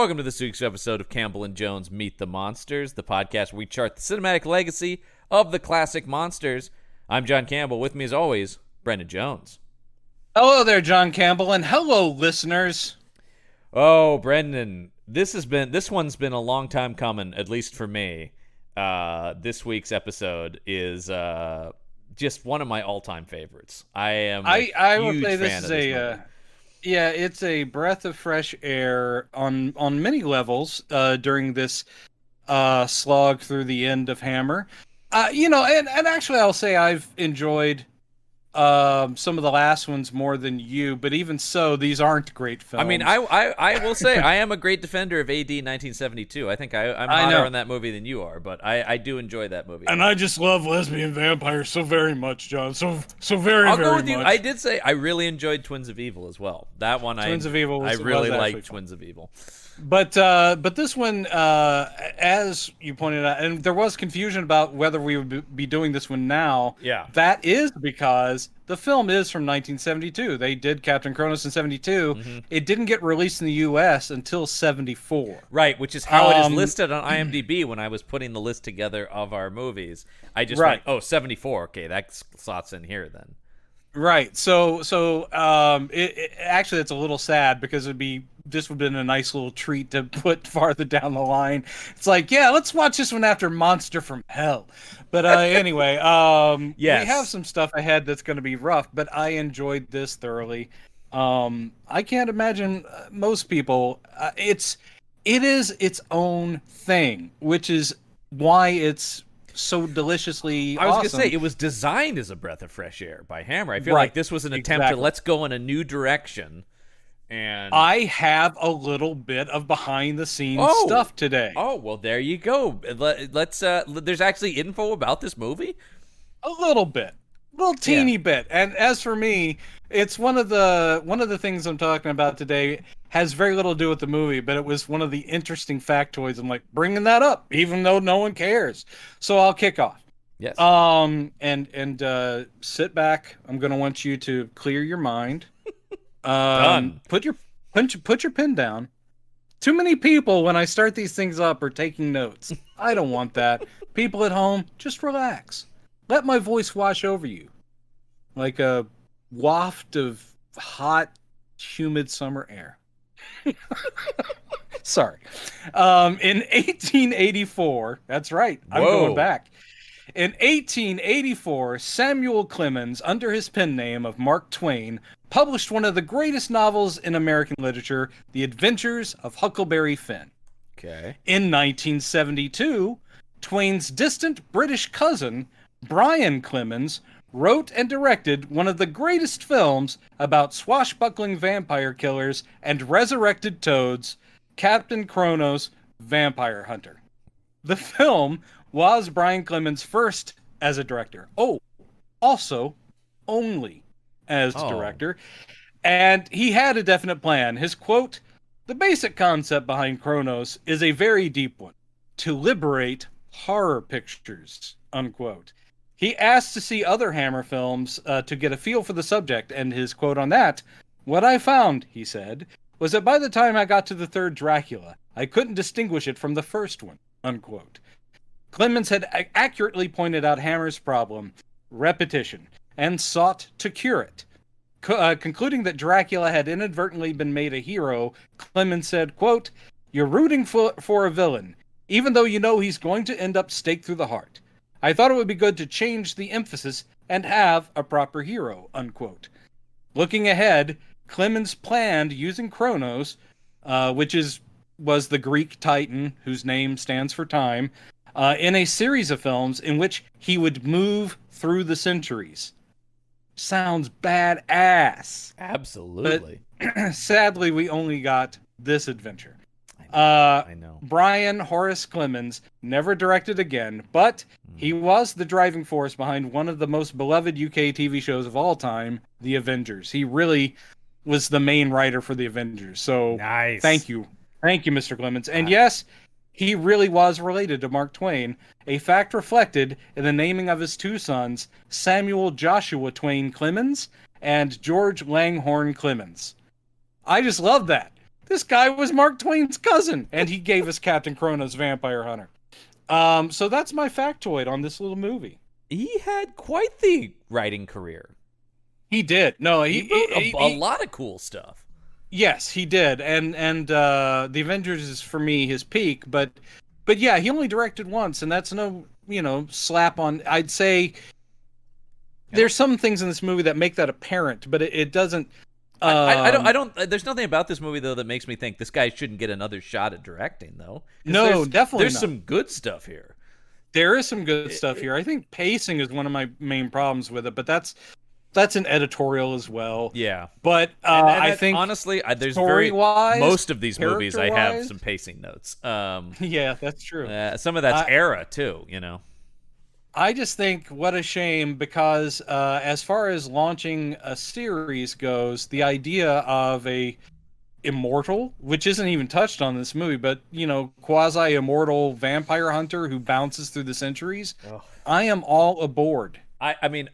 Welcome to this week's episode of Campbell and Jones Meet the Monsters, the podcast where we chart the cinematic legacy of the classic monsters. I'm John Campbell. With me, as always, Brendan Jones. Hello there, John Campbell, and hello, listeners. Oh, Brendan, this one's been a long time coming, at least for me. This week's episode is just one of my all-time favorites. I will say this is it's a breath of fresh air on many levels during this slog through the end of Hammer. And actually I'll say I've enjoyed some of the last ones more than you, but even so, these aren't great films. I mean, I will say I am a great defender of AD 1972. I think I'm hotter on that movie than you are, but I do enjoy that movie. And I just love lesbian vampires so very much, John. So very, I'll very go with you. much. I did say I really enjoyed Twins of Evil as well. That one, I really liked Twins of Evil. But this one, as you pointed out, and there was confusion about whether we would be doing this one now. Yeah. That is because the film is from 1972. They did Captain Kronos in 72. Mm-hmm. It didn't get released in the U.S. until 74. Right, which is how it is listed on IMDb when I was putting the list together of our movies. I just went, 74. Okay, that slots in here then. Right. So actually, it's a little sad because this would have been a nice little treat to put farther down the line. It's like, yeah, let's watch this one after Monster from Hell. But anyway, yes. We have some stuff ahead that's going to be rough, but I enjoyed this thoroughly. I can't imagine most people. It is its own thing, which is why it's so deliciously I was awesome. going to say, it was designed as a breath of fresh air by Hammer. I feel like this was an attempt to let's go in a new direction. And I have a little bit of behind-the-scenes stuff today. Oh, well, there you go. Let's. There's actually info about this movie? A little bit. Little teeny bit. And as for me, it's one of the things I'm talking about today has very little to do with the movie, but it was one of the interesting factoids. I'm like bringing that up, even though no one cares. So I'll kick off. Yes. And sit back. I'm gonna want you to clear your mind. Done. Put your pen down. Too many people when I start these things up are taking notes. I don't want that. People at home, just relax. Let my voice wash over you like a waft of hot, humid summer air. Sorry. In 1884, that's right. I'm going back. In 1884, Samuel Clemens, under his pen name of Mark Twain, published one of the greatest novels in American literature, The Adventures of Huckleberry Finn. Okay. In 1972, Twain's distant British cousin, Brian Clemens, wrote and directed one of the greatest films about swashbuckling vampire killers and resurrected toads, Captain Kronos, Vampire Hunter. The film was Brian Clemens' first as a director. Also, only as director. And he had a definite plan. His quote, "The basic concept behind Kronos is a very deep one. To liberate horror pictures," unquote. He asked to see other Hammer films to get a feel for the subject, and his quote on that, "What I found," he said, "was that by the time I got to the third Dracula, I couldn't distinguish it from the first one," unquote. Clemens had accurately pointed out Hammer's problem, repetition, and sought to cure it. Concluding that Dracula had inadvertently been made a hero, Clemens said, quote, "You're rooting for a villain, even though you know he's going to end up staked through the heart. I thought it would be good to change the emphasis and have a proper hero," unquote. Looking ahead, Clemens planned using Kronos, which was the Greek titan whose name stands for time, in a series of films in which he would move through the centuries. Sounds badass. Absolutely. But sadly, we only got this adventure. I know. Brian Horace Clemens never directed again, but he was the driving force behind one of the most beloved UK TV shows of all time, The Avengers. He really was the main writer for The Avengers. So nice. Thank you, Mr. Clemens. And yes, he really was related to Mark Twain, a fact reflected in the naming of his two sons, Samuel Joshua Twain Clemens and George Langhorne Clemens. I just love that. This guy was Mark Twain's cousin, and he gave us Captain Kronos, Vampire Hunter. So that's my factoid on this little movie. He had quite the writing career. He did. No, He wrote a lot of cool stuff. Yes, he did. And The Avengers is, for me, his peak. But yeah, he only directed once, and that's no, slap on. I'd say there's some things in this movie that make that apparent, but it doesn't. I don't. There's nothing about this movie though that makes me think this guy shouldn't get another shot at directing though. No, definitely there's not. some good stuff here. There is some good stuff here. I think pacing is one of my main problems with it, but that's an editorial as well. Yeah, but I think honestly, there's story-wise, most of these movies I have some pacing notes. Yeah, that's true. Some of that's era too. I just think what a shame because as far as launching a series goes, the idea of a immortal, which isn't even touched on in this movie, but quasi-immortal vampire hunter who bounces through the centuries, I am all aboard. I mean,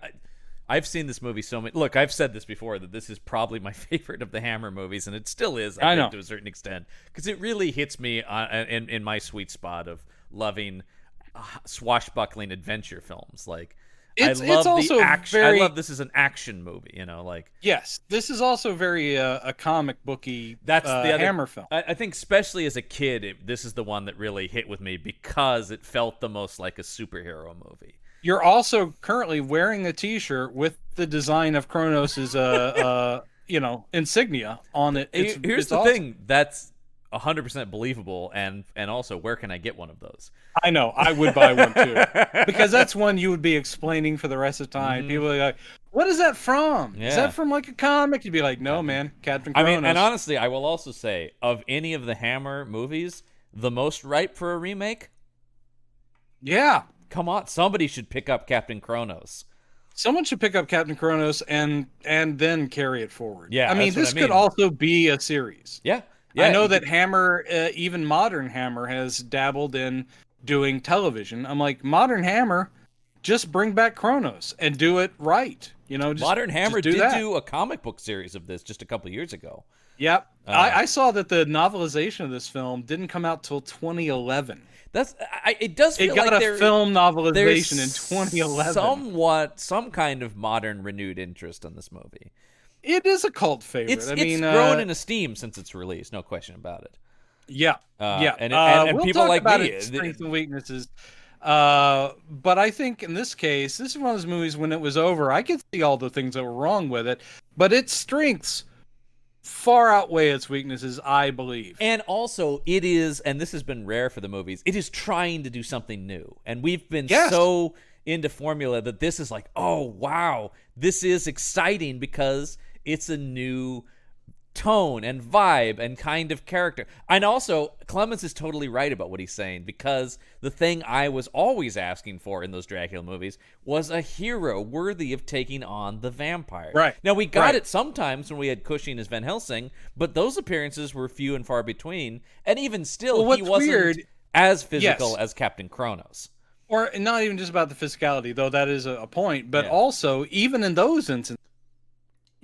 I've seen this movie so many. Look, I've said this before that this is probably my favorite of the Hammer movies, and it still is. I think to a certain extent because it really hits me in my sweet spot of loving swashbuckling adventure films. Like I love this is an action movie, yes, this is also very a comic booky that's the other Hammer film. I think especially as a kid this is the one that really hit with me because it felt the most like a superhero movie. You're also currently wearing a t-shirt with the design of Kronos's insignia on it. Here's the thing that's 100% believable, and also where can I get one of those? I know I would buy one too because that's one you would be explaining for the rest of the time. Mm-hmm. People are like, "What is that from? Yeah. Is that from like a comic?" You'd be like, "No, man, Captain Kronos." I mean, and honestly, I will also say of any of the Hammer movies, the most ripe for a remake. Yeah, come on, somebody should pick up Captain Kronos. Someone should pick up Captain Kronos and then carry it forward. Yeah, I mean, this could also be a series. Yeah. Yeah, I know that Hammer, even modern Hammer, has dabbled in doing television. I'm like, modern Hammer, just bring back Kronos and do it right. Modern Hammer did do a comic book series of this just a couple of years ago. Yep. I saw that the novelization of this film didn't come out till 2011. It does feel like it got a film novelization in 2011. Some kind of modern renewed interest in this movie. It is a cult favorite. It's grown in esteem since its release, no question about it. Yeah, and we'll people talk like about me, its strengths and weaknesses. But I think in this case, this is one of those movies when it was over, I could see all the things that were wrong with it, but its strengths far outweigh its weaknesses, I believe. And also, it is, and this has been rare for the movies, it is trying to do something new. And we've been so into formula that this is like, oh, wow, this is exciting because it's a new tone and vibe and kind of character. And also, Clemens is totally right about what he's saying because the thing I was always asking for in those Dracula movies was a hero worthy of taking on the vampire. Right. Now, we got it sometimes when we had Cushing as Van Helsing, but those appearances were few and far between. And even still, he wasn't as physical as Captain Kronos. Or not even just about the physicality, though that is a point, but also, even in those instances,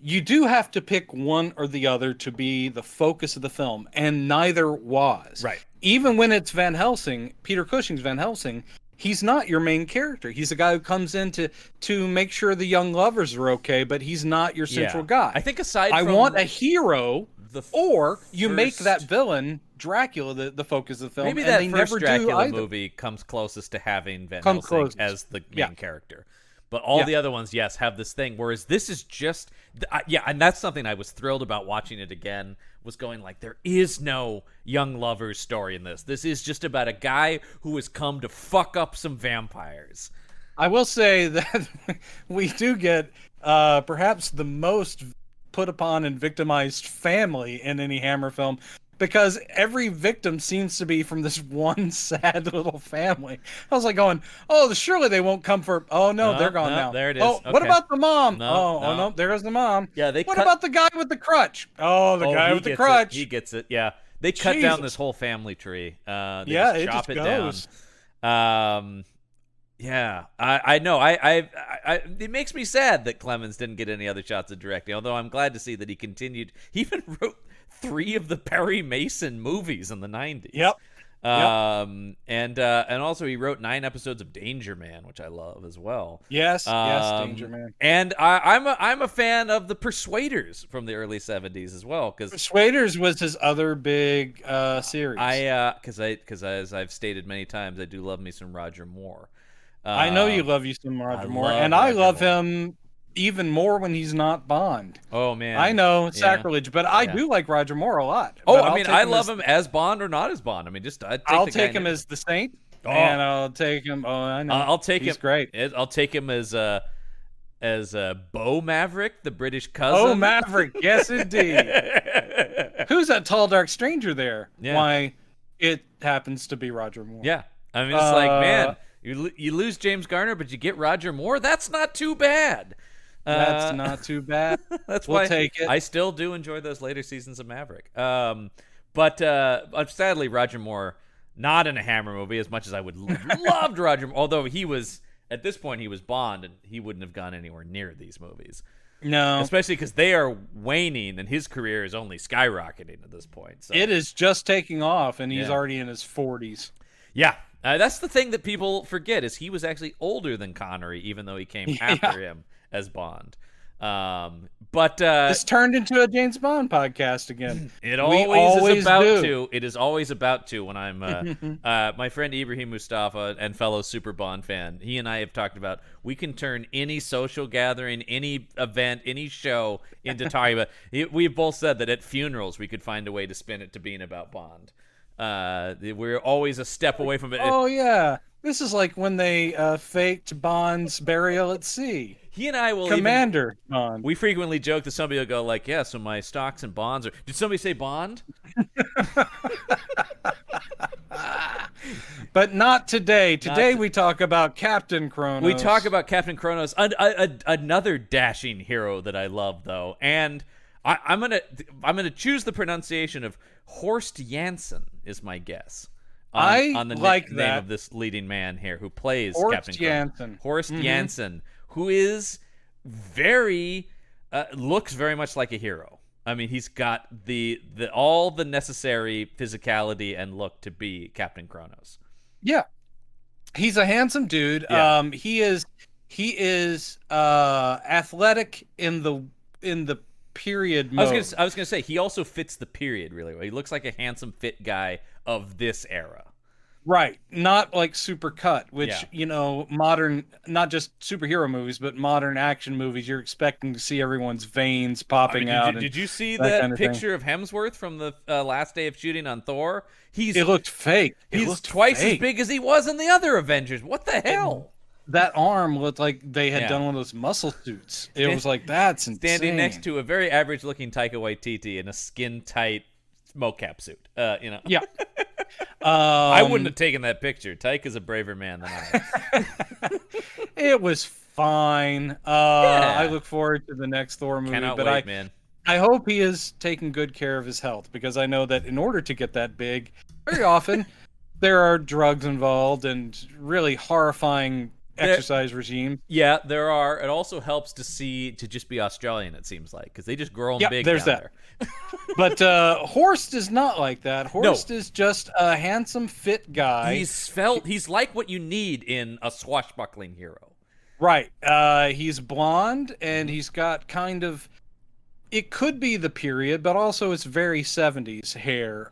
you do have to pick one or the other to be the focus of the film, and neither was. Right. Even when it's Van Helsing, Peter Cushing's Van Helsing, he's not your main character. He's a guy who comes in to make sure the young lovers are okay, but he's not your central guy. I think aside from... I want a hero, or you make that villain, Dracula, the focus of the film. Maybe that first Dracula movie comes closest to having Van Helsing as the main character. But all the other ones, have this thing. Whereas this is just, and that's something I was thrilled about watching it again, was going like, there is no young lover's story in this. This is just about a guy who has come to fuck up some vampires. I will say that we do get perhaps the most put upon and victimized family in any Hammer film, because every victim seems to be from this one sad little family. I was like going, oh, surely they won't come for... Oh, no, they're gone now. There it is. Oh, okay. What about the mom? No. There goes the mom. Yeah, what about the guy with the crutch? Oh, the guy with the crutch. He gets it, yeah. They cut down this whole family tree. They it chop just it goes. down. I know. It makes me sad that Clemens didn't get any other shots of directing, although I'm glad to see that he continued. He even wrote 3 of the Perry Mason movies in the 90s. Yep. And also he wrote 9 episodes of Danger Man, which I love as well. Yes, Danger Man. And I'm a fan of the Persuaders from the early 70s as well, because Persuaders was his other big series. Because as I've stated many times, I do love me some Roger Moore. I know you love you some Roger Moore, and I love him even more when he's not Bond. Oh man, I know, sacrilege, but I do like Roger Moore a lot. Oh, I mean, I love him as Bond or not as Bond. I mean, I'll take him as the Saint, and I'll take him. Oh, I know. I'll take him. He's great. I'll take him as Beau Maverick, the British cousin. Oh, Maverick, yes indeed. Who's that tall dark stranger there? Yeah. Why, it happens to be Roger Moore. Yeah, I mean, it's like, man, you lose James Garner, but you get Roger Moore. That's not too bad. That's not too bad. That's we'll why take it. I still do enjoy those later seasons of Maverick. But sadly, Roger Moore not in a Hammer movie as much as I would loved Roger Moore. Although he was at this point he was Bond and he wouldn't have gone anywhere near these movies. No, especially because they are waning and his career is only skyrocketing at this point. So. It is just taking off, and he's already in his 40s. Yeah. That's the thing that people forget is he was actually older than Connery, even though he came after him as Bond. But this turned into a James Bond podcast again. It always is about to. It is always about to. When I'm my friend Ibrahim Mustafa and fellow Super Bond fan, he and I have talked about we can turn any social gathering, any event, any show into talking about. We've both said that at funerals we could find a way to spin it to being about Bond. We're always a step away from it. Oh yeah, this is like when they faked Bond's burial at sea. He and I will Commander Bond. We frequently joke that somebody will go like, "Yeah, so my stocks and bonds are." Did somebody say Bond? But not today. Today we talk about Captain Kronos. We talk about Captain Kronos, another dashing hero that I love, though, and I'm gonna choose the pronunciation of Horst Janssen is my guess. On the name of this leading man here who plays Captain Kronos. Horst Janssen, who is looks very much like a hero. I mean, he's got the all the necessary physicality and look to be Captain Kronos. Yeah, he's a handsome dude. Yeah. He is athletic in the period mode. I was gonna say he also fits the period really well. He looks like a handsome, fit guy of this era. Right, not like super cut, which modern, not just superhero movies, but modern action movies. You're expecting to see everyone's veins popping out. Did you see that picture of Hemsworth from the last day of shooting on Thor? It looked fake. He's twice as big as he was in the other Avengers. What the hell? That arm looked like they had done one of those muscle suits. It was like, that's insane. Standing next to a very average-looking Taika Waititi in a skin-tight mocap suit. Yeah. I wouldn't have taken that picture. Taika's a braver man than I am. It was fine. I look forward to the next Thor movie. Cannot wait, man. I hope he is taking good care of his health, because I know that in order to get that big, very often there are drugs involved and really horrifying exercise regime. Yeah, there are. It also helps to just be Australian, it seems like, because they just grow them big there's down that. there. But Horst is not like that. Horst is just a handsome, fit guy. He's like what you need in a swashbuckling hero. Right. He's blonde, and he's got kind of, it could be the period, but also it's very 70s hair,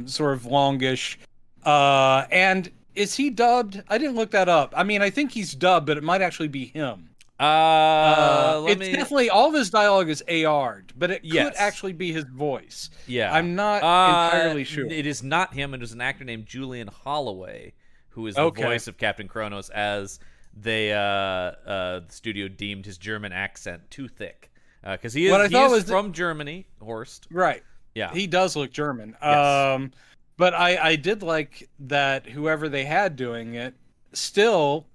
sort of longish. And is he dubbed? I didn't look that up. I mean, I think he's dubbed, but it might actually be him. Definitely, all of his dialogue is AR'd, but it could actually be his voice. Yeah. I'm not entirely sure. It is not him. It is an actor named Julian Holloway, who is the voice of Captain Kronos, as the studio deemed his German accent too thick. Because he is from Germany, Horst. Right. Yeah. He does look German. Yes. But I did like that whoever they had doing it still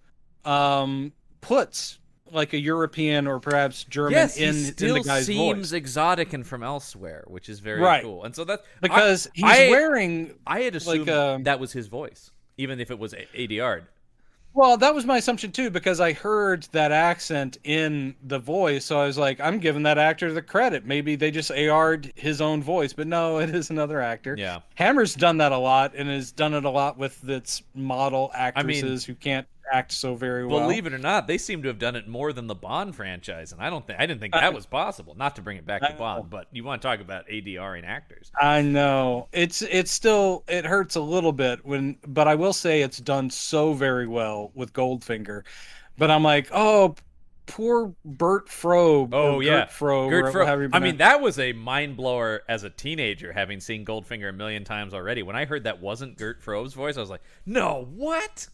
puts like a European or perhaps German in the guy's voice. Seems exotic and from elsewhere, which is very cool. And so that's because he's wearing. I had assumed that was his voice, even if it was ADR'd. Well, that was my assumption too, because I heard that accent in the voice, so I was like, I'm giving that actor the credit. Maybe they just AR'd his own voice, but no, it is another actor. Yeah. Hammer's done that a lot, and has done it a lot with its model I mean, actresses who can't act so very well. believe it or not, they seem to have done it more than the Bond franchise, and I didn't think that was possible. Not to bring it back to Bond, but you want to talk about ADRing actors. I know it's still, it hurts a little bit but I will say it's done so very well with Goldfinger. But I'm like, oh, poor Bert Frobe. Oh yeah, Gert Frobe. Gert Frobe. However you I mean, pronounce- that was a mind blower as a teenager, having seen Goldfinger a million times already. When I heard that wasn't Gert Frobe's voice, I was like, no, what?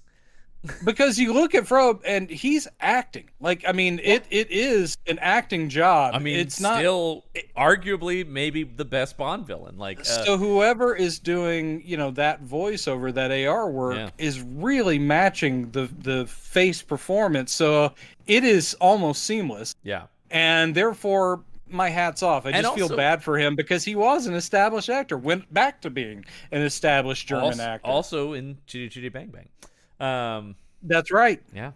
because you look at Frobe and he's acting. Like, I mean, it is an acting job. I mean, it's not still arguably maybe the best Bond villain. Like, so whoever is doing, that voiceover, that AR work, Yeah. is really matching the face performance. So it is almost seamless. yeah. And therefore, my hat's off. I just feel also- bad for him because he was an established actor, went back to being an established German actor. Also in Chitty Chitty Bang Bang. That's right. Yeah.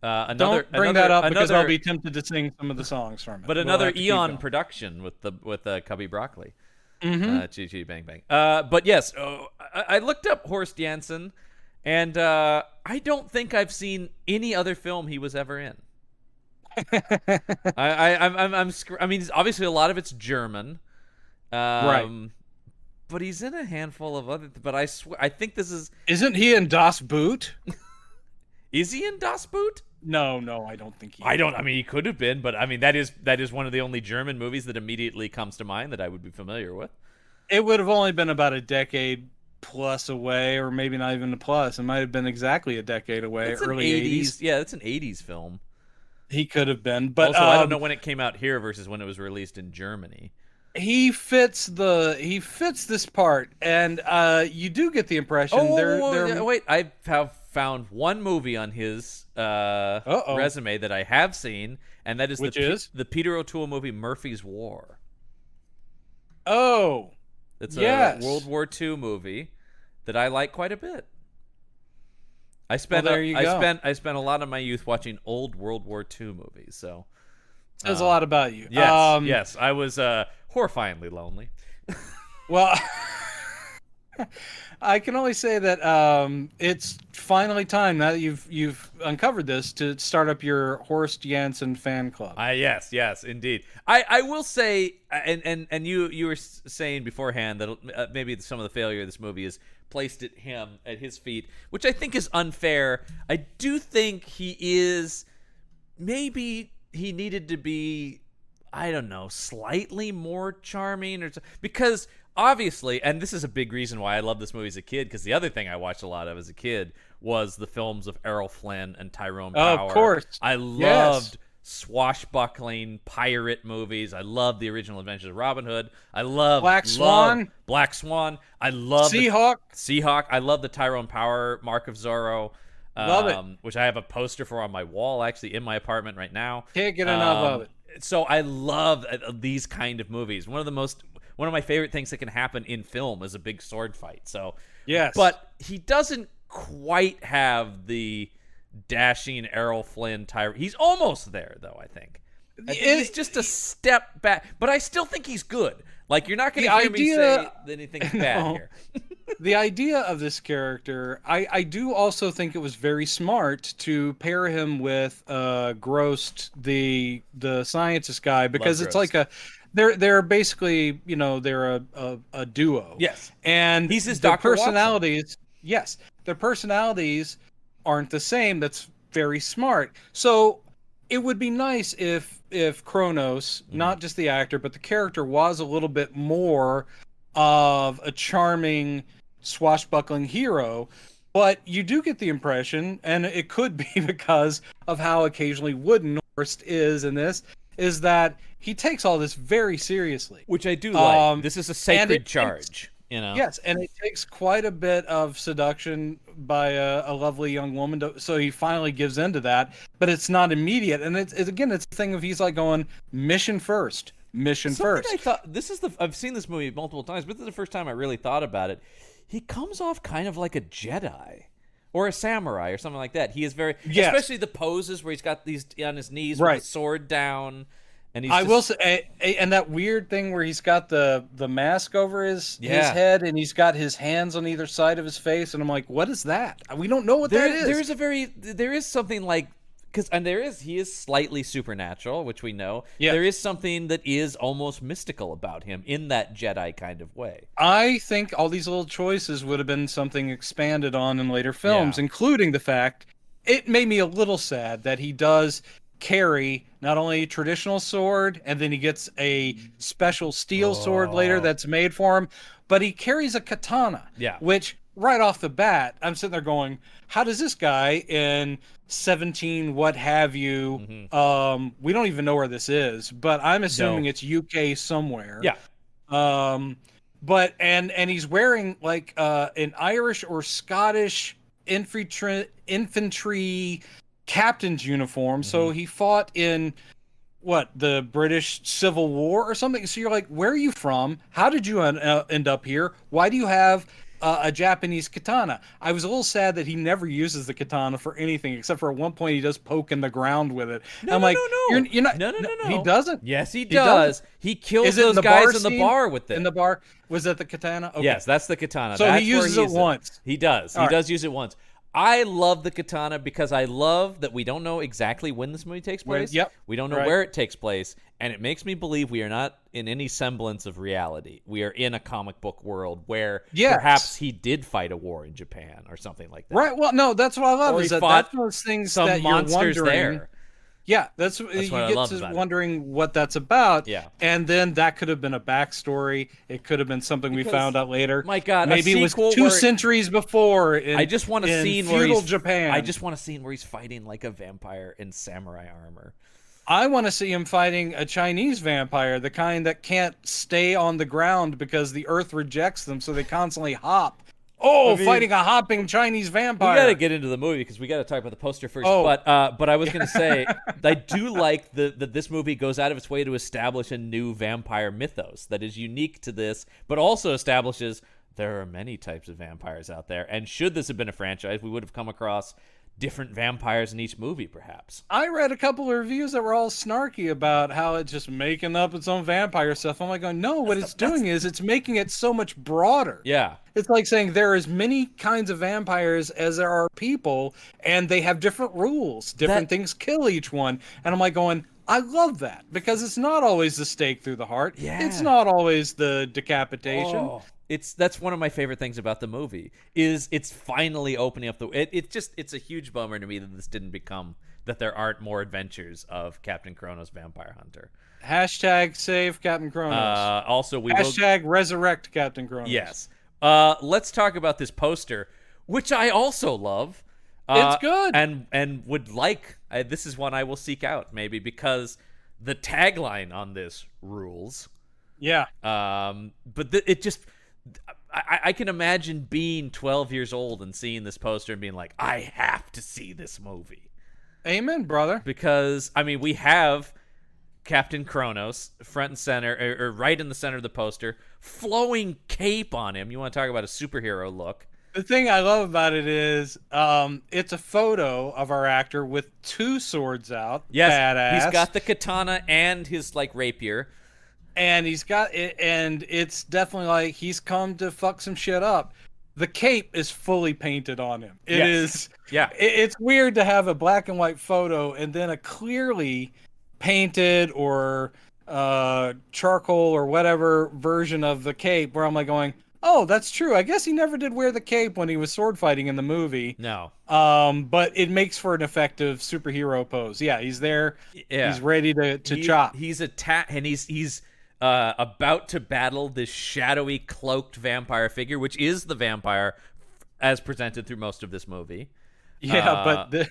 Don't bring that up because I'll be tempted to sing some of the songs from it. But We'll another have to keep Eon going. production with Cubby Broccoli. Mhm. Chitty Chitty Bang Bang. But yes, I looked up Horst Janssen, and I don't think I've seen any other film he was ever in. I mean, obviously a lot of it's German, Right. But he's in a handful of other. But I swear, I think this is. Isn't he in Das Boot? Is he in Das Boot? No, I don't think he. I don't. I mean, he could have been, but I mean, that is one of the only German movies that immediately comes to mind that I would be familiar with. It would have only been about a decade plus away, or maybe not even a plus. It might have been exactly a decade away. It's an Early 80s. Yeah, it's an 80s film. He could have been, but Also, I don't know when it came out here versus when it was released in Germany. he fits this part, and you do get the impression Wait, I have found one movie on his resume that I have seen, and that is the Peter O'Toole movie Murphy's War. Oh, It's yes. a World War II movie that I like quite a bit. I spent I spent a lot of my youth watching old World War II movies, so says a lot about you. yes, yes, I was horrifyingly lonely. Well, I can only say that it's finally time, now that you've uncovered this, to start up your Horst Janssen fan club. Yes, indeed. I will say, and you were saying beforehand that maybe some of the failure of this movie is placed at his feet, which I think is unfair. I do think maybe he needed to be, I don't know, slightly more charming, because obviously, and this is a big reason why I love this movie as a kid, because the other thing I watched a lot of as a kid was the films of Errol Flynn and Tyrone Power. Of course. I loved swashbuckling pirate movies. I love the original Adventures of Robin Hood. I love Black Swan. Black Swan. I love Seahawk. I love the Tyrone Power Mark of Zorro. Love it. Which I have a poster for on my wall, actually, in my apartment right now. Can't get enough of it. So I love these kind of movies. One of my favorite things that can happen in film is a big sword fight. So Yes. but he doesn't quite have the dashing Errol Flynn Tyrone. He's almost there, though. I think he's just a step back, but I still think he's good. Like, you're not going to hear me say that anything's bad here. The idea of this character, I do also think it was very smart to pair him with Grost, the scientist guy, because it's like they're basically, they're a duo. Yes, and he's his their Dr. personalities. Watson. Yes, their personalities aren't the same. That's very smart. So it would be nice if Kronos, not just the actor, but the character, was a little bit more of a charming, swashbuckling hero. But you do get the impression, and it could be because of how occasionally wooden Horst is in this, is that he takes all this very seriously. Which I do like. This is a sacred charge. Yes, and it takes quite a bit of seduction by a lovely young woman, so he finally gives into that. But it's not immediate, and it's a thing of he's like going mission first. I thought I've seen this movie multiple times, but this is the first time I really thought about it. He comes off kind of like a Jedi, or a samurai or something like that. He is very, Yes. especially the poses where he's got these on his knees with Right. the sword down, and he's. I just, will say, and that weird thing where he's got the mask over his Yeah. head, and he's got his hands on either side of his face, and I'm like, what is that? We don't know what that is. There is something like. He is slightly supernatural, which we know. Yes. There is something that is almost mystical about him in that Jedi kind of way. I think all these little choices would have been something expanded on in later films, Yeah. including the fact it made me a little sad that he does carry not only a traditional sword, and then he gets a special steel sword later that's made for him, but he carries a katana. Yeah. Which, right off the bat, I'm sitting there going, how does this guy in 17 what have you, we don't even know where this is, but I'm assuming it's UK somewhere. Yeah. But and he's wearing like an Irish or Scottish infantry captain's uniform. So he fought in the British Civil War or something. So you're like, where are you from? How did you end up here? Why do you have a Japanese katana? I was a little sad that he never uses the katana for anything, except for at one point he does poke in the ground with it. No, I'm no, like, no. You're not. No. He doesn't. Yes, he does. He kills Is it in those the guys bar in the scene? bar with it. In the bar? Was that the katana? Okay. Yes, that's the katana. So That's he uses where it once. He does. He does use it once. I love the katana because I love that we don't know exactly when this movie takes place. Yep. We don't know where it takes place, and it makes me believe we are not in any semblance of reality. We are in a comic book world where perhaps he did fight a war in Japan or something like that. Right. Well, no, that's what I love. Or is he that fought that's one of those things some that you're monsters wondering. there. Yeah, that's you what I get love to about it. wondering what that's about. Yeah. And then that could have been a backstory. It could have been something we found out later. My God, maybe it was 2 centuries before. I just want a scene where feudal he's Japan. I just want a scene where he's fighting like a vampire in samurai armor. I want to see him fighting a Chinese vampire, the kind that can't stay on the ground because the earth rejects them, so they constantly hop. Fighting a hopping Chinese vampire. We got to get into the movie because we got to talk about the poster first. But I was going to say, I do like that this movie goes out of its way to establish a new vampire mythos that is unique to this, but also establishes there are many types of vampires out there. And should this have been a franchise, we would have come across different vampires in each movie, perhaps. I read a couple of reviews that were all snarky about how it's just making up its own vampire stuff. I'm like, no, what it's doing is it's making it so much broader. Yeah. It's like saying there are as many kinds of vampires as there are people, and they have different rules. Different things kill each one. And I'm like going, I love that, because it's not always the stake through the heart. Yeah. It's not always the decapitation. Oh. That's one of my favorite things about the movie is it's finally opening up it's a huge bummer to me that this didn't become that there aren't more adventures of Captain Kronos Vampire Hunter. Hashtag save Captain Kronos. Also Hashtag resurrect Captain Kronos. Yes. Let's talk about this poster, which I also love. It's good. And would like this is one I will seek out maybe because the tagline on this rules. Yeah. But it just I can imagine being 12 years old and seeing this poster and being like, I have to see this movie. Amen, brother. Because, I mean, we have Captain Kronos front and center, or right in the center of the poster, flowing cape on him. You want to talk about a superhero look. The thing I love about it is it's a photo of our actor with 2 swords out. Yes, badass. he's got the katana and his, rapier. And he's got it, and it's definitely like he's come to fuck some shit up. The cape is fully painted on him. It is. Yeah. It's weird to have a black and white photo and then a clearly painted or charcoal or whatever version of the cape where I'm like going, oh, that's true. I guess he never did wear the cape when he was sword fighting in the movie. No. But it makes for an effective superhero pose. Yeah, he's there. Yeah. He's ready to chop. He's and he's about to battle this shadowy cloaked vampire figure, which is the vampire as presented through most of this movie. Yeah, but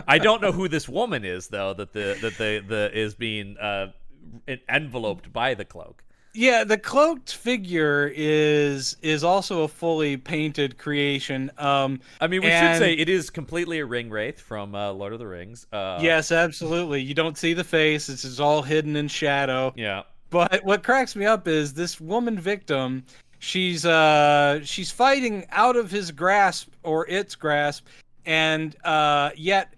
I don't know who this woman is though that is being enveloped by the cloak. Yeah, the cloaked figure is also a fully painted creation. I mean, we should say it is completely a ring wraith from Lord of the Rings. Yes, absolutely. You don't see the face; it's all hidden in shadow. Yeah. But what cracks me up is this woman victim she's fighting out of his grasp or its grasp, and yet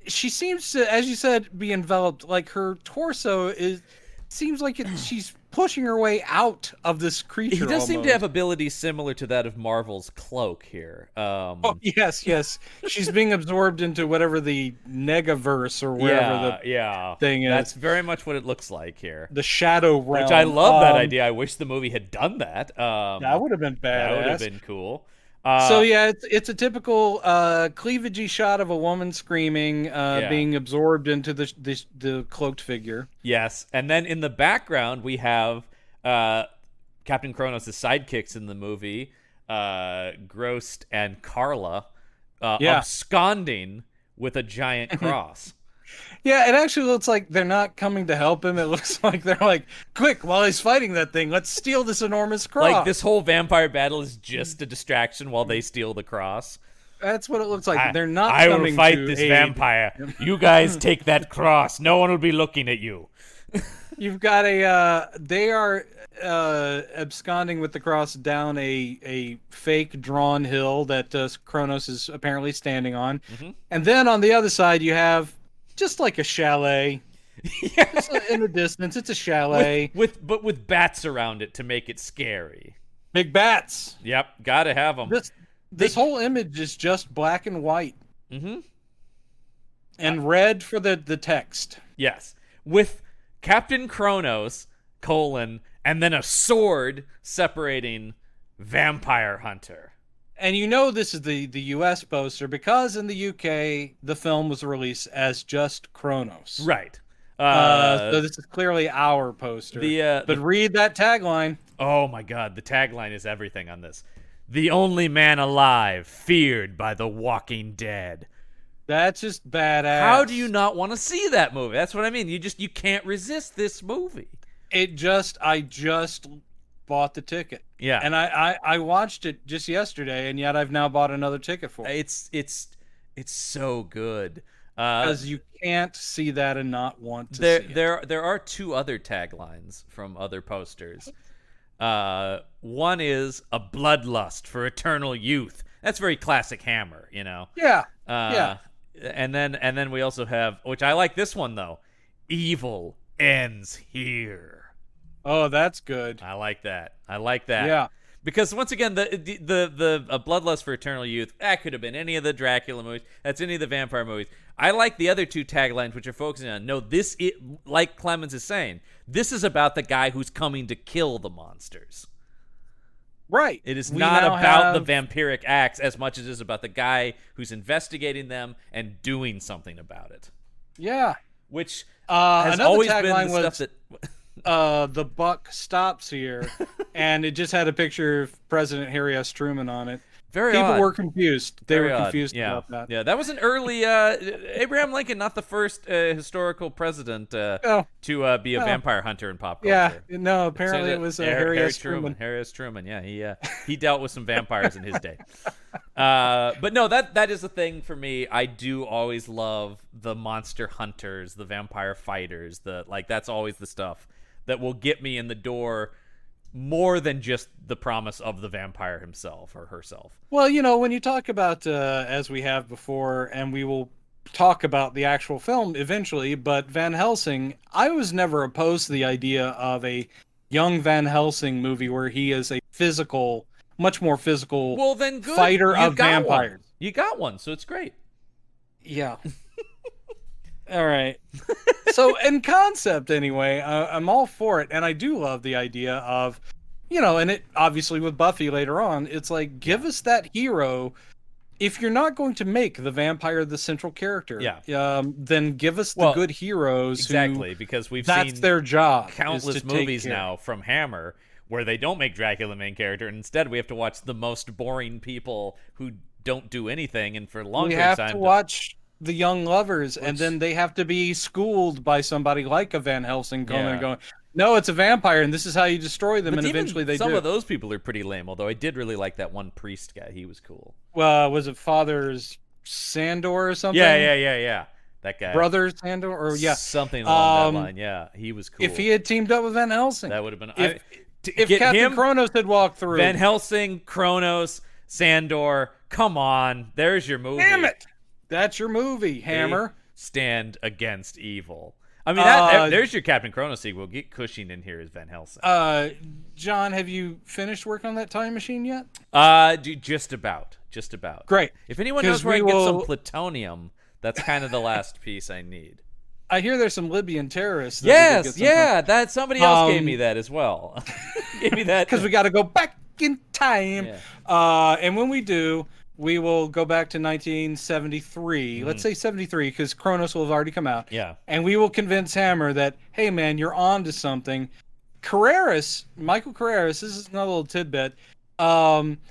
she seems to, as you said, be enveloped. Like her torso seems like she's pushing her way out of this creature. He does seem to almost. have abilities similar to that of Marvel's Cloak here. Oh yes. She's being absorbed into whatever the Negaverse or wherever the thing is. That's very much what it looks like here. The Shadow Realm. Which I love that idea. I wish the movie had done that. That would have been badass. That would have been cool. So yeah, it's a typical cleavagey shot of a woman screaming, being absorbed into the cloaked figure. Yes, and then in the background we have Captain Kronos' sidekicks in the movie, Grost and Carla, absconding with a giant cross. Yeah, it actually looks like they're not coming to help him. It looks like they're like, quick, while he's fighting that thing, let's steal this enormous cross. Like, this whole vampire battle is just a distraction while they steal the cross. That's what it looks like. They're not I coming will fight to this aid. vampire. You guys take that cross. No one will be looking at you. You've got they are absconding with the cross down a fake drawn hill that Kronos is apparently standing on. Mm-hmm. And then on the other side, you have just like a chalet. Just in the distance, it's a chalet. But with bats around it to make it scary. Big bats. Yep, gotta have them. This whole image is just black and white. Mm-hmm. And red for the text. Yes. With Captain Kronos, and then a sword separating Vampire Hunter. And you know this is the U.S. poster because in the U.K. the film was released as just Kronos. Right. So this is clearly our poster. But read that tagline. Oh my God, the tagline is everything on this. The only man alive feared by the walking dead. That's just badass. How do you not want to see that movie? That's what I mean. You can't resist this movie. I just bought the ticket. Yeah. And I watched it just yesterday, and yet I've now bought another ticket for it. It's so good. Because you can't see that and not want to see it. There are two other taglines from other posters. One is a bloodlust for eternal youth. That's very classic Hammer, you know. Yeah. And then we also have, which I like this one though, evil ends here. Oh, that's good. I like that. Yeah. Because once again, the bloodlust for eternal youth, that could have been any of the Dracula movies. That's any of the vampire movies. I like the other two taglines, which are focusing on, no, like Clemens is saying, this is about the guy who's coming to kill the monsters. Right. It is not about the vampiric acts as much as it is about the guy who's investigating them and doing something about it. Yeah. Which has always been the stuff that... the buck stops here, and it just had a picture of President Harry S. Truman on it. People were confused. They were confused about that. Yeah, that was an early Abraham Lincoln, not the first historical president to be a vampire hunter in pop culture. Yeah, no, apparently it was Harry S. Truman. Harry S. Truman, yeah, he dealt with some vampires in his day. But no, that is the thing for me. I do always love the monster hunters, the vampire fighters. That's always the stuff that will get me in the door. More than just the promise of the vampire himself or herself. Well, when you talk about, as we have before, and we will talk about the actual film eventually, but Van Helsing, I was never opposed to the idea of a young Van Helsing movie where he is a much more physical fighter of vampires. You got one, so it's great. Yeah. All right. So in concept, anyway, I'm all for it. And I do love the idea of, and it obviously with Buffy later on, it's like, give us that hero. If you're not going to make the vampire the central character, then give us the good heroes. Exactly, because that's their job. Countless movies now from Hammer where they don't make Dracula the main character. And instead, we have to watch the most boring people who don't do anything. And for a long time, we have to watch the young lovers, and then they have to be schooled by somebody like a Van Helsing going, no, it's a vampire, and this is how you destroy them, and eventually they do. Some of those people are pretty lame, although I did really like that one priest guy. He was cool. Was it Father's Sandor or something? Yeah. That guy. Brother Sandor? Or, something along that line. Yeah, he was cool. If he had teamed up with Van Helsing. That would have been... If Captain Kronos had walked through. Van Helsing, Kronos, Sandor, come on. There's your movie. Damn it. That's your movie, Hammer. They stand against evil. I mean, there's your Captain Kronos sequel. Get Cushing in here as Van Helsing. John, have you finished work on that time machine yet? Just about. Great. If anyone knows where I can get some plutonium, that's kind of the last piece I need. I hear there's some Libyan terrorists. Yes, that somebody else gave me that as well. Gave me that because we got to go back in time. Yeah. And when we do, we will go back to 1973. Let's say 73, because Kronos will have already come out. Yeah. And we will convince Hammer that, hey man, you're on to something. Michael Carreras, this is another little tidbit.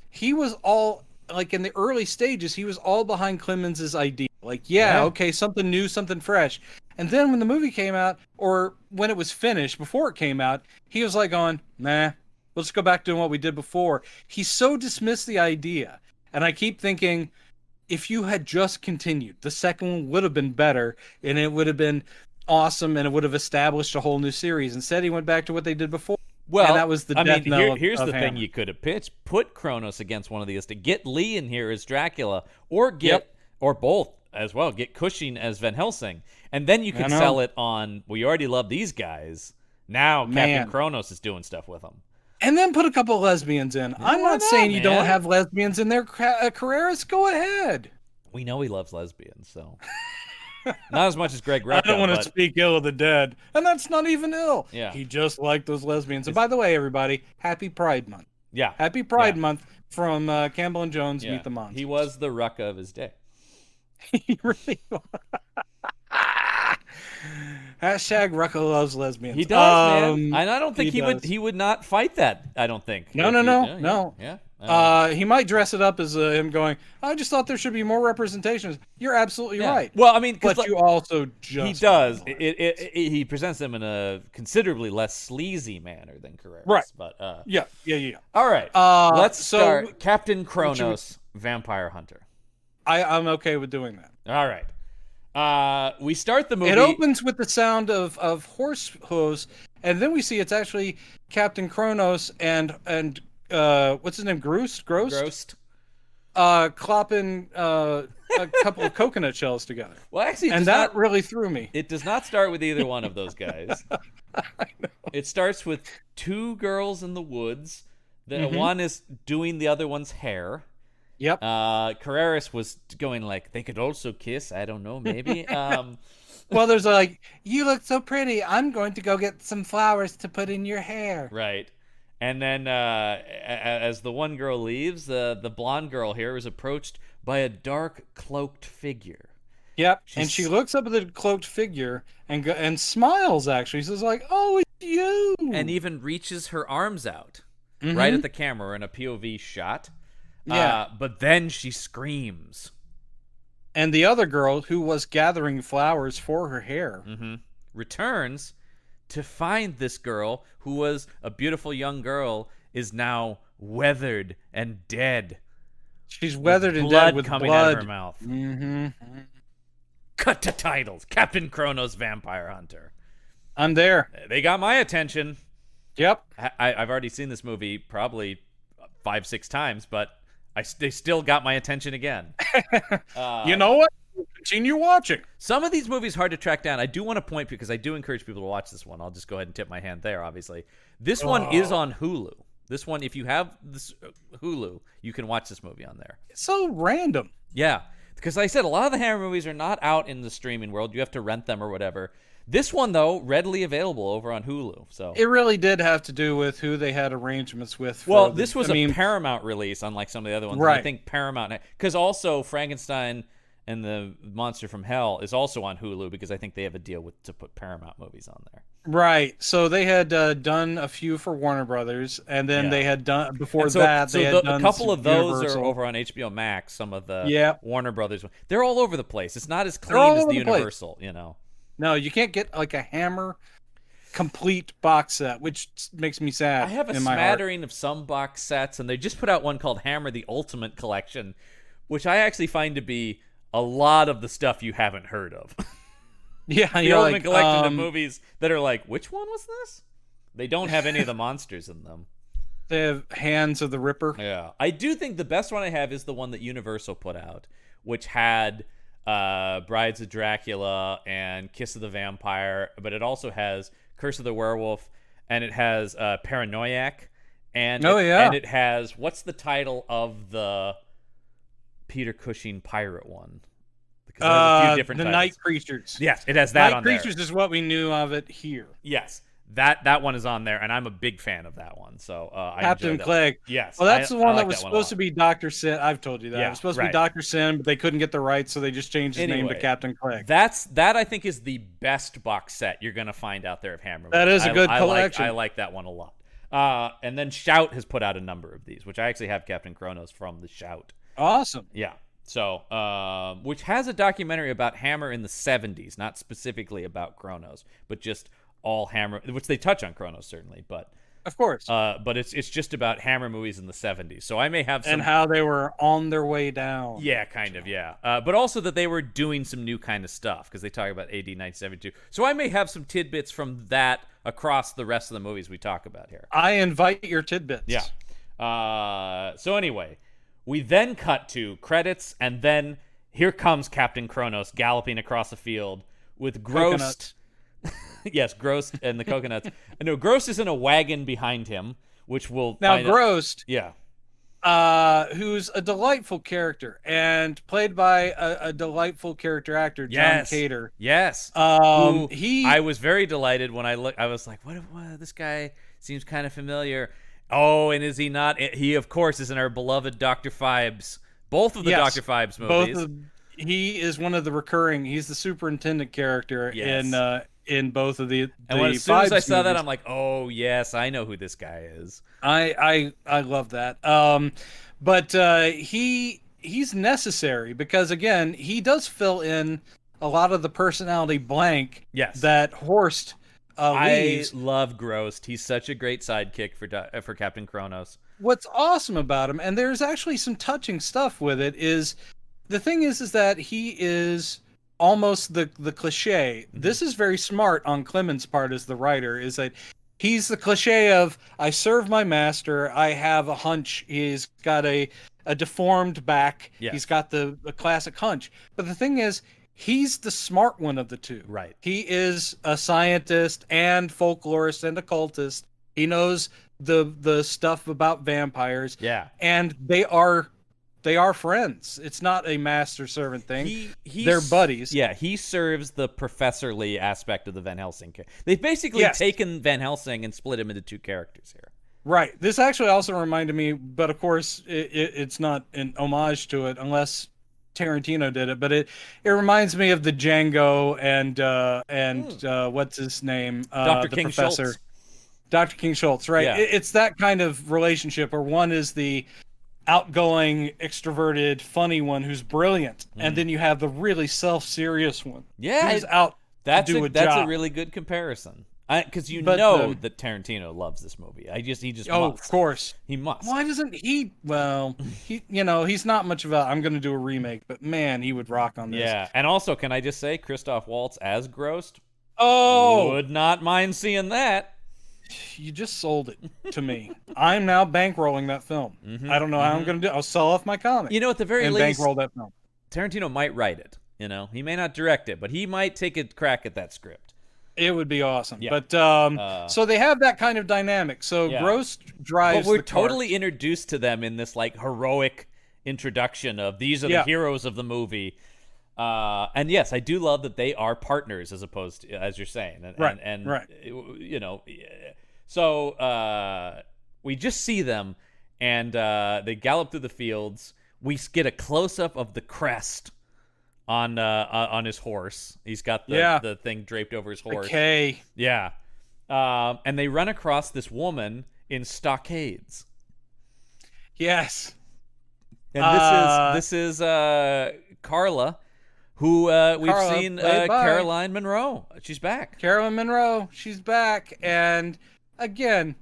He was all like in the early stages, he was all behind Clemens' idea. Like, okay, something new, something fresh. And then when the movie came out, or when it was finished, before it came out, he was like on, nah, let's go back to doing what we did before. He so dismissed the idea. And I keep thinking, if you had just continued, the second one would have been better, and it would have been awesome, and it would have established a whole new series. Instead, he went back to what they did before. Well, and that was the death knell here's of the Hammer. thing you could have pitched. Put Kronos against one of these to get Lee in here as Dracula, or or both as well. Get Cushing as Van Helsing. And then you can sell it on, well, you already love these guys. Now Captain Kronos is doing stuff with them. And then put a couple of lesbians in. I'm not saying you don't have lesbians in there, Carreras. Go ahead. We know he loves lesbians, so. Not as much as Greg Rucka. I don't want to speak ill of the dead. And that's not even ill. Yeah. He just liked those lesbians. And by the way, everybody, happy Pride Month. Yeah. Happy Pride Month from Campbell and Jones, Meet the Monsters. He was the Rucka of his day. He really was. Hashtag Rucka loves lesbians. He does, man. And I don't think he would not fight that, I don't think. No. Yeah. He might dress it up as him going, I just thought there should be more representation. You're absolutely right. Well, I mean, but you also just he does. He presents them in a considerably less sleazy manner than Carreras. Right. But yeah. All right. Let's start. Captain Kronos, Vampire Hunter. I'm okay with doing that. All right. We start the movie. It opens with the sound of horse hooves, and then we see it's actually Captain Kronos and what's his name? Grost? Clopping a couple of coconut shells together. Well, actually, that really threw me. It does not start with either one of those guys. I know. It starts with two girls in the woods. One is doing the other one's hair. Yep. Carreras was going like, they could also kiss. I don't know, maybe. Well, there's like, you look so pretty. I'm going to go get some flowers to put in your hair. Right. And then as the one girl leaves, the blonde girl here is approached by a dark cloaked figure. Yep. And she looks up at the cloaked figure and smiles, actually. She says like, oh, it's you. And even reaches her arms out right at the camera in a POV shot. Yeah. But then she screams. And the other girl, who was gathering flowers for her hair, returns to find this girl, who was a beautiful young girl, is now weathered and dead. She's weathered and blood dead with coming blood out of her mouth. Cut to titles. Captain Kronos, Vampire Hunter. I'm there. They got my attention. Yep. I've already seen this movie probably 5-6 times, but they still got my attention again. You know what? Continue watching. Some of these movies hard to track down. I do want to point, because I do encourage people to watch this one. I'll just go ahead and tip my hand there, obviously. This one is on Hulu. This one, if you have this Hulu, you can watch this movie on there. It's so random. Yeah, because like I said, a lot of the Hammer movies are not out in the streaming world. You have to rent them or whatever. This one, though, readily available over on Hulu. So it really did have to do with who they had arrangements with. Well, this was a Paramount release, unlike some of the other ones. Right. And I think Paramount, because also Frankenstein and the Monster from Hell is also on Hulu, because I think they have a deal to put Paramount movies on there. Right. So they had done a few for Warner Brothers, and then they had done before that. They had done a couple of those Universal. are over on HBO Max. Some of the Warner Brothers, they're all over the place. It's not as clean as the Universal, you know. No, you can't get like a Hammer complete box set, which makes me sad. I have a smattering of some box sets, and they just put out one called Hammer the Ultimate Collection, which I actually find to be a lot of the stuff you haven't heard of. Yeah, the Ultimate Collection of movies that are like, which one was this? They don't have any of the monsters in them. They have Hands of the Ripper. Yeah. I do think the best one I have is the one that Universal put out, which had Brides of Dracula and Kiss of the Vampire, but it also has Curse of the Werewolf, and it has Paranoiac, and and it has, what's the title of the Peter Cushing pirate one? Because it has a few different titles. Night Creatures. Yes, it has that Night on there. Night Creatures is what we knew of it here. Yes. That one is on there, and I'm a big fan of that one. So Captain Clegg. Yes. Well, that's the one that like was supposed to be Dr. Sin. I've told you that. It was supposed to be Dr. Sin, but they couldn't get the rights, so they just changed his name to Captain Clegg. That I think is the best box set you're going to find out there of Hammer movies. That is a good collection. I like that one a lot. And then Shout has put out a number of these, which I actually have Captain Kronos from the Shout. Awesome. Yeah. So, which has a documentary about Hammer in the 70s, not specifically about Kronos, but just all Hammer, which they touch on Kronos certainly, but of course. But it's just about Hammer movies in the 70s. So I may have some, and how they were on their way down. Yeah, kind of, yeah. But also that they were doing some new kind of stuff, because they talk about AD 1972. So I may have some tidbits from that across the rest of the movies we talk about here. I invite your tidbits. Yeah. So anyway, we then cut to credits, and then here comes Captain Kronos galloping across the field with Grost. Yes, Grost and the coconuts. No, Grost is in a wagon behind him, which will now Grost. Yeah. Who's a delightful character and played by a delightful character actor, John Cater. Yes. I was very delighted when I looked. I was like, what this guy seems kind of familiar. Oh, and is he not? He, of course, is in our beloved Dr. Phibes. Both of the Dr. Phibes movies. He is one of the recurring. He's the superintendent character in both of the. And as soon as I saw that, I'm like, oh yes, I know who this guy is. I love that. But he's necessary because again, he does fill in a lot of the personality blank. Yes. That Horst. I love Grost. He's such a great sidekick for Captain Kronos. What's awesome about him, and there's actually some touching stuff with it, is the thing is that he is almost the cliche. Mm-hmm. This is very smart on Clemens' part as the writer, is that he's the cliche of, I serve my master, I have a hunch. He's got a deformed back. Yes. He's got the classic hunch. But the thing is, he's the smart one of the two. Right. He is a scientist and folklorist and occultist. He knows the stuff about vampires. Yeah. And they are friends. It's not a master servant thing. They're buddies. Yeah, he serves the professorly aspect of the Van Helsing character. They've basically taken Van Helsing and split him into two characters here. Right. This actually also reminded me, but of course it's not an homage to it unless Tarantino did it, but it reminds me of the Django and what's his name? Dr. King professor. Schultz. Dr. King Schultz, right? Yeah. It's that kind of relationship where one is the outgoing, extroverted, funny one who's brilliant, and then you have the really self-serious one. Yeah, who's out to do a job. That's a really good comparison. Because that Tarantino loves this movie. He just must. Of course. He must. Why doesn't he? Well, he's not much of I'm going to do a remake, but man, he would rock on this. Yeah, and also, can I just say, Christoph Waltz as Grost? Oh! Would not mind seeing that. You just sold it to me. I'm now bankrolling that film. Mm-hmm, I don't know how I'm going to do it. I'll sell off my comic. At the very least, bankroll that film. Tarantino might write it. He may not direct it, but he might take a crack at that script. It would be awesome. Yeah. But so they have that kind of dynamic. So Grost drives. But we're totally introduced to them in this heroic introduction of these are the heroes of the movie. And yes, I do love that they are partners as opposed to, as you're saying. Right. So we just see them and they gallop through the fields. We get a close up of the crest on his horse. He's got the thing draped over his horse. Okay. Yeah. And they run across this woman in stockades. Yes. And this is Carla, who we've seen Caroline Munro. She's back. Caroline Munro. She's back. And again,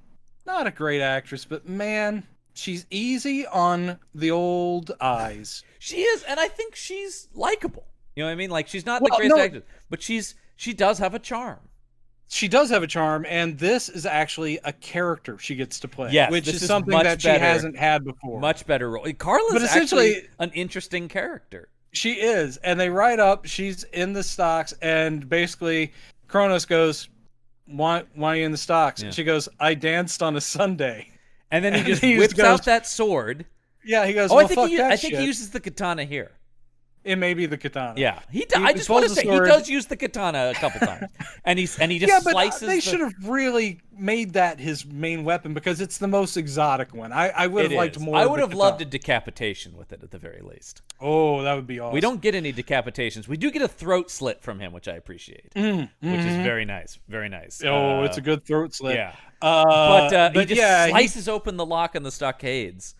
not a great actress, but man, she's easy on the old eyes. She is, and I think she's likable. You know what I mean? She's not the greatest actress, but she does have a charm. She does have a charm, and this is actually a character she gets to play, Yes, which this is is something much that she better. hasn't had before. Much better role. Carla's But actually essentially, an interesting character. she is, and they write up. She's in the stocks, and basically, Kronos goes, "Why are you in the stocks?" Yeah. And she goes, "I danced on a Sunday." And then he just he whips goes, out that sword. Yeah, he goes, Oh, well, I fuck that think shit. he uses the katana here. It may be the katana. Yeah, I just want to say he does use the katana a couple times, and he just slices. They should have really made that his main weapon because it's the most exotic one. I would have liked more. I would have loved a decapitation with it at the very least. Oh, that would be awesome. We don't get any decapitations. We do get a throat slit from him, which I appreciate, which is very nice. Very nice. Oh, it's a good throat slit. Yeah. But he just slices open the lock on the stockades.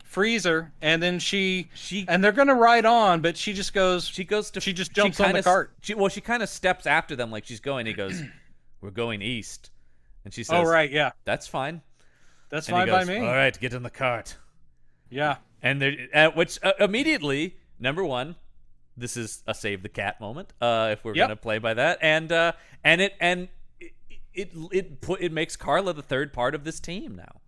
Freezer, and then she and they're gonna ride on, but she just jumps on the cart. She kind of steps after them like she's going. He goes, "We're going east," and she says, "Oh right, yeah, that's fine. That's fine by me." All right, get in the cart. Yeah, and which immediately, number one, this is a save the cat moment. If we're gonna play by that, and it makes Carla the third part of this team now.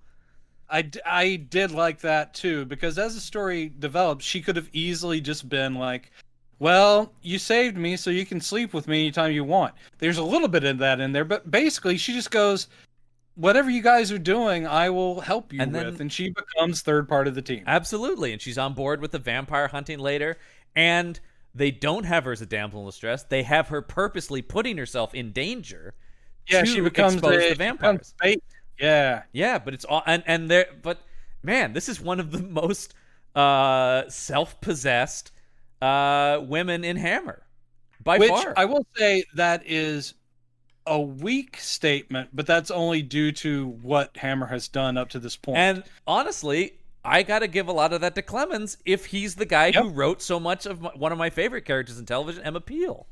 I did like that too, because as the story develops, she could have easily just been like, well, you saved me, so you can sleep with me anytime you want. There's a little bit of that in there, but basically she just goes, whatever you guys are doing, I will help you with. And she becomes third part of the team. Absolutely. And she's on board with the vampire hunting later. And they don't have her as a damsel in distress. They have her purposely putting herself in danger to she becomes expose the vampires. Yeah, but it's all but man, this is one of the most self-possessed women in Hammer by far. I will say that is a weak statement, but that's only due to what Hammer has done up to this point. And honestly, I got to give a lot of that to Clemens if he's the guy who wrote so much of one of my favorite characters in television, Emma Peel.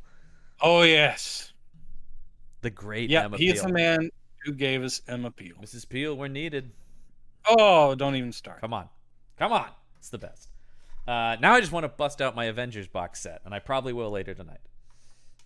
Oh yes, the great Emma Peel. He's the man who gave us Emma Peel. Mrs. Peel, we're needed. Oh, don't even start. Come on. It's the best. Now I just want to bust out my Avengers box set, and I probably will later tonight.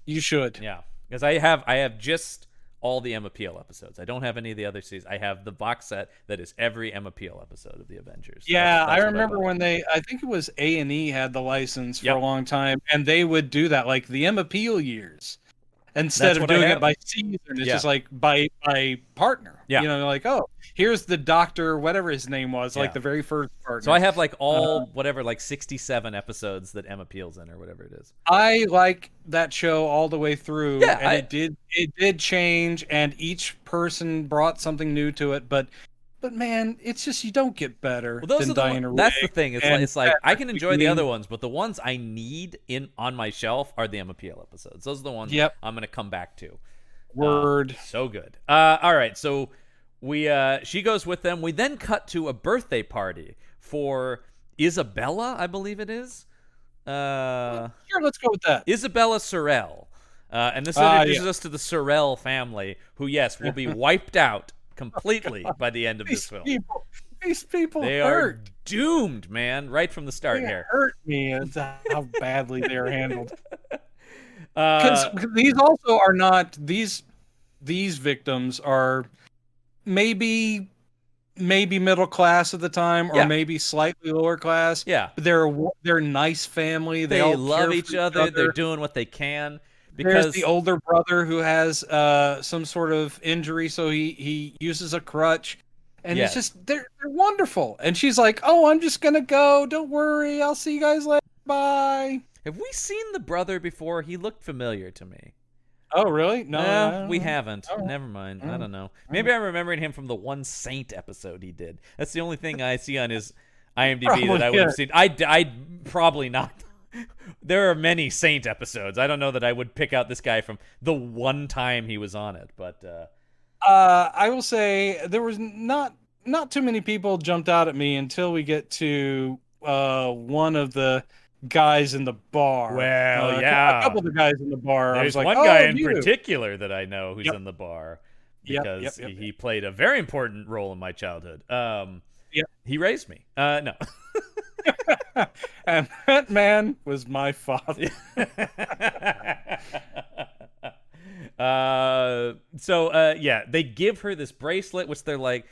You should. Yeah, because I have just all the Emma Peel episodes. I don't have any of the other seasons. I have the box set that is every Emma Peel episode of the Avengers. Yeah, I remember when I think it was A&E had the license for a long time, and they would do that, like the Emma Peel years. Instead of doing it by season, it's just like by partner. Yeah. You know, like, oh, here's the doctor, whatever his name was, like the very first partner. So I have like all 67 episodes that Emma Peel's in or whatever it is. I like that show all the way through. Yeah, and it did change, and each person brought something new to it, but man, it's just you don't get better than Diana Rigg. That's the thing. It's like I can enjoy the other ones, but the ones I need on my shelf are the Emma Peel episodes. Those are the ones I'm going to come back to. Word. So good. All right, so she goes with them. We then cut to a birthday party for Isabella, I believe it is. Sure, let's go with that. Isabella Sorel. And this introduces us to the Sorel family, who, will be wiped out completely by the end of this film. These people they hurt. Are doomed, man, right from the start here. Hurt me. It's how badly they are handled. Because these also are not these victims are maybe middle class at the time, or maybe slightly lower class. Yeah, but they're a nice family. They all love each other. They're doing what they can. Because there's the older brother who has some sort of injury, so he uses a crutch, and it's just they're wonderful. And she's like, "Oh, I'm just gonna go. Don't worry. I'll see you guys later. Bye." Have we seen the brother before? He looked familiar to me. Oh, really? No, we haven't. Oh. Never mind. I don't know. Maybe I'm remembering him from the one Saint episode he did. That's the only thing I see on his IMDb that I would have seen. I'd probably not. There are many Saint episodes. I don't know that I would pick out this guy from the one time he was on it, but I will say there was not too many people jumped out at me until we get to one of the guys in the bar. Well, a couple of the guys in the bar. There's like, one guy in particular that I know who's in the bar because he played a very important role in my childhood. He raised me. No. And that man was my father. Yeah, they give her this bracelet, which they're like,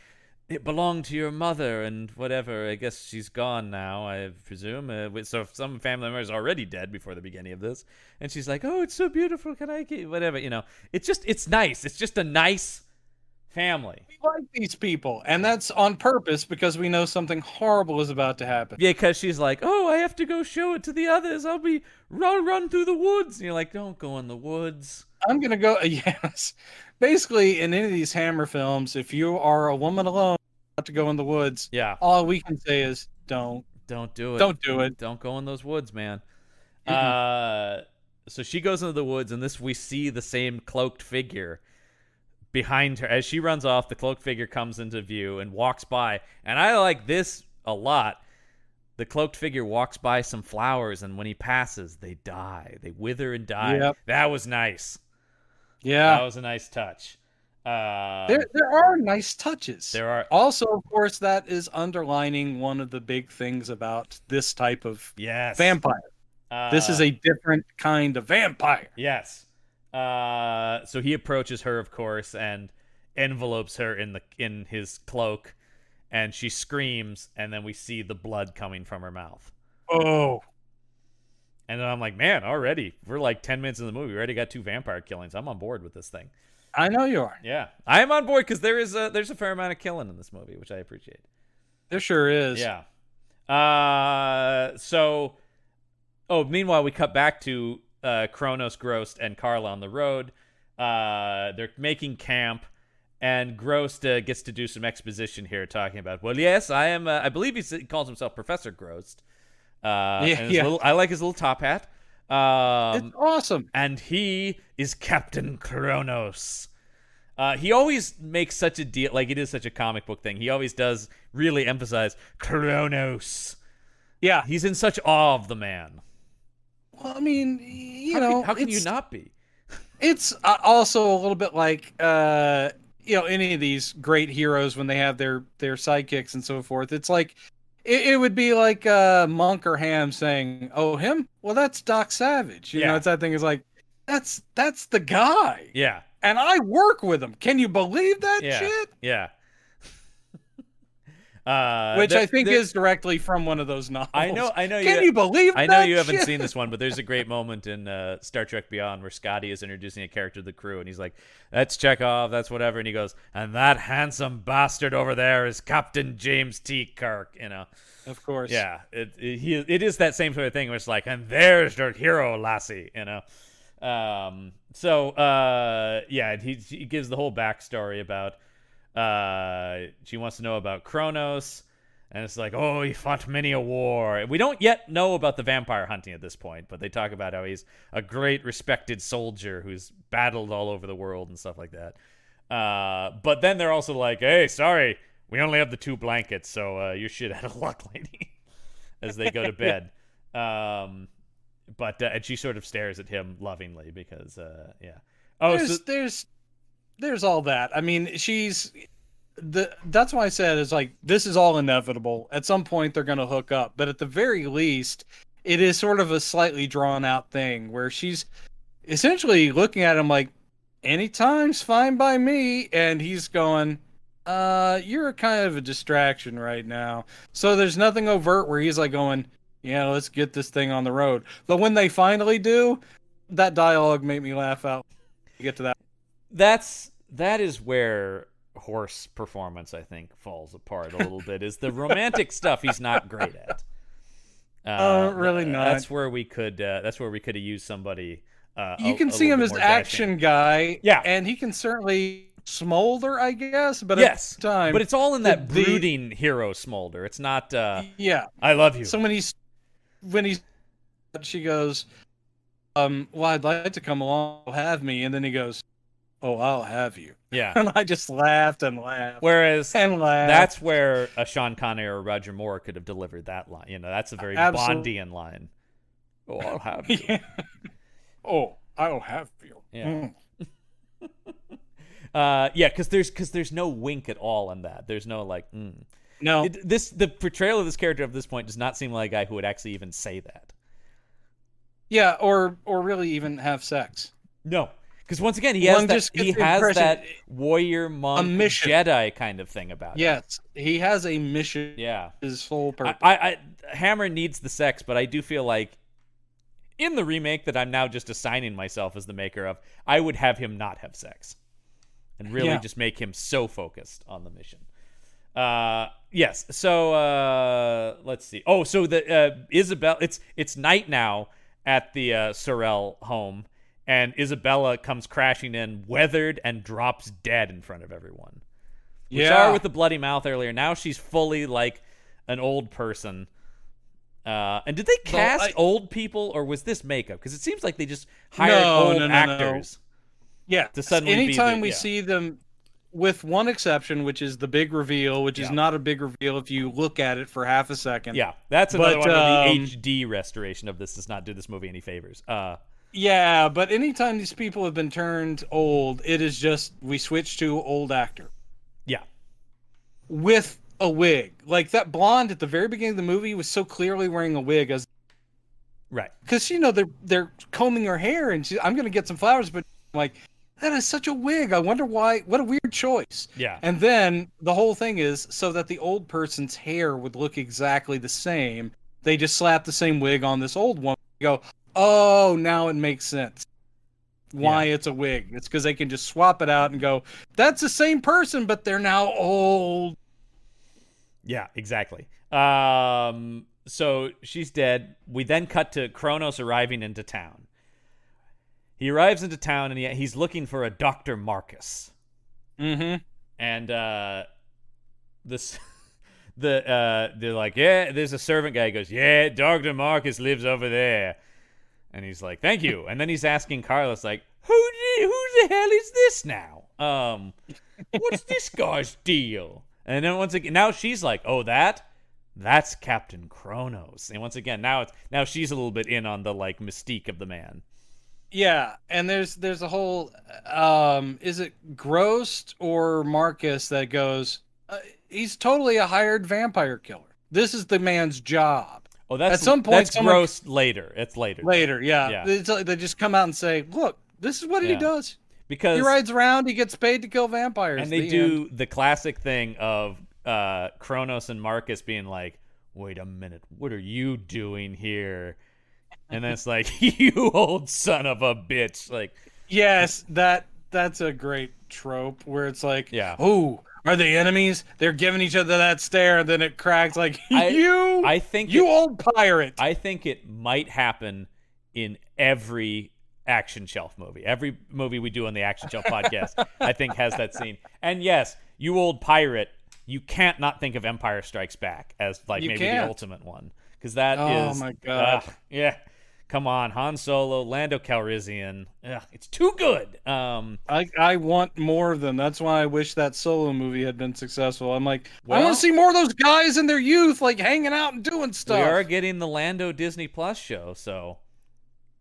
it belonged to your mother and whatever. I guess she's gone now, I presume. So some family member is already dead before the beginning of this. And she's like, oh, it's so beautiful. Can I get whatever? It's nice. It's just a nice family. We like these people, and that's on purpose because we know something horrible is about to happen. Yeah, because she's like, oh, I have to go show it to the others. I'll run through the woods. And you're like, don't go in the woods. I'm going to go, yes. Basically, in any of these Hammer films, if you are a woman alone, about to go in the woods, yeah, all we can say is don't do it. Don't do it. Don't go in those woods, man. Mm-mm. So she goes into the woods, and we see the same cloaked figure behind her. As she runs off, the cloaked figure comes into view and walks by. And I like this a lot. The cloaked figure walks by some flowers, and when he passes, they die. They wither and die. Yep. That was nice. Yeah. That was a nice touch. There are nice touches. There are. Also, of course, that is underlining one of the big things about this type of vampire. This is a different kind of vampire. Yes. So he approaches her, of course, and envelopes her in his cloak, and she screams, and then we see the blood coming from her mouth. Oh. And then I'm like, man, already we're like 10 minutes in the movie. We already got 2 vampire killings. I'm on board with this thing. I know you are. Yeah, I am on board because there's a fair amount of killing in this movie, which I appreciate. There sure is. Yeah. Meanwhile, we cut back to Kronos, Grost, and Carla on the road. They're making camp, and Grost gets to do some exposition here, talking about, well, yes, I am. I believe he calls himself Professor Grost. I like his little top hat. It's awesome. And he is Captain Kronos. He always makes such a deal, like it is such a comic book thing. He always does really emphasize Kronos. Yeah. He's in such awe of the man. Well, I mean, how can you not be? It's also a little bit like, any of these great heroes when they have their sidekicks and so forth. It's like, it would be like Monk or Ham saying, "Oh, him? Well, that's Doc Savage." You know, it's that thing. Is like, that's the guy. Yeah. And I work with him. Can you believe that shit? Yeah. Which I think is directly from one of those novels. I know. Can you believe that? I know you haven't seen this one, but there's a great moment in Star Trek Beyond where Scotty is introducing a character to the crew, and he's like, "That's Chekhov, that's whatever," and he goes, "And that handsome bastard over there is Captain James T. Kirk." You know. Of course. Yeah. It is that same sort of thing where it's like, "And there's your hero, lassie," you know. He gives the whole backstory about. She wants to know about Kronos, and it's like, oh, he fought many a war. We don't yet know about the vampire hunting at this point, but they talk about how he's a great respected soldier who's battled all over the world and stuff like that. But then they're also like, hey, sorry, we only have the 2 blankets, so you're shit out of luck, lady, as they go to bed. And she sort of stares at him lovingly because, Oh, there's all that. I mean, that's why I said it's like, this is all inevitable. At some point they're going to hook up, but at the very least, it is sort of a slightly drawn out thing where she's essentially looking at him like, anytime's fine by me. And he's going, you're kind of a distraction right now. So there's nothing overt where he's like going, yeah, let's get this thing on the road. But when they finally do, that dialogue made me laugh out. You get to that. That is where horse performance, I think, falls apart a little bit. Is the romantic stuff he's not great at. Really not. That's where we could have used somebody. You can see him as action guy, yeah, and he can certainly smolder, I guess. But yes, at the time, but it's all in that brooding hero smolder. It's not. Yeah, I love you. So she goes, well, I'd like to come along, have me, and then he goes, oh, I'll have you. Yeah. And I just laughed and laughed. Whereas that's where a Sean Connery or Roger Moore could have delivered that line. You know, that's a very Bondian line. Oh, I'll have you. Yeah. Oh, I'll have you. Yeah. Because there's no wink at all in that. There's no like. No. The portrayal of this character at this point does not seem like a guy who would actually even say that. Yeah, or really even have sex. No. Because once again, One just gets he the has impression that warrior a monk mission. Jedi kind of thing about him. Yes, he has a mission. Yeah. His sole purpose. Hammer needs the sex, but I do feel like in the remake that I'm now just assigning myself as the maker of, I would have him not have sex and really just make him so focused on the mission. Yes. So let's see. Oh, so the Isabel. It's night now at the Sorrel home, and Isabella comes crashing in, weathered, and drops dead in front of everyone. We saw her with the bloody mouth earlier. Now she's fully like an old person. And did they cast old people, or was this makeup? Because it seems like they just hired old actors. Yeah. To suddenly anytime we see them, with one exception, which is the big reveal, which is not a big reveal if you look at it for half a second. Yeah, that's another one where the HD restoration of this does not do this movie any favors. Yeah, but anytime these people have been turned old, it is just we switch to old actor. Yeah. With a wig. Like that blonde at the very beginning of the movie was so clearly wearing a wig as right. Because they're combing her hair and I'm gonna get some flowers, but like that is such a wig. I wonder why. What a weird choice. Yeah. And then the whole thing is so that the old person's hair would look exactly the same. They just slap the same wig on this old woman. You go, oh, now it makes sense. Why it's a wig. It's because they can just swap it out and go, that's the same person, but they're now old. Yeah, exactly. So she's dead. We then cut to Kronos arriving into town. He arrives into town, and he's looking for a Dr. Marcus. Mm-hmm. And they're like, yeah, there's a servant guy. He goes, yeah, Dr. Marcus lives over there. And he's like, thank you. And then he's asking Carlos, like, who the hell is this now? What's this guy's deal? And then once again, now she's like, oh, that's Captain Kronos. And once again, now she's a little bit in on the like mystique of the man. Yeah, and there's a whole is it Grost or Marcus that goes he's totally a hired vampire killer. This is the man's job. Oh, that's at some point that's Grost later. It's later. Later, yeah. They just come out and say, "Look, this is what he does." Because he rides around, he gets paid to kill vampires. And they do the classic thing of Kronos and Marcus being like, "Wait a minute, what are you doing here?" And then it's like, you old son of a bitch. Like, yes, that's a great trope where it's like, oh, are they enemies? They're giving each other that stare, and then it cracks like, you old pirate. I think it might happen in every Action Shelf movie. Every movie we do on the Action Shelf podcast, I think has that scene. And yes, you old pirate, you can't not think of Empire Strikes Back as like the ultimate one. Because that is... Oh my God. Yeah. Come on, Han Solo, Lando Calrissian. Ugh, it's too good. I want more of them. That's why I wish that Solo movie had been successful. I'm like, I want to see more of those guys in their youth, like hanging out and doing stuff. We are getting the Lando Disney Plus show, so.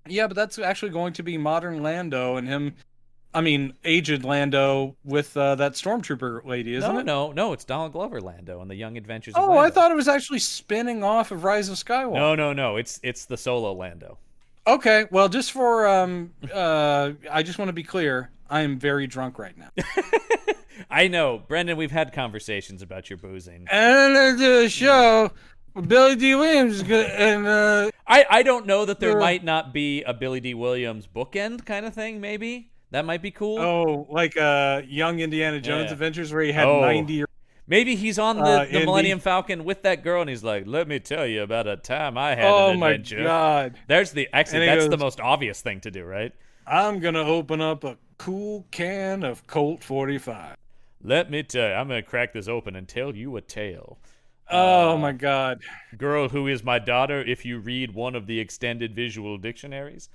Yeah, but that's actually going to be modern Lando and him. I mean, aged Lando with that stormtrooper lady, isn't it? No, it's Donald Glover Lando and the Young Adventures of Lando. Oh, I thought it was actually spinning off of Rise of Skywalker. No, it's the Solo Lando. Okay, well, just for I just want to be clear, I am very drunk right now. I know, Brendan. We've had conversations about your boozing. And the show, Billy D. Williams, and I don't know that there might not be a Billy D. Williams bookend kind of thing. Maybe. That might be cool. Oh, like Young Indiana Jones Adventures where he had 90 Maybe he's on the Millennium Falcon with that girl and he's like, let me tell you about a time I had an adventure. Oh my God. That's the most obvious thing to do, right? I'm going to open up a cool can of Colt 45. Let me tell you, I'm going to crack this open and tell you a tale. Oh my God. Girl who is my daughter, if you read one of the extended visual dictionaries.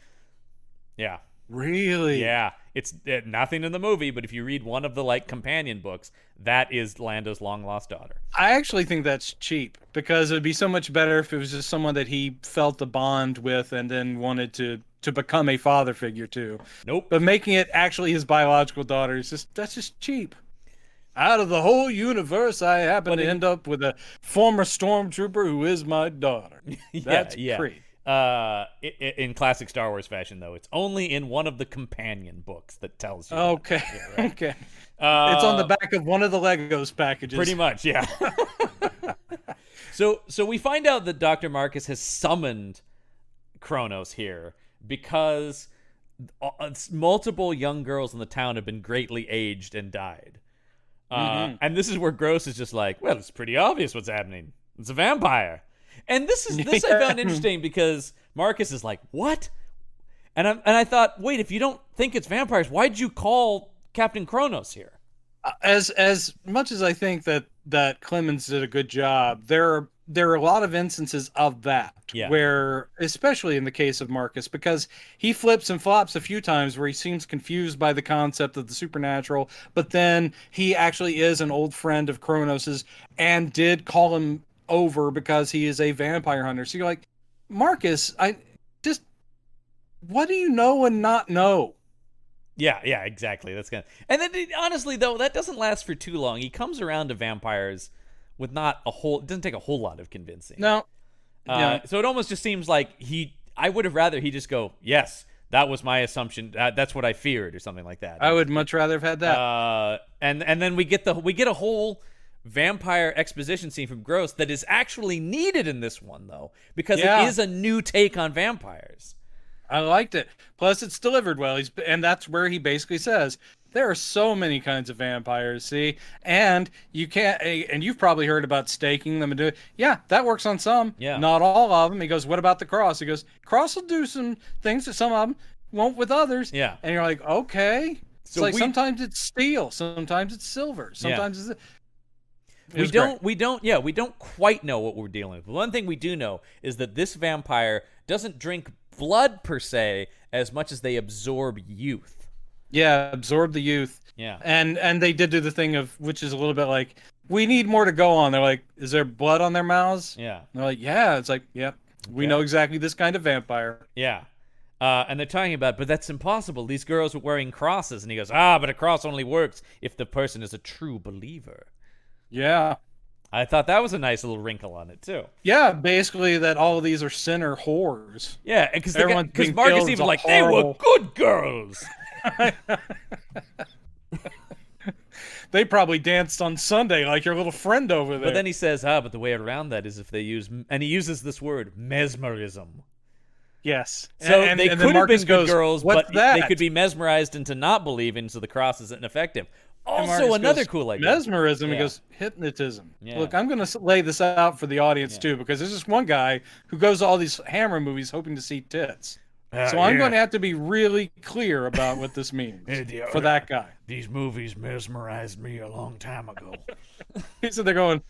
Yeah. Really? Yeah. It's nothing in the movie, but if you read one of the like companion books, that is Lando's long lost daughter. I actually think that's cheap because it would be so much better if it was just someone that he felt a bond with and then wanted to become a father figure to. Nope. But making it actually his biological daughter is that's just cheap. Out of the whole universe, I happen to end up with a former stormtrooper who is my daughter. That's great. In classic Star Wars fashion, though, it's only in one of the companion books that tells you. Okay, that. Yeah, right? okay. It's on the back of one of the Legos packages. Pretty much, yeah. So we find out that Dr. Marcus has summoned Kronos here because multiple young girls in the town have been greatly aged and died. And this is where Gross is just like, well, it's pretty obvious what's happening. It's a vampire. And this I found interesting because Marcus is like, what? And I thought, wait, if you don't think it's vampires, why'd you call Captain Kronos here? As much as I think that Clemens did a good job, there are a lot of instances of that where, especially in the case of Marcus, because he flips and flops a few times where he seems confused by the concept of the supernatural, but then he actually is an old friend of Kronos's and did call him over because he is a vampire hunter. So you're like, Marcus, what do you know and not know? Yeah, exactly. That's and then honestly though, that doesn't last for too long. He comes around to vampires with not a whole. It doesn't take a whole lot of convincing. No. So it almost just seems like I would have rather he just go, yes, that was my assumption. That's what I feared, or something like that. I would much rather have had that. And then we get a whole vampire exposition scene from Gross that is actually needed in this one though, because it is a new take on vampires. I liked it. Plus, it's delivered well. And that's where he basically says there are so many kinds of vampires. See, and you can't. And you've probably heard about staking them and do it. Yeah, that works on some. Yeah, not all of them. He goes, what about the cross? He goes, cross will do some things that some of them won't with others. Yeah, and you're like, okay. It's like sometimes it's steel, sometimes it's silver, sometimes it's. We don't quite know what we're dealing with. One thing we do know is that this vampire doesn't drink blood per se as much as they absorb youth. Yeah, absorb the youth. Yeah. And they did do the thing of, which is a little bit like, we need more to go on. They're like, is there blood on their mouths? Yeah. And they're like, yeah. It's like, yep, we know exactly this kind of vampire. Yeah. And they're talking about, but that's impossible. These girls were wearing crosses. And he goes, but a cross only works if the person is a true believer. Yeah. I thought that was a nice little wrinkle on it, too. Yeah, basically that all of these are sinner whores. Yeah, because Marcus even like, they were good girls. They probably danced on Sunday like your little friend over there. But then he says, but the way around that is if they use, and he uses this word, mesmerism. Yes. So they could have been good girls, but they could be mesmerized into not believing, so the cross isn't effective. Also, another cool idea. Mesmerism. He goes, hypnotism. Yeah. Look, I'm going to lay this out for the audience, too, because there's this one guy who goes to all these Hammer movies hoping to see tits. So I'm going to have to be really clear about what this means for that guy. These movies mesmerized me a long time ago. So they're going,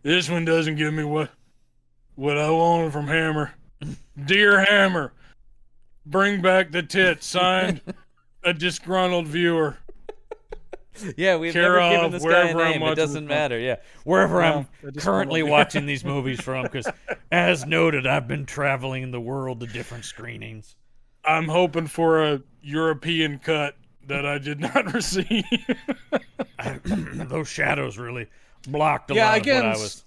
this one doesn't give me what I wanted from Hammer. Dear Hammer, bring back the tits. Signed, a disgruntled viewer. Yeah, we've never given this guy a name. It doesn't matter. Yeah, wherever I'm currently watching these movies from, because as noted, I've been traveling the world to different screenings. I'm hoping for a European cut that I did not receive. Those shadows really blocked a lot of what I was.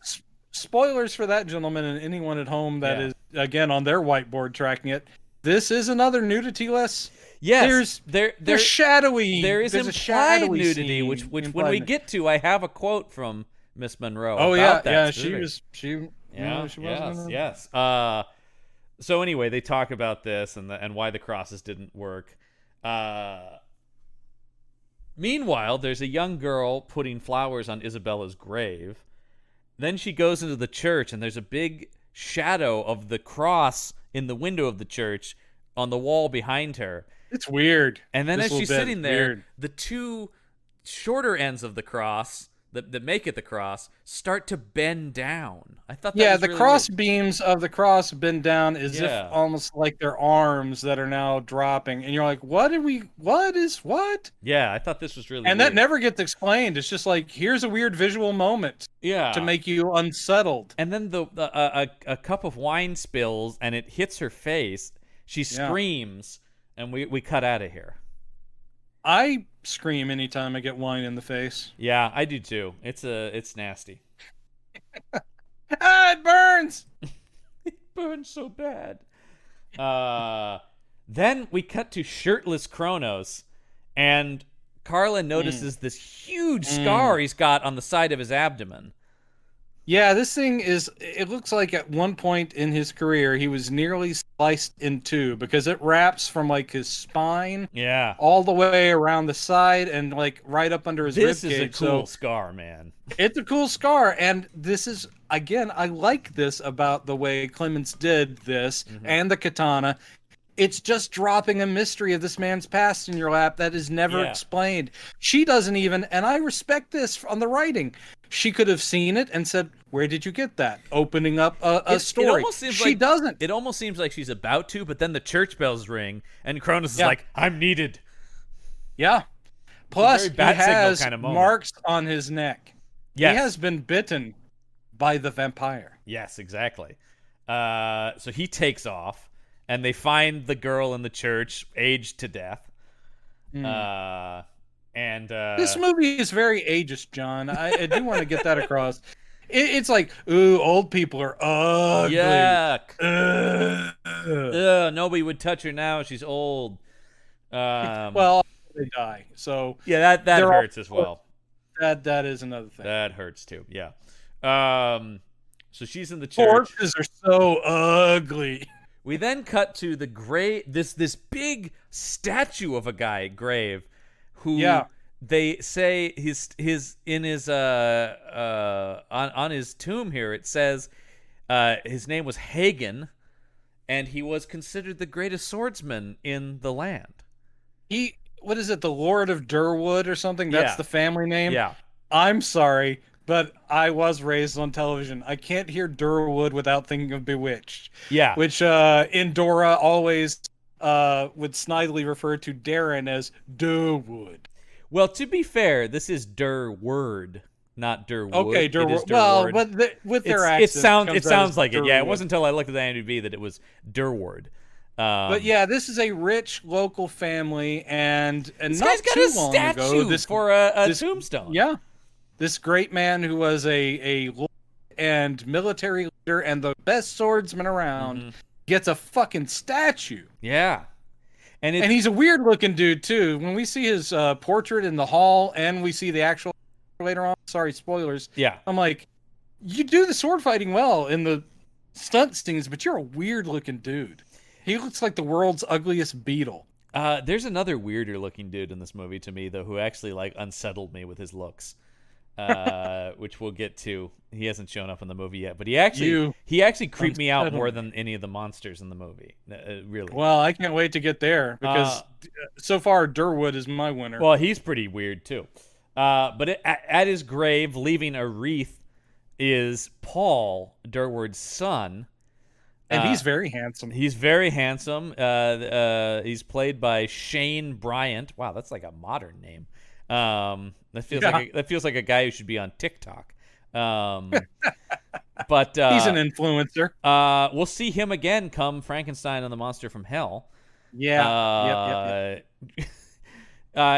Spoilers for that, gentleman, and anyone at home that is, again, on their whiteboard tracking it. This is another nudity-less. Yes, there's shadowy. There is implied nudity, which when we get to, I have a quote from Miss Monroe. Oh about that yeah, specific. Yes. So anyway, they talk about this and why the crosses didn't work. Meanwhile, there's a young girl putting flowers on Isabella's grave. Then she goes into the church, and there's a big shadow of the cross in the window of the church on the wall behind her. It's weird. And then as she's sitting there, the two shorter ends of the cross that make it the cross start to bend down. I thought that was the really cross weird. Beams of the cross bend down as if almost like their arms that are now dropping. And you're like, what? Yeah, I thought this was really and weird. that never gets explained. It's just like, here's a weird visual moment to make you unsettled. And then a cup of wine spills and it hits her face. She screams, and we cut out of here. I scream anytime I get wine in the face. Yeah, I do too. It's nasty. It burns. It burns so bad. Then we cut to shirtless Kronos, and Carla notices this huge scar he's got on the side of his abdomen. Yeah, this thing it looks like at one point in his career, he was nearly sliced in two because it wraps from like his spine all the way around the side and like right up under his ribcage. This is a cool scar, man. It's a cool scar. And this is, again, I like this about the way Clemens did this and the katana. It's just dropping a mystery of this man's past in your lap that is never explained. She doesn't even, and I respect this on the writing. She could have seen it and said, "Where did you get that?" Opening up a story. It almost seems she doesn't. It almost seems like she's about to, but then the church bells ring, and Kronos is like, "I'm needed." Yeah. Plus, he has kind of marks on his neck. Yes. He has been bitten by the vampire. Yes, exactly. So he takes off, and they find the girl in the church, aged to death. And this movie is very ageist, John. I do want to get that across. It's like, ooh, old people are ugly. Yuck. Nobody would touch her now. She's old. Well, they die. So yeah, that hurts as well. That is another thing. That hurts too. Yeah. So she's in the church. Corpses are so ugly. We then cut to the grave. This big statue of a guy grave, who they say on his tomb here it says his name was Hagen, and he was considered the greatest swordsman in the land. What is it, the Lord of Durwood or something? That's the family name? Yeah. I'm sorry, but I was raised on television. I can't hear Durwood without thinking of Bewitched. Yeah. Which in Dora always would snidely refer to Darren as Durwood. Well, to be fair, this is Durward, not Durwood. Okay, Durwood. Well, but with their accent, it sounds like it. Yeah, it wasn't until I looked at the IMDb that it was Durward. But yeah, this is a rich local family, and this not guy's got too a long statue ago, for a tombstone. Yeah, this great man who was a lord and military leader and the best swordsman around gets a fucking statue. Yeah. And he's a weird looking dude too. When we see his portrait in the hall and we see the actual later on, sorry, spoilers. Yeah. I'm like, you do the sword fighting well in the stunt scenes, but you're a weird looking dude. He looks like the world's ugliest beetle. There's another weirder looking dude in this movie to me though, who actually like unsettled me with his looks. Which we'll get to. He hasn't shown up in the movie yet, but he actually creeped me out more than any of the monsters in the movie. Really. Well, I can't wait to get there because so far Durwood is my winner. Well, he's pretty weird too. But at his grave, leaving a wreath, is Paul, Durwood's son. And he's very handsome. He's very handsome. He's played by Shane Bryant. Wow, that's like a modern name. That feels like a guy who should be on TikTok. But he's an influencer. We'll see him again come Frankenstein and the Monster from Hell. Yeah.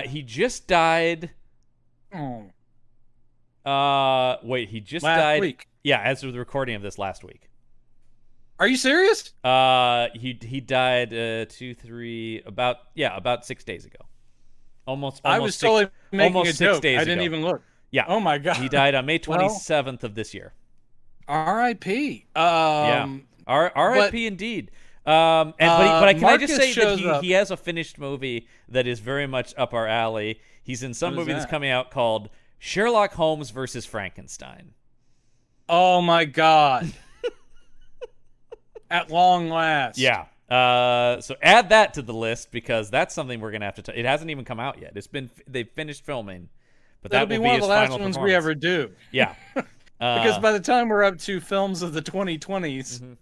He just died. Oh. Wait, he just last died. Week. Yeah, as of the recording of this last week. Are you serious? He died about 6 days ago. Almost I was totally making almost a 6 joke. days I didn't ago. even look. Yeah. Oh my god. He died on May 27th of this year. R.I.P. R.I.P. indeed. But can I just say that he has a finished movie that is very much up our alley. He's in some movie that's coming out called Sherlock Holmes versus Frankenstein. Oh my god. At long last. Yeah. So add that to the list because that's something we're gonna have to. It hasn't even come out yet. They've finished filming, but that'll be one of the last ones we ever do. Yeah, because by the time we're up to films of the 2020s,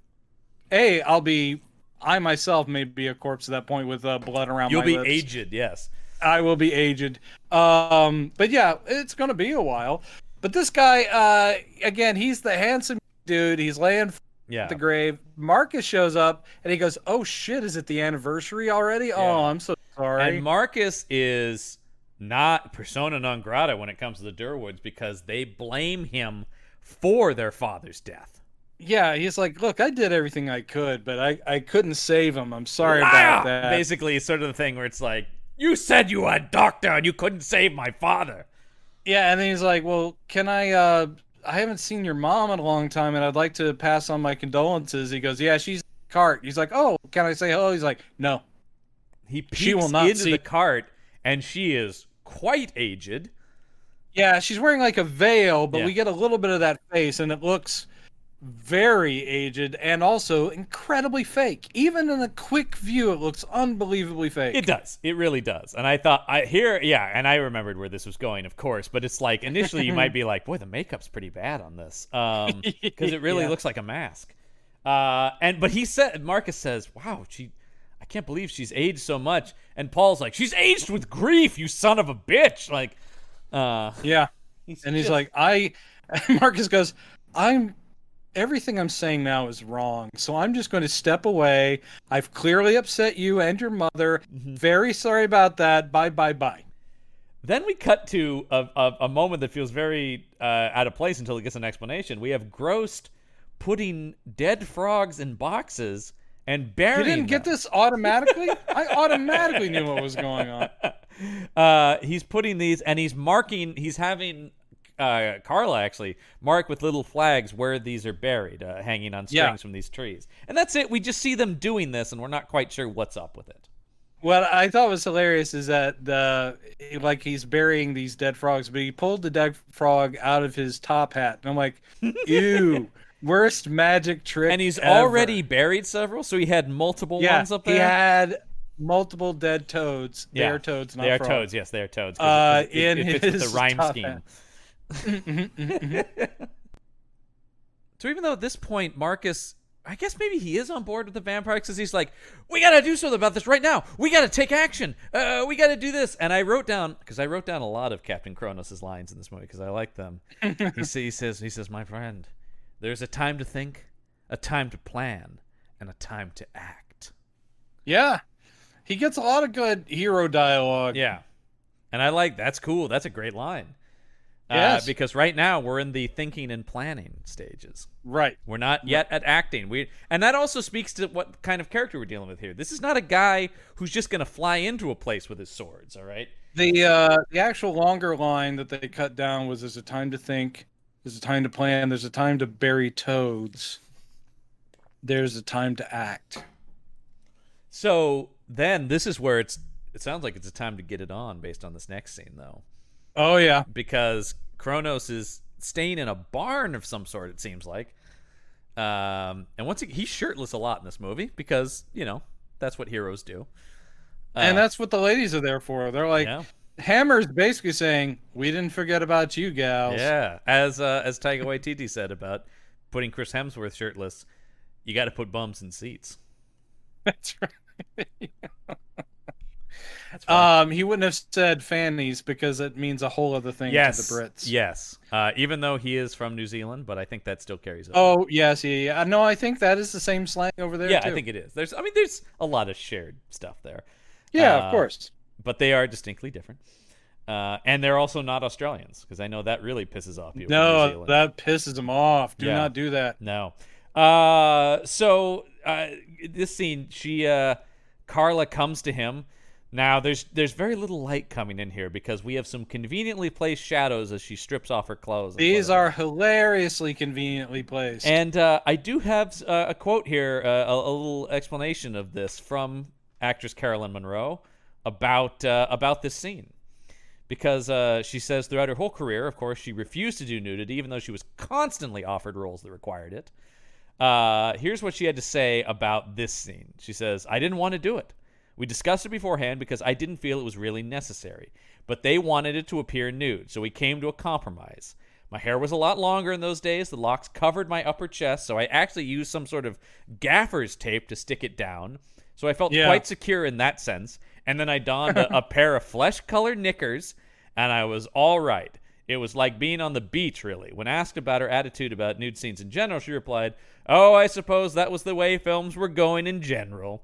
I myself may be a corpse at that point with blood around my lips. You'll be aged, yes. I will be aged. But yeah, it's gonna be a while. But this guy, again, he's the handsome dude. He's laying. At the grave. Marcus shows up and he goes, "Oh shit, is it the anniversary already? Yeah. Oh, I'm so sorry." And Marcus is not persona non grata when it comes to the Durwoods because they blame him for their father's death. Yeah, he's like, look, I did everything I could, but I couldn't save him. I'm sorry about Liar! that. Basically, it's sort of the thing where it's like, you said you were a doctor and you couldn't save my father. Yeah, and then he's like, well, can I haven't seen your mom in a long time and I'd like to pass on my condolences. He goes, yeah, she's in the cart. He's like, oh, can I say hello? He's like, no, He she will peeks not into see. the cart, and she is quite aged. Yeah, she's wearing like a veil, but Yeah. we get a little bit of that face and it looks very aged and also incredibly fake. Even in a quick view, it looks unbelievably fake. It does. It really does. And I thought, and I remembered where this was going, of course. But it's like, initially you might be like, boy, the makeup's pretty bad on this. Because it really Yeah. looks like a mask. But Marcus says, wow, I can't believe she's aged so much. And Paul's like, she's aged with grief, you son of a bitch. Like, Yeah. And he's just- like, Marcus goes, everything I'm saying now is wrong. So I'm just going to step away. I've clearly upset you and your mother. Very sorry about that. Bye, bye, bye. Then we cut to a moment that feels very out of place until it gets an explanation. We have Grost putting dead frogs in boxes and burying You didn't get them. this automatically? I automatically knew what was going on. He's putting these, and he's having Carla actually mark with little flags where these are buried, hanging on strings from these trees. And that's it. We just see them doing this, and we're not quite sure what's up with it. What I thought was hilarious is that he's burying these dead frogs, but he pulled the dead frog out of his top hat. And I'm like, ew, worst magic trick And he's ever. already buried several, so he had multiple ones up there. He had multiple dead toads. They are toads, not They are frogs. toads, yes, they are toads. 'Cause In it fits with his the rhyme top scheme. hat. So even though at this point Marcus, I guess maybe he is on board with the vampires because he's like, we got to do something about this right now. We got to take action. We got to do this. And I wrote down a lot of Captain Kronos' lines in this movie because I like them. He says, my friend, there's a time to think, a time to plan, and a time to act. Yeah. He gets a lot of good hero dialogue. Yeah. And I like, that's cool. That's a great line. Yes. Because right now we're in the thinking and planning stages. Right. We're not yet at acting. And that also speaks to what kind of character we're dealing with here. This is not a guy who's just going to fly into a place with his swords, all right? The actual longer line that they cut down was there's a time to think, there's a time to plan, there's a time to bury toads. There's a time to act. So then this is where it sounds like it's a time to get it on based on this next scene, though. Oh, yeah. Because Kronos is staying in a barn of some sort, it seems like. And once he's shirtless a lot in this movie because, that's what heroes do. And that's what the ladies are there for. They're like, Hammer's basically saying, we didn't forget about you, gals. Yeah. As Taika Waititi said about putting Chris Hemsworth shirtless, you got to put bums in seats. That's right. He wouldn't have said fannies because it means a whole other thing to the Brits. Yes. Even though he is from New Zealand, but I think that still carries over. Oh, yes, yeah. No, I think that is the same slang over there, yeah, too. I think it is. There's a lot of shared stuff there. Yeah, of course. But they are distinctly different. And they're also not Australians, because I know that really pisses off people from New Zealand. That pisses them off. Do not do that. No. So this scene, Carla comes to him. Now, there's very little light coming in here because we have some conveniently placed shadows as she strips off her clothes. These are hilariously conveniently placed. And I do have a quote here, a little explanation of this from actress Carolyn Monroe about this scene. Because she says throughout her whole career, of course, she refused to do nudity, even though she was constantly offered roles that required it. Here's what she had to say about this scene. She says, I didn't want to do it. We discussed it beforehand because I didn't feel it was really necessary. But they wanted it to appear nude, so we came to a compromise. My hair was a lot longer in those days. The locks covered my upper chest, so I actually used some sort of gaffer's tape to stick it down. So I felt quite secure in that sense. And then I donned a pair of flesh-colored knickers, and I was all right. It was like being on the beach, really. When asked about her attitude about nude scenes in general, she replied, oh, I suppose that was the way films were going in general.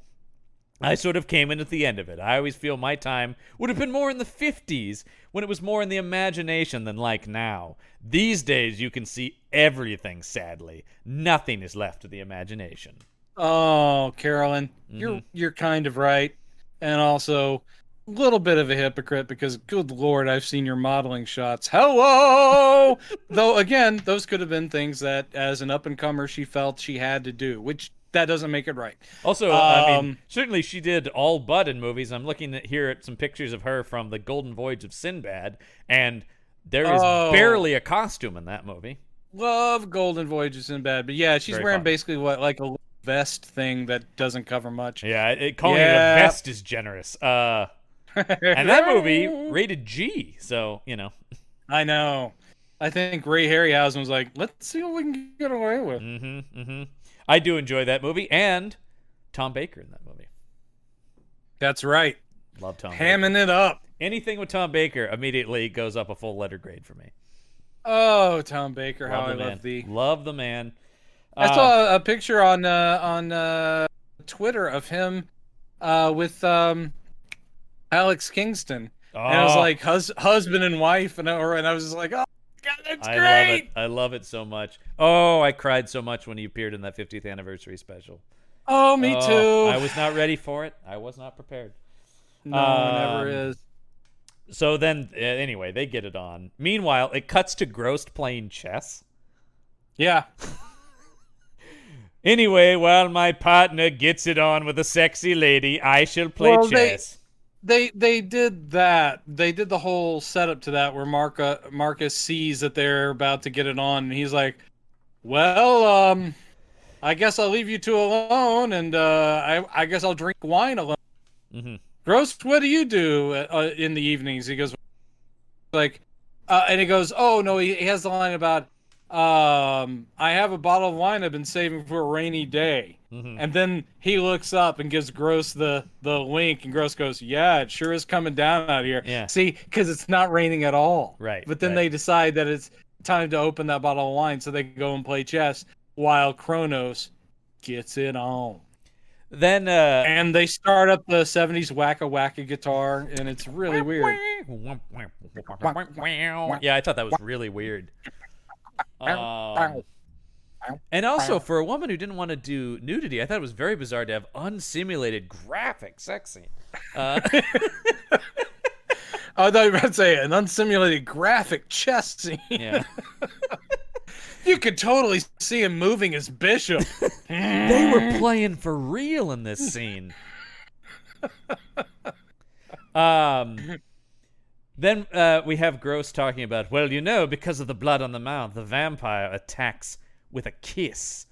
I sort of came in at the end of it. I always feel my time would have been more in the 50s when it was more in the imagination than like now. These days, you can see everything, sadly. Nothing is left to the imagination. Oh, Carolyn, Mm-hmm. you're kind of right, and also a little bit of a hypocrite because, good Lord, I've seen your modeling shots. Hello, though. Again, those could have been things that, as an up and comer, she felt she had to do, which that doesn't make it right. Also, I mean, certainly she did all but in movies. I'm looking here at some pictures of her from The Golden Voyage of Sinbad, and there is barely a costume in that movie. Love Golden Voyage of Sinbad, but yeah, she's Very wearing fun. basically like a vest thing that doesn't cover much. Yeah, calling it a vest is generous. And that movie rated G, so I know. I think Ray Harryhausen was like, let's see what we can get away with. I do enjoy that movie, and Tom Baker in that movie. That's right. Love Tom Hamming Baker. it up. Anything with Tom Baker immediately goes up a full letter grade for me. Oh, Tom Baker, how I love thee. Love the man. I saw a picture on Twitter of him with Alex Kingston. And it was like husband and wife, and I was just like, oh God, that's great. I love it so much. Oh, I cried so much when he appeared in that 50th anniversary special. Oh, me too. I was not ready for it. I was not prepared. No, never is. So then, anyway, they get it on. Meanwhile, it cuts to Grost playing chess. Yeah. Anyway, while my partner gets it on with a sexy lady, I shall play chess. They did that. They did the whole setup to that where Marcus sees that they're about to get it on, and he's like, well, I guess I'll leave you two alone, and I guess I'll drink wine alone. Mm-hmm. Gross, what do you do in the evenings? He goes, and he goes, oh, no, he has the line about, I have a bottle of wine I've been saving for a rainy day. Mm-hmm. And then he looks up and gives Gross the link, and Gross goes, yeah, it sure is coming down out here. Yeah. See, because it's not raining at all. Right. But then they decide that it's time to open that bottle of wine, so they go and play chess while Kronos gets it on. Then and they start up the 70s wacka wacka guitar, and it's really weird. Yeah, I thought that was really weird. And also, for a woman who didn't want to do nudity, I thought it was very bizarre to have unsimulated graphic sex scene. I thought you were about to say an unsimulated graphic chess scene. Yeah. You could totally see him moving his bishop. They were playing for real in this scene. Then we have Gross talking about, well, because of the blood on the mouth, the vampire attacks with a kiss.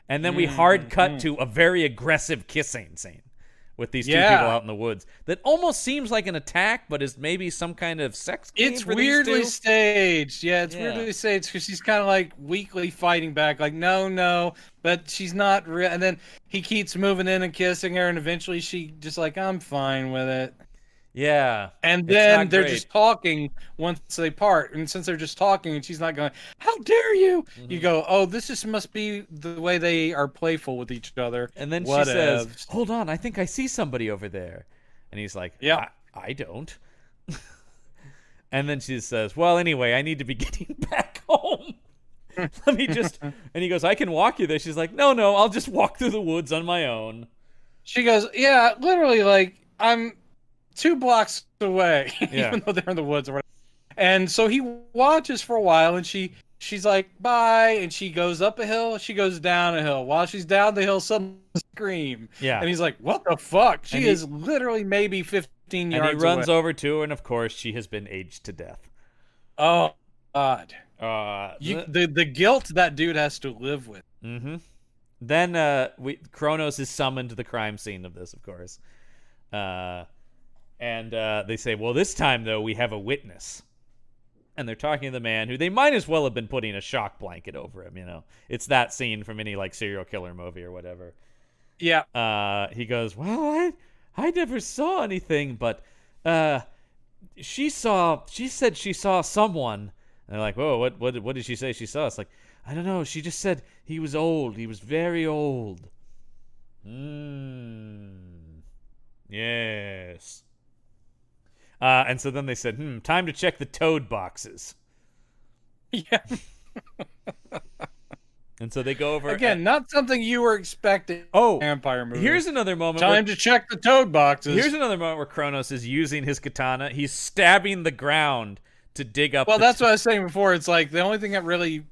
And then we hard cut to a very aggressive kissing scene with these two people out in the woods. That almost seems like an attack, but is maybe some kind of sex game. It's weirdly staged. Yeah, it's weirdly staged because she's kind of like weakly fighting back, like, no, but she's not real. And then he keeps moving in and kissing her, and eventually she just like, I'm fine with it. Yeah. And then they're just talking once they part. And since they're just talking and she's not going, how dare you? Mm-hmm. You go, oh, this just must be the way they are playful with each other. And then she says, hold on, I think I see somebody over there. And he's like, yeah, I don't. And then she says, well, anyway, I need to be getting back home. Let me just... And he goes, I can walk you there. She's like, no, I'll just walk through the woods on my own. She goes, yeah, literally, like, I'm 2 blocks away, even though they're in the woods or whatever. And so he watches for a while, and she's like, bye, and she goes up a hill, she goes down a hill. While she's down the hill, suddenly scream. Yeah. And he's like, what the fuck? She is literally maybe 15 yards away. And he runs over to her, and of course, she has been aged to death. Oh, God. The guilt that dude has to live with. Mm-hmm. Then Kronos is summoned to the crime scene of this, of course. And they say, well, this time, though, we have a witness. And they're talking to the man who they might as well have been putting a shock blanket over him, It's that scene from any, like, serial killer movie or whatever. Yeah. He goes, well, I never saw anything, but she said she saw someone. And they're like, whoa, what did she say she saw? It's like, I don't know. She just said he was old. He was very old. Yes. And so then they said, time to check the toad boxes. Yeah. And so they go over. Again, not something you were expecting. Oh, Vampire movie. here's another moment. Time to check the toad boxes. Here's another moment where Kronos is using his katana. He's stabbing the ground to dig up. Well, that's what I was saying before. It's like the only thing that really,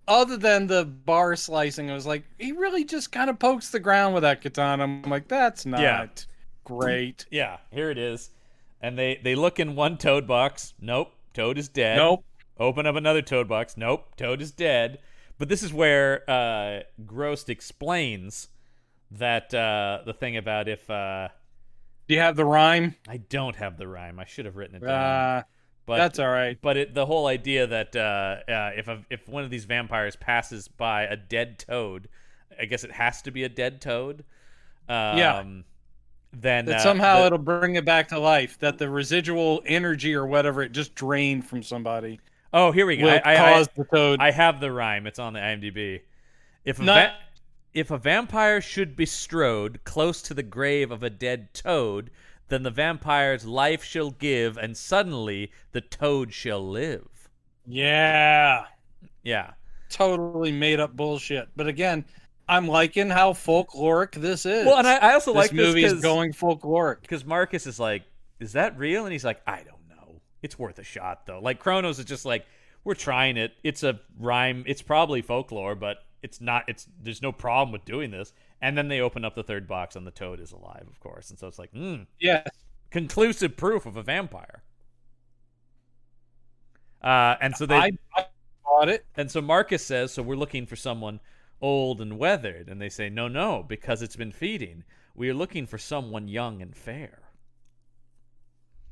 other than the bar slicing, I was like, he really just kind of pokes the ground with that katana. I'm like, that's not great. Yeah, here it is. And they look in one toad box. Nope, toad is dead. Nope. Open up another toad box. Nope, toad is dead. But this is where Grost explains that the thing about if... Do you have the rhyme? I don't have the rhyme. I should have written it down. But that's all right. But the whole idea that if one of these vampires passes by a dead toad, I guess it has to be a dead toad. Then that somehow it'll bring it back to life. That the residual energy or whatever it just drained from somebody. Oh, here we go. The toad. I have the rhyme. It's on the IMDb. If a vampire should bestrode close to the grave of a dead toad, then the vampire's life shall give, and suddenly the toad shall live. Yeah. Yeah. Totally made up bullshit. But again, I'm liking how folkloric this is. Well, and I also like this movie is going folkloric. Because Marcus is like, is that real? And he's like, I don't know. It's worth a shot, though. Like, Kronos is just like, we're trying it. It's a rhyme. It's probably folklore, but it's not. There's no problem with doing this. And then they open up the third box, and the toad is alive, of course. And so it's like, yes, conclusive proof of a vampire. And so I bought it. And so Marcus says, so we're looking for someone old and weathered. And they say, no, because it's been feeding. We are looking for someone young and fair.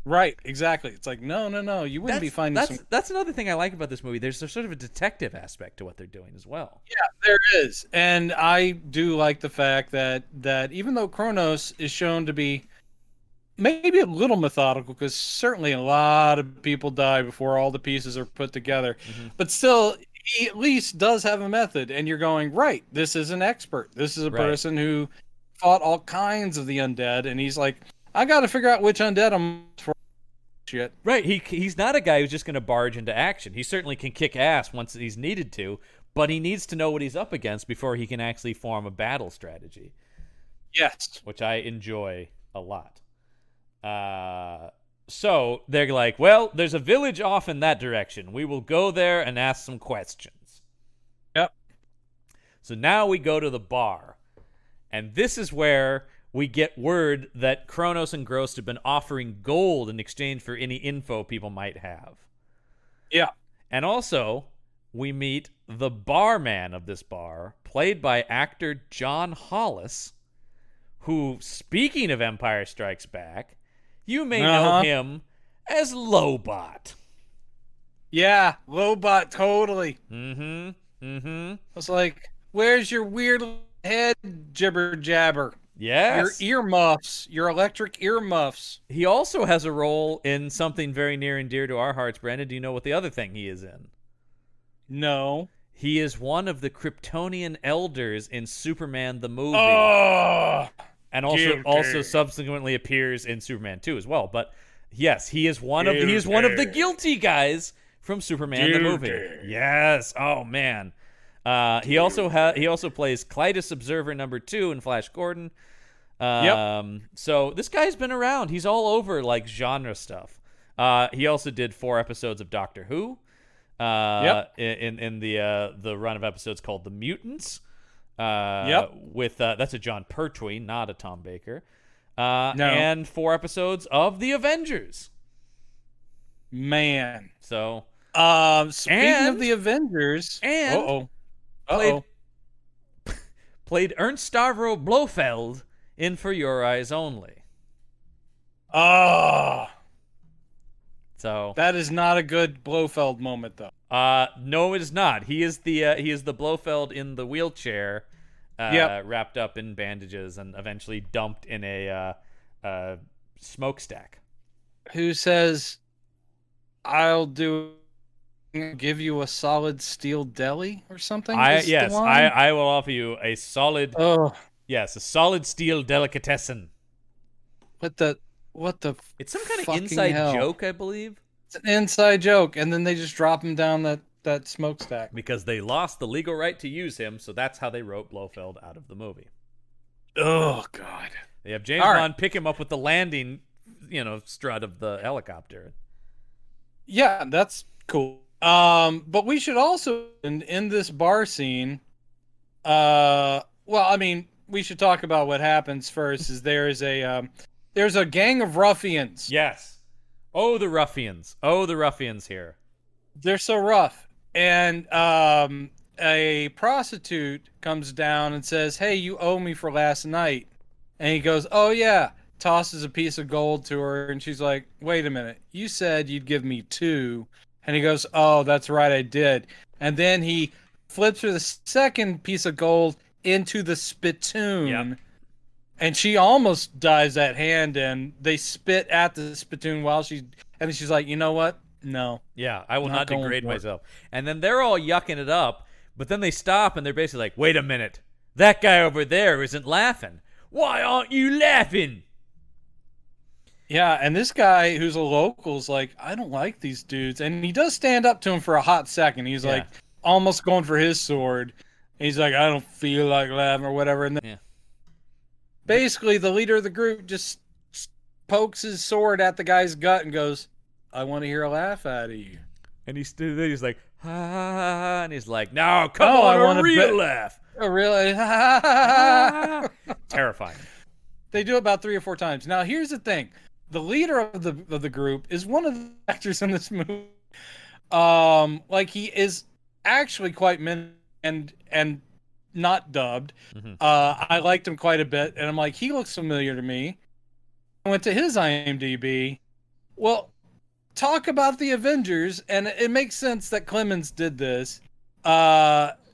Right, exactly. It's like, no. You wouldn't be finding That's another thing I like about this movie. There's sort of a detective aspect to what they're doing as well. Yeah, there is. And I do like the fact that even though Kronos is shown to be maybe a little methodical, because certainly a lot of people die before all the pieces are put together, but still, he at least does have a method. And you're going, right, this is an expert. This is a person who fought all kinds of the undead. And he's like, I got to figure out which undead I'm for. Shit. Right, he's not a guy who's just going to barge into action. He certainly can kick ass once he's needed to, but he needs to know what he's up against before he can actually form a battle strategy. Yes. Which I enjoy a lot. So they're like, well, there's a village off in that direction. We will go there and ask some questions. Yep. So now we go to the bar. And this is where we get word that Kronos and Grost have been offering gold in exchange for any info people might have. Yeah. And also, we meet the barman of this bar, played by actor John Hollis, who, speaking of Empire Strikes Back, you may know him as Lobot. Yeah, Lobot, totally. I was like, where's your weird head jibber jabber? Yes. Your earmuffs, your electric earmuffs. He also has a role in something very near and dear to our hearts, Brandon. Do you know what the other thing he is in? No. He is one of the Kryptonian elders in Superman the movie. Oh, and also subsequently appears in Superman 2 as well. But yes, he is one of the guilty guys from Superman the movie. Yes. Oh man. He also plays Clytus Observer number 2 in Flash Gordon. So this guy's been around. He's all over like genre stuff. He also did 4 episodes of Doctor Who. In the run of episodes called The Mutants. With that's a John Pertwee, not a Tom Baker. No. And 4 episodes of The Avengers. Man. So speaking of The Avengers, played Ernst Stavro Blofeld in For Your Eyes Only. So that is not a good Blofeld moment, though. No, it is not. He is the Blofeld in the wheelchair, wrapped up in bandages and eventually dumped in a smokestack. Who says, "I'll give you a solid steel deli" or something? I will offer you a solid. Oh, yes, a solid steel delicatessen. What the It's some kind of fucking inside hell? joke, I believe. It's an inside joke, and then they just drop him down that smokestack. Because they lost the legal right to use him, so that's how they wrote Blofeld out of the movie. Oh God. They have James Bond pick him up with the landing, strut of the helicopter. Yeah, that's cool. But we should also in this bar scene. Well, I mean, we should talk about what happens first. Is there's a gang of ruffians. Yes. Oh, the ruffians. Oh, the ruffians here. They're so rough. And a prostitute comes down and says, "Hey, you owe me for last night." And he goes, "Oh yeah." Tosses a piece of gold to her, and she's like, "Wait a minute. You said you'd give me 2." And he goes, "Oh, that's right, I did." And then he flips her the second piece of gold into the spittoon. Yep. And she almost dives that hand in. They spit at the spittoon and then she's like, "You know what? No." Yeah, I will not going degrade for it. myself. And then they're all yucking it up, but then they stop and they're basically like, wait a minute. That guy over there isn't laughing. Why aren't you laughing? Yeah, and this guy who's a local's like, "I don't like these dudes." And he does stand up to him for a hot second. He's like almost going for his sword. And he's like, "I don't feel like laughing," or whatever. And then basically the leader of the group just pokes his sword at the guy's gut and goes, "I want to hear a laugh out of you." And he's like, ha, and he's like, no, come I on, want a real laugh. Oh, really? Terrifying. They do it about 3 or 4 times. Now, here's the thing. The leader of the group is one of the actors in this movie. Like, he is actually quite and not dubbed. Mm-hmm. I liked him quite a bit, and I'm like, he looks familiar to me. I went to his IMDb. Well, talk about the Avengers, and it makes sense that Clemens did this.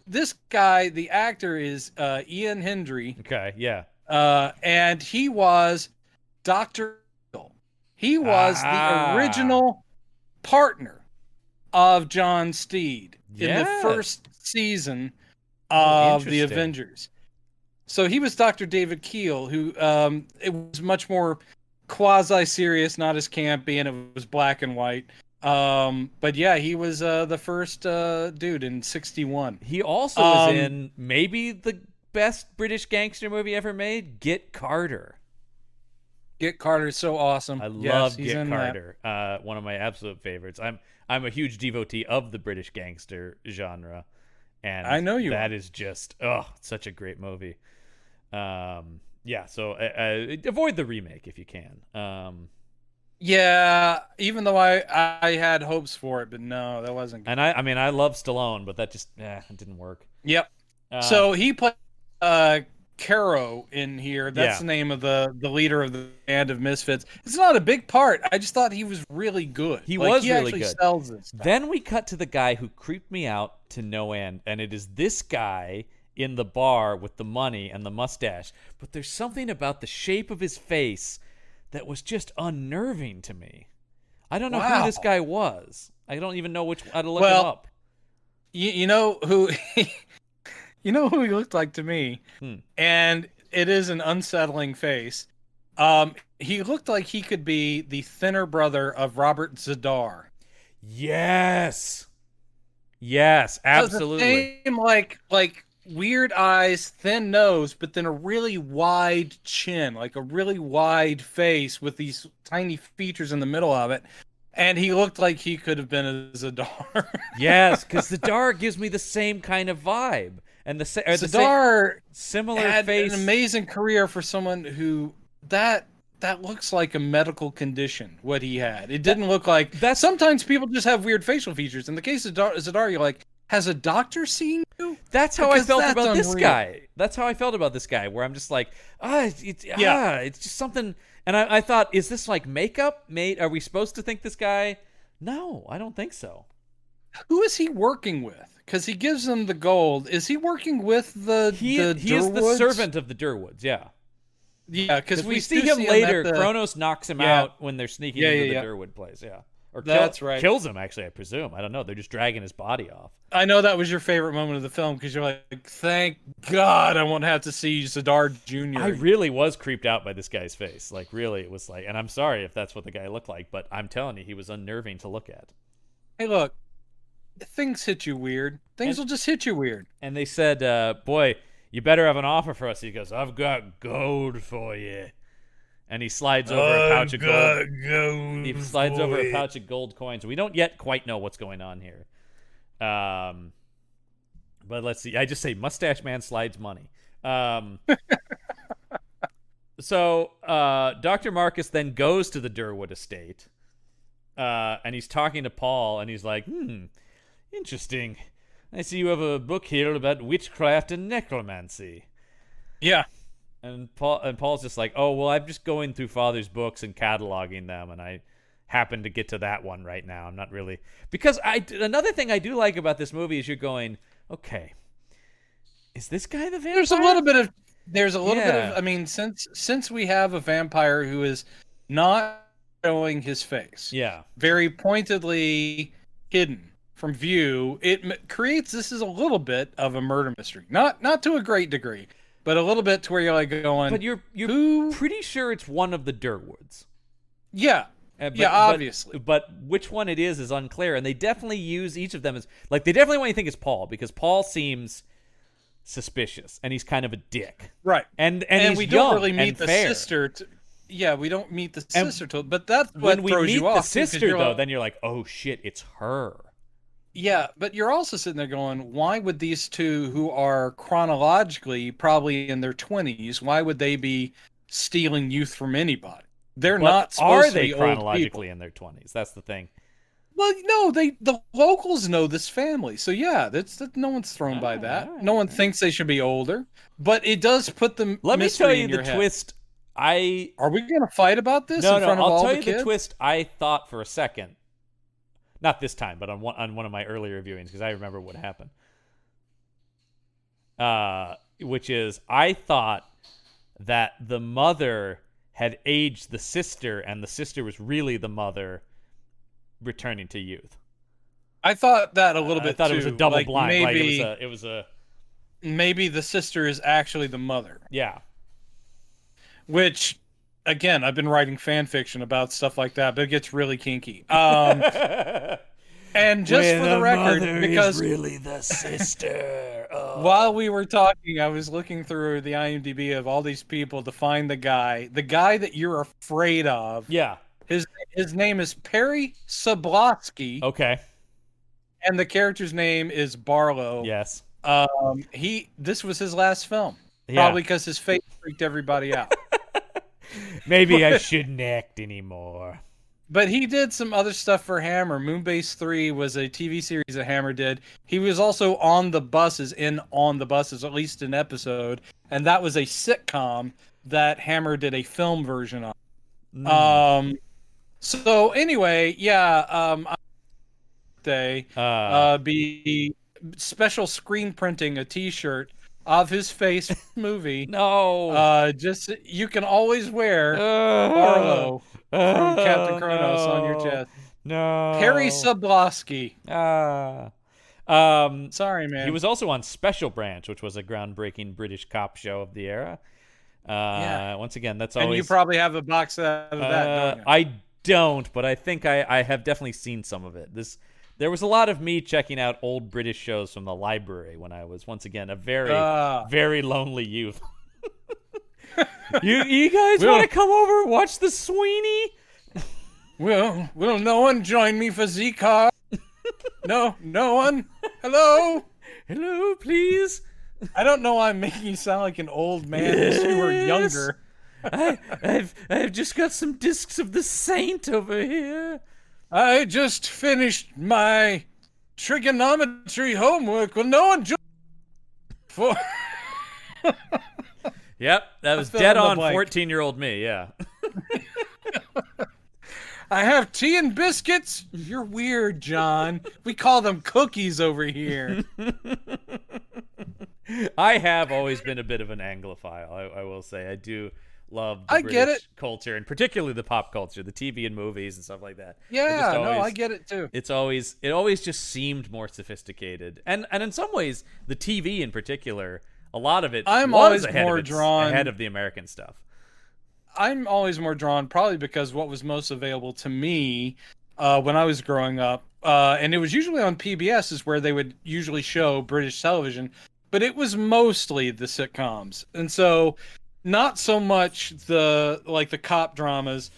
This guy, the actor, is Ian Hendry. Okay, yeah. And he was Dr. He was the original partner of John Steed in the first season of the Avengers. So he was Dr. David Keel, who it was much more quasi-serious, not as campy, and it was black and white. But yeah, he was the first dude in 1961. He also was in maybe the best British gangster movie ever made, Get Carter. Get Carter is so awesome. I love Get Carter. One of my absolute favorites. I'm a huge devotee of the British gangster genre, and I know you. That is just such a great movie. So avoid the remake if you can. Yeah, even though I had hopes for it, but no, that wasn't good. And I love Stallone, but that just it didn't work. Yep. So he played Caro in here. That's the name of the leader of the band of misfits. It's not a big part. I just thought he was really good. He was really actually good. Sells this stuff. Then we cut to the guy who creeped me out to no end, and it is this guy in the bar with the money and the mustache. But there's something about the shape of his face that was just unnerving to me. I don't know who this guy was. I don't even know how to look him up. You know who you know who he looked like to me? And it is an unsettling face. He looked like he could be the thinner brother of Robert Zadar. Yes. Yes, absolutely. Same like weird eyes, thin nose, but then a really wide chin, like a really wide face with these tiny features in the middle of it. And he looked like he could have been a Zadar. Yes, because Zadar gives me the same kind of vibe. And Zadar similar had face. An amazing career for someone who that looks like a medical condition. What he had, it didn't look like. Sometimes people just have weird facial features. In the case of Zadar, you're like, has a doctor seen you? That's how I felt about this guy. That's how I felt about this guy, where I'm just like, it's just something. And I thought, is this like makeup made? Are we supposed to think this guy? No, I don't think so. Who is he working with? Because he gives them the gold. Is he working with the He is the servant of the Durwoods, yeah. Yeah, because we see him later. Kronos knocks him out when they're sneaking into the Durwood place, Or That's right. Kills him, actually, I presume. I don't know. They're just dragging his body off. I know that was your favorite moment of the film because you're like, thank God I won't have to see Zadar Jr. I really was creeped out by this guy's face. Like, really, it was like, and I'm sorry if that's what the guy looked like, but I'm telling you, he was unnerving to look at. Hey, look, things hit you weird. Things will just hit you weird. And they said, boy, you better have an offer for us. He goes, I've got gold for you. And he slides over a pouch of gold. He slides over a pouch of gold coins. We don't yet quite know what's going on here. But let's see. I just say mustache man slides money. So Dr. Marcus then goes to the Durwood estate. And he's talking to Paul, and he's like, interesting. I see you have a book here about witchcraft and necromancy. Yeah. And Paul's just like, oh, well, I'm just going through Father's books and cataloging them, and I happen to get to that one right now. I'm not really... Because another thing I do like about this movie is you're going, okay, is this guy the vampire? There's a little bit of... I mean, since we have a vampire who is not showing his face, very pointedly hidden from view, it creates... This is a little bit of a murder mystery. Not to a great degree, but a little bit to where you're like going... But you're pretty sure it's one of the Durwoods. Yeah. Obviously. But which one it is unclear. And they definitely use each of them as... Like, they definitely want you to think it's Paul, because Paul seems suspicious, and he's kind of a dick. Right. And we he's don't young really meet and the fair. sister... we don't meet the sister, but that's what when throws we you meet off. the sister, though, then you're like, oh, shit, it's her. Yeah, but you're also sitting there going, why would these two, who are chronologically probably in their 20s, why would they be stealing youth from anybody? They're not supposed to be old people. Are they chronologically in their 20s? That's the thing. Well, no, the locals know this family, so yeah, no one's thrown by that. Right, no one thinks they should be older, but it does put them. Let me tell you the twist. Are we going to fight about this in front of all the kids? I'll tell you the twist. I thought for a second. Not this time, but on one of my earlier viewings, because I remember what happened. Which is, I thought that the mother had aged the sister, and the sister was really the mother returning to youth. I thought that a little bit. I thought too. It was a double blind. Maybe, it was a. Maybe the sister is actually the mother. Yeah. Which. Again, I've been writing fan fiction about stuff like that, but it gets really kinky. And just for the record, because really the sister. While we were talking, I was looking through the IMDb of all these people to find the guy that you're afraid of. Yeah. His name is Perry Sobolowski. Okay. And the character's name is Barlow. Yes. This was his last film. Yeah. Probably because his face freaked everybody out. Maybe I shouldn't act anymore. But he did some other stuff for Hammer. Moonbase 3 was a TV series that Hammer did. He was also on the buses, at least an episode. And that was a sitcom that Hammer did a film version of. So anyway, be special screen printing a T-shirt of his face movie. No. Just you can always wear Barlow from Captain Kronos on your chest. No. Perry Sobolowski. Sorry, man. He was also on Special Branch, which was a groundbreaking British cop show of the era. Once again, that's always. And you probably have a box set of that, don't you? I don't, but I think I have definitely seen some of it. There was a lot of me checking out old British shows from the library when I was, once again, a very, very lonely youth. you guys want to come over and watch the Sweeney? Will no one join me for Z-Car? No one? Hello? Hello, please? I don't know why I'm making you sound like an old man as you were younger. I've just got some discs of The Saint over here. I just finished my trigonometry homework. Will no one join for? Yep, that was dead on 14-year-old me, yeah. I have tea and biscuits. You're weird, John. We call them cookies over here. I have always been a bit of an Anglophile, I will say. I do love the I get British it. culture, and particularly the pop culture, the TV and movies and stuff like that. Yeah, no, I get it too. It always just seemed more sophisticated, and in some ways, the TV in particular, a lot of it I'm was always more ahead of the American stuff. I'm always more drawn, probably because what was most available to me when I was growing up, and it was usually on PBS, is where they would usually show British television, but it was mostly the sitcoms, and so not so much the cop dramas.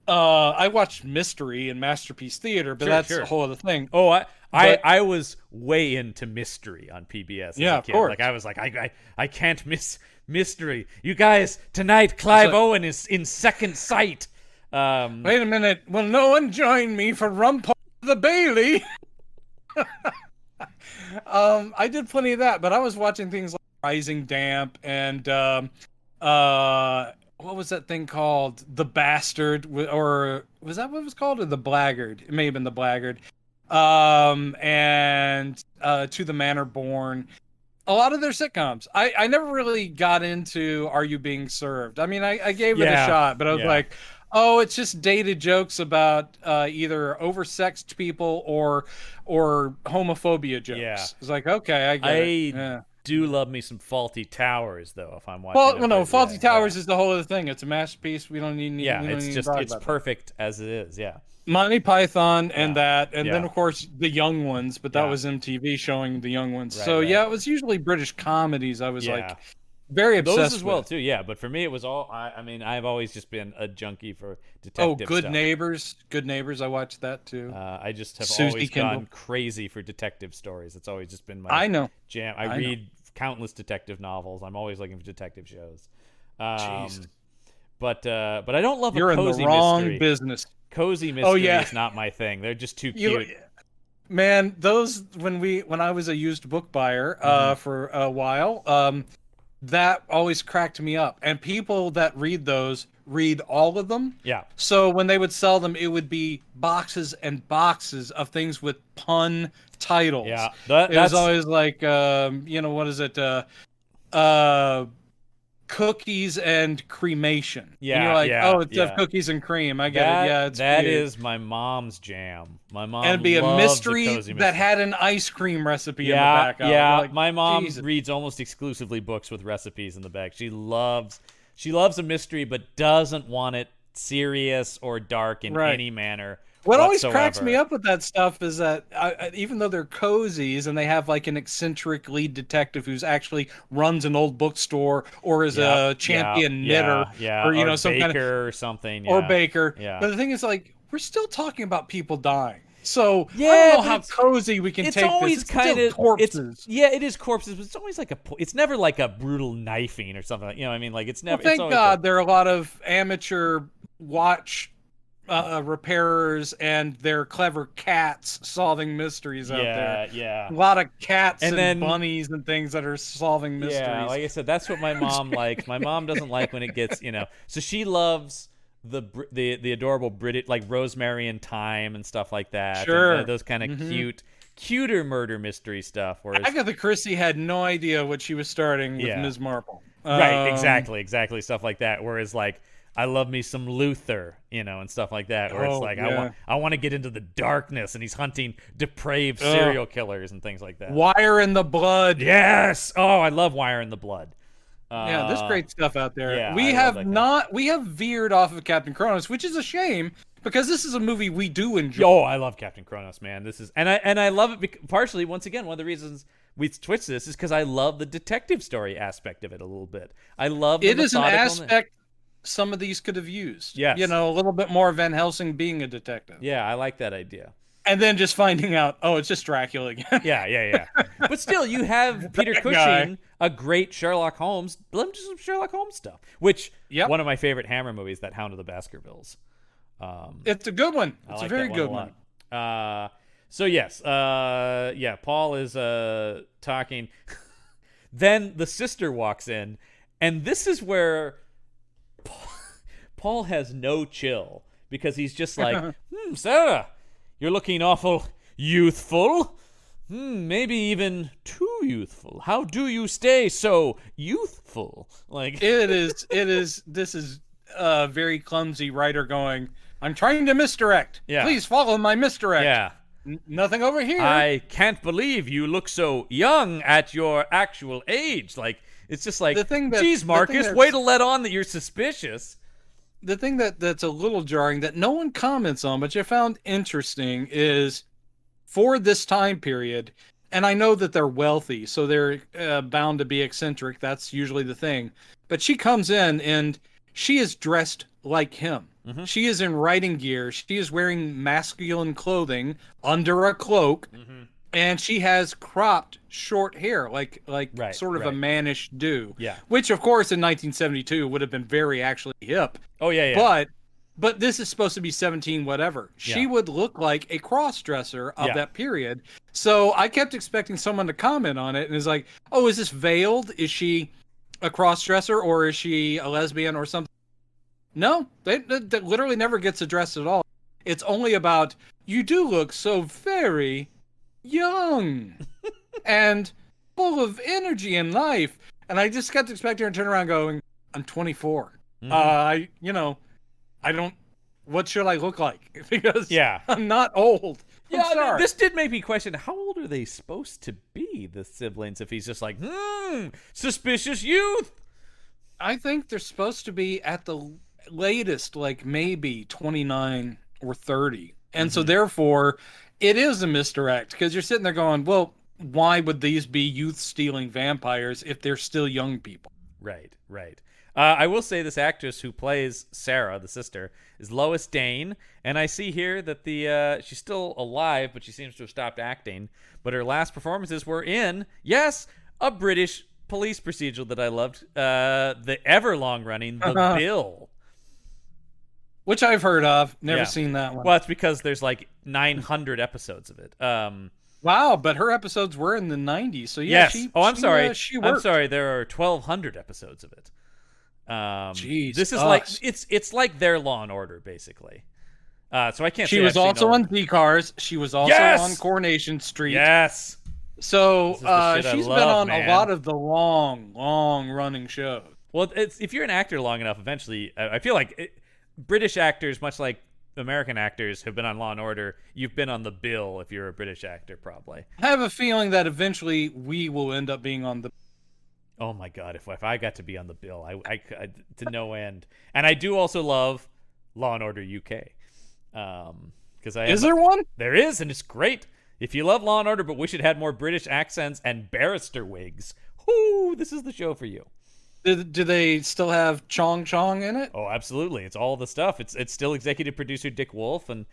I watched Mystery and Masterpiece Theater, but that's a whole other thing. Oh, I was way into Mystery on PBS as a kid. Of course. Like I was like, I can't miss Mystery. You guys, tonight Clive Owen is in Second Sight. Wait a minute. Will no one join me for Rumpole the Bailey? I did plenty of that, but I was watching things like Rising Damp and what was that thing called? The Bastard, or was that what it was called? Or The Blackguard? It may have been The Blackguard. And To the Manor Born. A lot of their sitcoms. I never really got into Are You Being Served? I mean, I gave it a shot, but I was like, oh, it's just dated jokes about either oversexed people or homophobia jokes. Yeah. It's like, okay, I get it. Yeah. Do love me some Fawlty Towers, though, if I'm watching. Well, no, Fawlty Towers is the whole other thing. It's a masterpiece. We don't need. It's perfect as it is. Yeah. Monty Python and that, and then of course the Young Ones, but that was MTV showing the Young Ones. Right, it was usually British comedies. I was like very obsessed those as well with. too. Yeah, but for me it was all. I mean, I've always just been a junkie for detective. Good stuff. Neighbors. Good Neighbors. I watched that too. I just have Susie always Kimball. gone crazy for detective stories. It's always just been my jam. I read countless detective novels. I'm always looking for detective shows. Jeez. But I don't love You're a cozy in the wrong mystery. Business. Cozy mystery is not my thing. They're just too cute. Man, those when I was a used book buyer for a while, that always cracked me up. And people that read those read all of them. Yeah. So when they would sell them, it would be boxes and boxes of things with pun titles. Yeah. It was always like what is it? Cookies and cremation. Yeah, and you're like, oh, it's cookies and cream. I get it. Yeah, it's that is my mom's jam. My mom and it'd be a mystery that had an ice cream recipe in the back. Yeah, like, my mom reads almost exclusively books with recipes in the back. She loves a mystery, but doesn't want it serious or dark in any manner. What always cracks me up with that stuff is that even though they're cozies and they have like an eccentric lead detective who's actually runs an old bookstore or is a champion knitter or some baker kind of or something or baker. But the thing is, like, we're still talking about people dying. So I don't know how cozy we can take this. It's kind of corpses. It is corpses, but it's always like it's never like a brutal knifing or something. You know what I mean? Like it's never. Well, thank God there are a lot of amateur watch repairers and their clever cats solving mysteries out there. Yeah. A lot of cats and bunnies and things that are solving mysteries. Yeah, like I said, that's what my mom likes. My mom doesn't like when it gets, so she loves the adorable British, like Rosemary and Thyme and stuff like that. Sure. And those kind of cuter murder mystery stuff. Whereas Agatha Christie had no idea what she was starting with Ms. Marple. Right, exactly. Stuff like that. Whereas like, I love me some Luther, and stuff like that. Where it's like I want to get into the darkness, and he's hunting depraved serial killers and things like that. Wire in the Blood. Yes. Oh, I love Wire in the Blood. There's great stuff out there. Yeah, we have veered off of Captain Kronos, which is a shame because this is a movie we do enjoy. Oh, I love Captain Kronos, man. This is and I love it partially. Once again, one of the reasons we switched this is because I love the detective story aspect of it a little bit. I love it is an aspect. Some of these could have used. Yes. A little bit more Van Helsing being a detective. Yeah, I like that idea. And then just finding out, oh, it's just Dracula again. Yeah. But still, you have Peter Cushing, a great Sherlock Holmes. Let him do some Sherlock Holmes stuff. Which, one of my favorite Hammer movies, that Hound of the Baskervilles. It's a good one. It's a very good one. So, yes. Paul is talking. Then the sister walks in. And this is where Paul has no chill because he's just like, Sarah, you're looking awful youthful. Maybe even too youthful. How do you stay so youthful? Like This is a very clumsy writer going, I'm trying to misdirect. Yeah. Please follow my misdirect. Yeah. Nothing over here. I can't believe you look so young at your actual age. Like, it's just like, geez, Marcus, way to let on that you're suspicious. The thing that's a little jarring that no one comments on, but I found interesting, is for this time period, and I know that they're wealthy, so they're bound to be eccentric. That's usually the thing. But she comes in and she is dressed like him. Mm-hmm. She is in riding gear. She is wearing masculine clothing under a cloak. Mm-hmm. And she has cropped short hair, like sort of a mannish do. Yeah. Which, of course, in 1972 would have been very actually hip. Oh, yeah. But this is supposed to be 17 whatever. She would look like a cross-dresser of that period. So I kept expecting someone to comment on it, and it's like, oh, is this veiled? Is she a cross-dresser, or is she a lesbian or something? No, that literally never gets addressed at all. It's only about, you do look so very young and full of energy and life. And I just kept expecting her to turn around going, I'm 24. Mm-hmm. I don't, what should I look like? Because I'm not old. Yeah, I'm sorry. This did make me question, how old are they supposed to be, the siblings, if he's just like, suspicious youth? I think they're supposed to be at the latest, like maybe 29 or 30. And so therefore, it is a misdirect, because you're sitting there going, well, why would these be youth-stealing vampires if they're still young people? Right. I will say this actress who plays Sarah, the sister, is Lois Dane, and I see here that she's still alive, but she seems to have stopped acting. But her last performances were in, a British police procedural that I loved, the ever long-running The Bill. Which I've heard of. Never seen that one. Well, it's because there's like 900 episodes of it. Wow, but her episodes were in the 90s, so yes. I'm sorry. She worked. I'm sorry. There are 1,200 episodes of it. Jeez, this is like it's like their Law and Order, basically. So I can't. She was also on Z-Cars. She was also on Coronation Street. Yes. So she's been on a lot of the long running shows. Well, if you're an actor long enough, eventually, I feel like British actors, much like American actors, have been on Law and Order. You've been on The Bill if you're a British actor, probably. I have a feeling that eventually we will end up being on the. Oh my God! If I got to be on The Bill, I to no end. And I do also love Law and Order UK. Because is there one? There is, and it's great. If you love Law and Order, but wish it had more British accents and barrister wigs, this is the show for you. Do they still have Chong Chong in it? Oh, absolutely. It's all the stuff. It's still executive producer Dick Wolf, and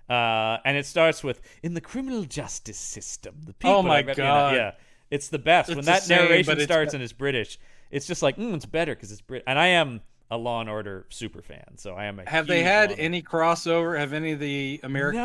it starts with, in the criminal justice system, the people. Oh my God! It's the best. When that narration starts and it's British, it's just like, it's better because it's British. And I am a Law and Order super fan, so I am a Have they had any crossover? Have any of the Americans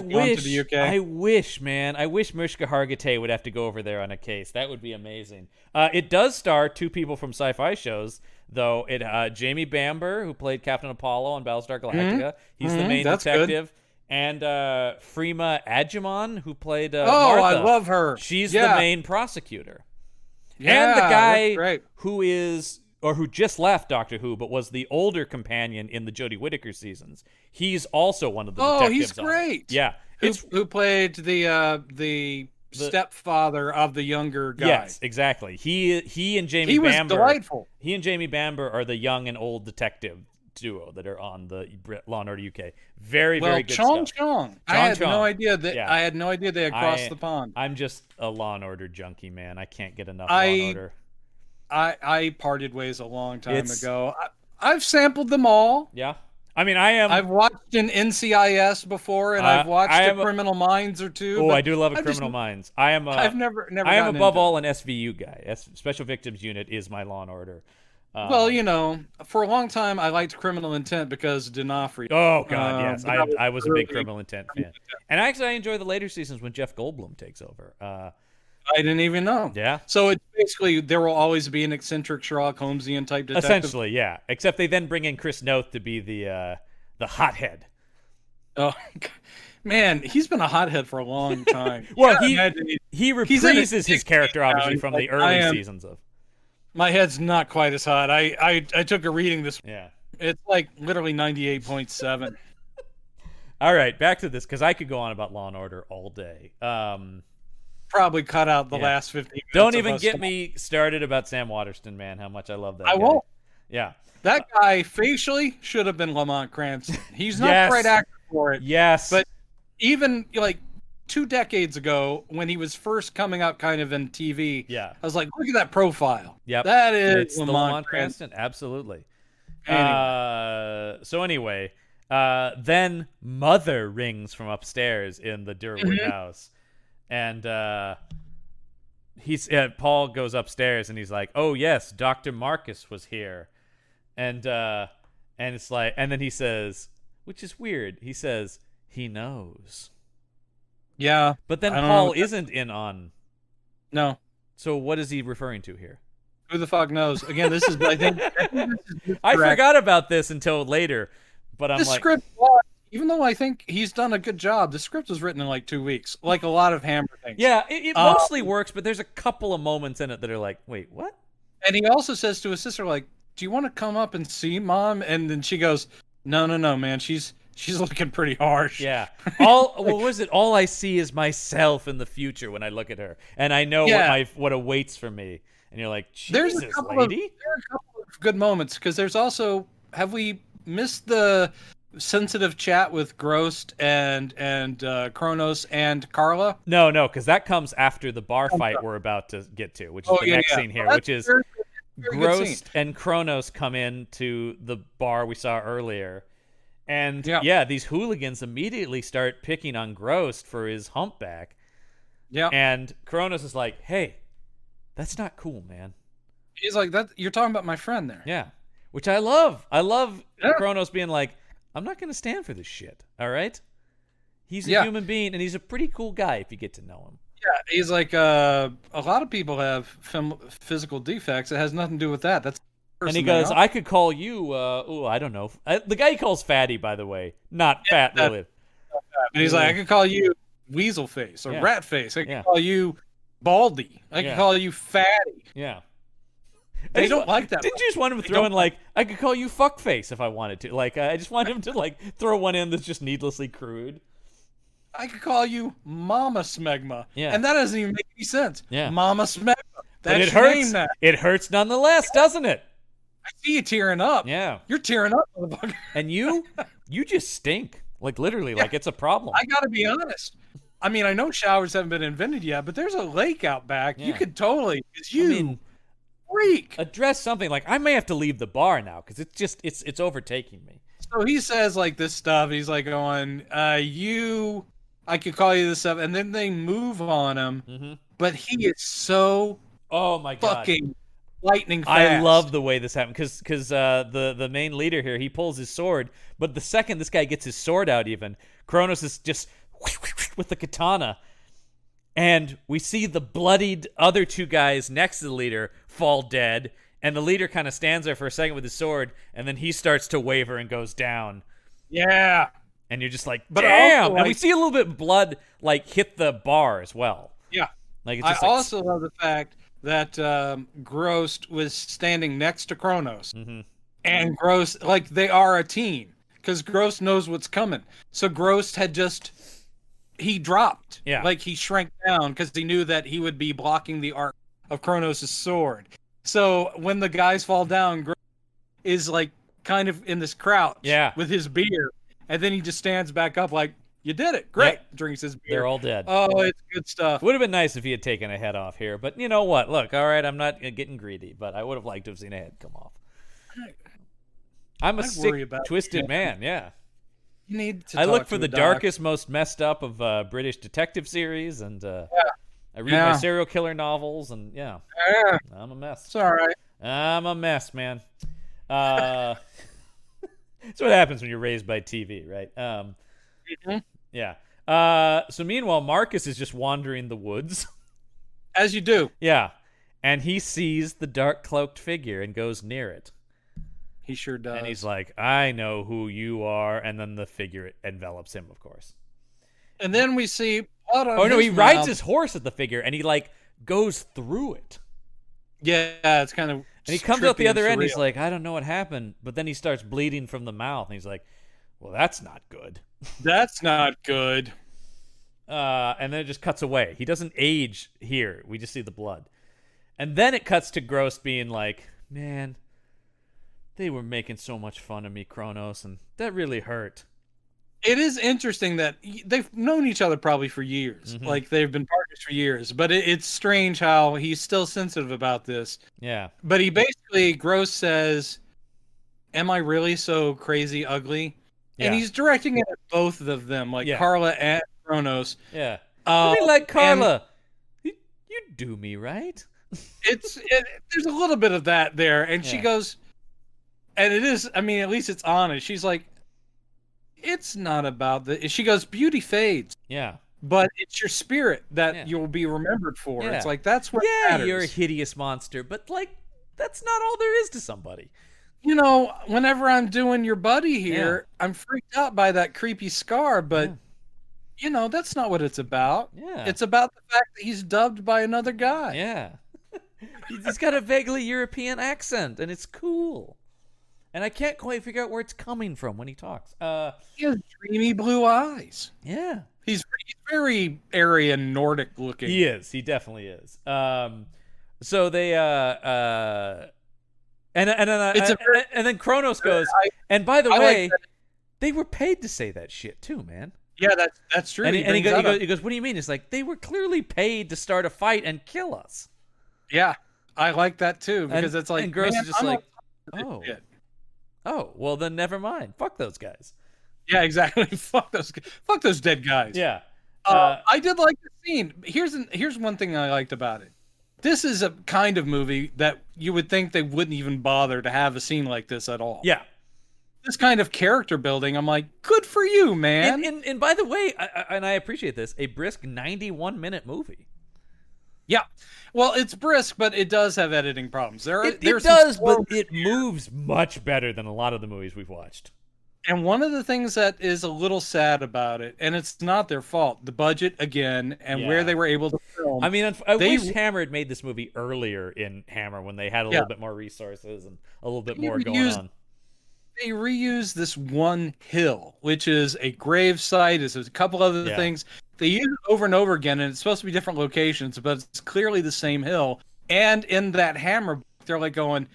gone to the UK? I wish, man. I wish Mishka Hargitay would have to go over there on a case. That would be amazing. It does star two people from sci-fi shows, though. Jamie Bamber, who played Captain Apollo on Battlestar Galactica. He's the main detective. Good. And Freema Agyeman, who played Martha. I love her. She's the main prosecutor. Yeah, and the guy who just left Doctor Who, but was the older companion in the Jodie Whittaker seasons. He's also one of the detectives. Oh, he's great. Yeah. Who played the stepfather of the younger guy. Yes, exactly. He and Jamie Bamber. He was delightful. He and Jamie Bamber are the young and old detective duo that are on the Law and Order UK. Very good Chong stuff. Chong. I had no idea that. I had no idea they had crossed the pond. I'm just a Law and Order junkie, man. I can't get enough Law and Order. I parted ways a long time ago. I've sampled them all. Yeah. I mean, I've watched an NCIS before, and I've watched a Criminal Minds or two. Oh, I do love a Criminal Minds. I've never. I am above all an SVU guy. Special Victims Unit is my Law and Order. Well, for a long time I liked Criminal Intent because D'Onofrio. Oh God, yes, I was a big Criminal Intent fan, and actually I enjoy the later seasons when Jeff Goldblum takes over. I didn't even know. Yeah. So it's basically there will always be an eccentric Sherlock Holmesian type detective. Essentially, yeah. Except they then bring in Chris Noth to be the hothead. Oh, Man, he's been a hothead for a long time. Well, Yeah, he he's in reprises his character obviously from the early seasons of. My head's not quite as hot. I took a reading this. Yeah. It's like literally 98.7. All right, back to this because I could go on about Law and Order all day. Probably cut out the last 15 minutes. Don't even get me started about Sam Waterston, man. How much I love that guy. I won't. Yeah. That guy facially should have been Lamont Cranston. He's not the right actor for it. Yes. But even like 2 decades ago, when he was first coming out kind of in TV, I was like, look at that profile. Yep. That is it's Lamont Cranston. Absolutely. Anyway. So anyway, then Mother rings from upstairs in the Durwood house. And Paul goes upstairs and he's like, "Oh yes, Dr. Marcus was here," and it's like, and then he says, which is weird. He says he knows. Yeah, but then Paul isn't in on. No. So what is he referring to here? Who the fuck knows? Again, this is. I think I forgot about this until later, but I'm the like, script. Even though I think he's done a good job, the script was written in like 2 weeks, like a lot of Hammer things. Yeah, it mostly works, but there's a couple of moments in it that are like, wait, what? And he also says to his sister, like, "Do you want to come up and see Mom?" And then she goes, "No, man, she's looking pretty harsh." Yeah. What was it? All I see is myself in the future when I look at her, and I know what awaits for me. And you're like, Jesus, there's lady. There are a couple of good moments because there's also, have we missed the sensitive chat with Grost and Kronos and Carla? No, because that comes after the bar fight we're about to get to, which is the next scene here, which is Grost and Kronos come into the bar we saw earlier. And these hooligans immediately start picking on Grost for his humpback. Yeah. And Kronos is like, "Hey, that's not cool, man." He's like, "That you're talking about my friend there." Yeah. Which I love. I love Kronos being like, "I'm not going to stand for this shit, all right?" He's a human being, and he's a pretty cool guy if you get to know him. Yeah, he's like, a lot of people have physical defects. It has nothing to do with that. That's and he goes, "I could call you, I don't know." The guy he calls Fatty, by the way. Not fat, really. But he's like, "I could call you Weasel Face or Rat Face. I could call you Baldy. I could call you Fatty." Yeah. They don't like that. Didn't you just want him to throw in, like, I could call you Fuckface if I wanted to? Like, I just want him to, like, throw one in that's just needlessly crude. I could call you Mama Smegma. Yeah. And that doesn't even make any sense. Yeah. Mama Smegma. But it hurts. It hurts nonetheless, doesn't it? I see you tearing up. Yeah. You're tearing up, motherfucker. And you just stink. Like, literally, like it's a problem. I gotta be honest. I mean, I know showers haven't been invented yet, but there's a lake out back. Yeah. You could totally, freak. Address something. Like, I may have to leave the bar now because it's overtaking me. So he says, like, this stuff. He's like going, I could call you this stuff. And then they move on him. Mm-hmm. But he is so fucking lightning fast. I love the way this happened because the main leader here, he pulls his sword. But the second this guy gets his sword out even, Kronos is just with the katana. And we see the bloodied other 2 guys next to the leader fall dead. And the leader kind of stands there for a second with his sword. And then he starts to waver and goes down. Yeah. And you're just like, damn. And we see a little bit of blood like hit the bar as well. Yeah. Like, it's I just also love the fact that Grost was standing next to Kronos. Mm-hmm. And Grost, like, they are a team. Because Grost knows what's coming. So Grost had he dropped. Yeah. Like, he shrank down because he knew that he would be blocking the arc of Kronos' sword. So when the guys fall down, Grost is, like, kind of in this crouch with his beer. And then he just stands back up like, "You did it. Great." Yep. Drinks his beer. They're all dead. Oh, it's good stuff. Would have been nice if he had taken a head off here. But you know what? Look, all right, I'm not getting greedy, but I would have liked to have seen a head come off. I'm a sick, twisted man, yeah. You need to I look for the darkest, most messed up of British detective series, and I read my serial killer novels, and I'm a mess. It's all right. I'm a mess, man. That's what happens when you're raised by TV, right? Yeah. So meanwhile, Marcus is just wandering the woods. As you do. Yeah. And he sees the dark cloaked figure and goes near it. He sure does. And he's like, "I know who you are." And then the figure envelops him, of course. And then we see blood on Oh no, his he rides mouth. his horse at the figure, and he like goes through it. Yeah, it's kind of. And he comes out the other end. Surreal. He's like, I don't know what happened, but then he starts bleeding from the mouth, and he's like, well, that's not good. That's not good. And then it just cuts away. He doesn't age here. We just see the blood. And then it cuts to Gross being like, man, they were making so much fun of me, Kronos, and that really hurt. It is interesting that they've known each other probably for years. Mm-hmm. Like they've been partners for years. But it's strange how he's still sensitive about this. Yeah. But he basically, Gross says, am I really so crazy ugly? And Yeah. he's directing it at both of them, like Yeah. Carla and Kronos. Yeah. I mean, like Carla, you do me, right? There's a little bit of that there. And she Yeah. goes, and it is, I mean, at least it's honest. She's like, it's not about the. She goes, beauty fades, Yeah. but it's your spirit that Yeah. you'll be remembered for. Yeah. It's like, that's what Yeah, matters. you're a hideous monster, but like that's not all there is to somebody. You know, whenever I'm doing your buddy here, I'm freaked out by that creepy scar, but you know, that's not what it's about. Yeah. It's about the fact that he's dubbed by another guy. Yeah. He's got a vaguely European accent, and it's cool. And I can't quite figure out where it's coming from when he talks. He has dreamy blue eyes. Yeah. He's very Aryan Nordic looking. He is. He definitely is. So they and then Kronos goes. And by the way, they were paid to say that shit too, man. Yeah, that's true. And he he brings that up. goes, what do you mean? It's like they were clearly paid to start a fight and kill us. Yeah, I like that too because it's like, and Gross man, is just I'm like, not shit. oh, well then never mind. Fuck those guys. Yeah, exactly. Fuck those dead guys. Yeah. I did like the scene. Here's one thing I liked about it. This is a kind of movie that you would think they wouldn't even bother to have a scene like this at all. Yeah. This kind of character building, I'm like, good for you, man. And by the way, I appreciate this, a brisk 91-minute movie. Yeah. Well, it's brisk, but it does have editing problems. It does, but it moves much better than a lot of the movies we've watched. And one of the things that is a little sad about it, and it's not their fault, the budget again, and where they were able to film. I mean, I wish Hammer had made this movie earlier in Hammer when they had a little bit more resources and a little bit more going on. They reuse this one hill, which is a grave site. There's a couple other things. They use it over and over again, and it's supposed to be different locations, but it's clearly the same hill. And in that Hammer book, they're like going,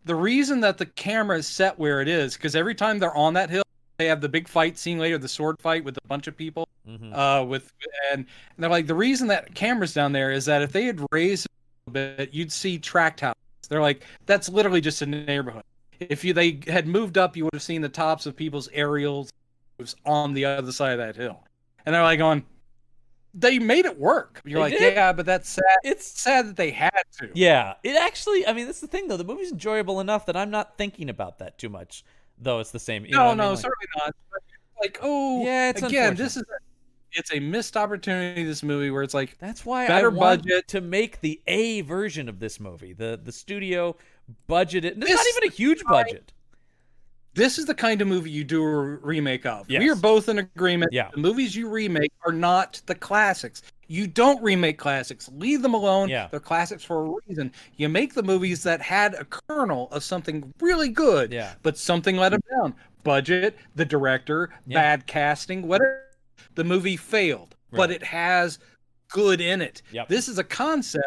the reason that the camera is set where it is, because every time they're on that hill, they have the big fight scene later, the sword fight with a bunch of people. And they're like, the reason that camera's down there is that if they had raised it a little bit, you'd see tract houses. They're like, that's literally just a neighborhood. If they had moved up, you would have seen the tops of people's aerials on the other side of that hill. And they're like going, they made it work. You're like, yeah, but that's sad. It's sad that they had to. Yeah. It actually, I mean, that's the thing, though. The movie's enjoyable enough that I'm not thinking about that too much, though it's the same. You know what I mean? Like, certainly not. But like, oh, yeah, it's again, it's a missed opportunity, this movie, where it's like, that's why better I want budget to make the A version of this movie. The studio budgeted. It's not even a huge budget. This is the kind of movie you do a remake of. Yes. We are both in agreement. Yeah. The movies you remake are not the classics. You don't remake classics. Leave them alone. Yeah. They're classics for a reason. You make the movies that had a kernel of something really good, but something let them down. Budget, the director, bad casting, whatever. The movie failed, but it has good in it. Yep. This is a concept,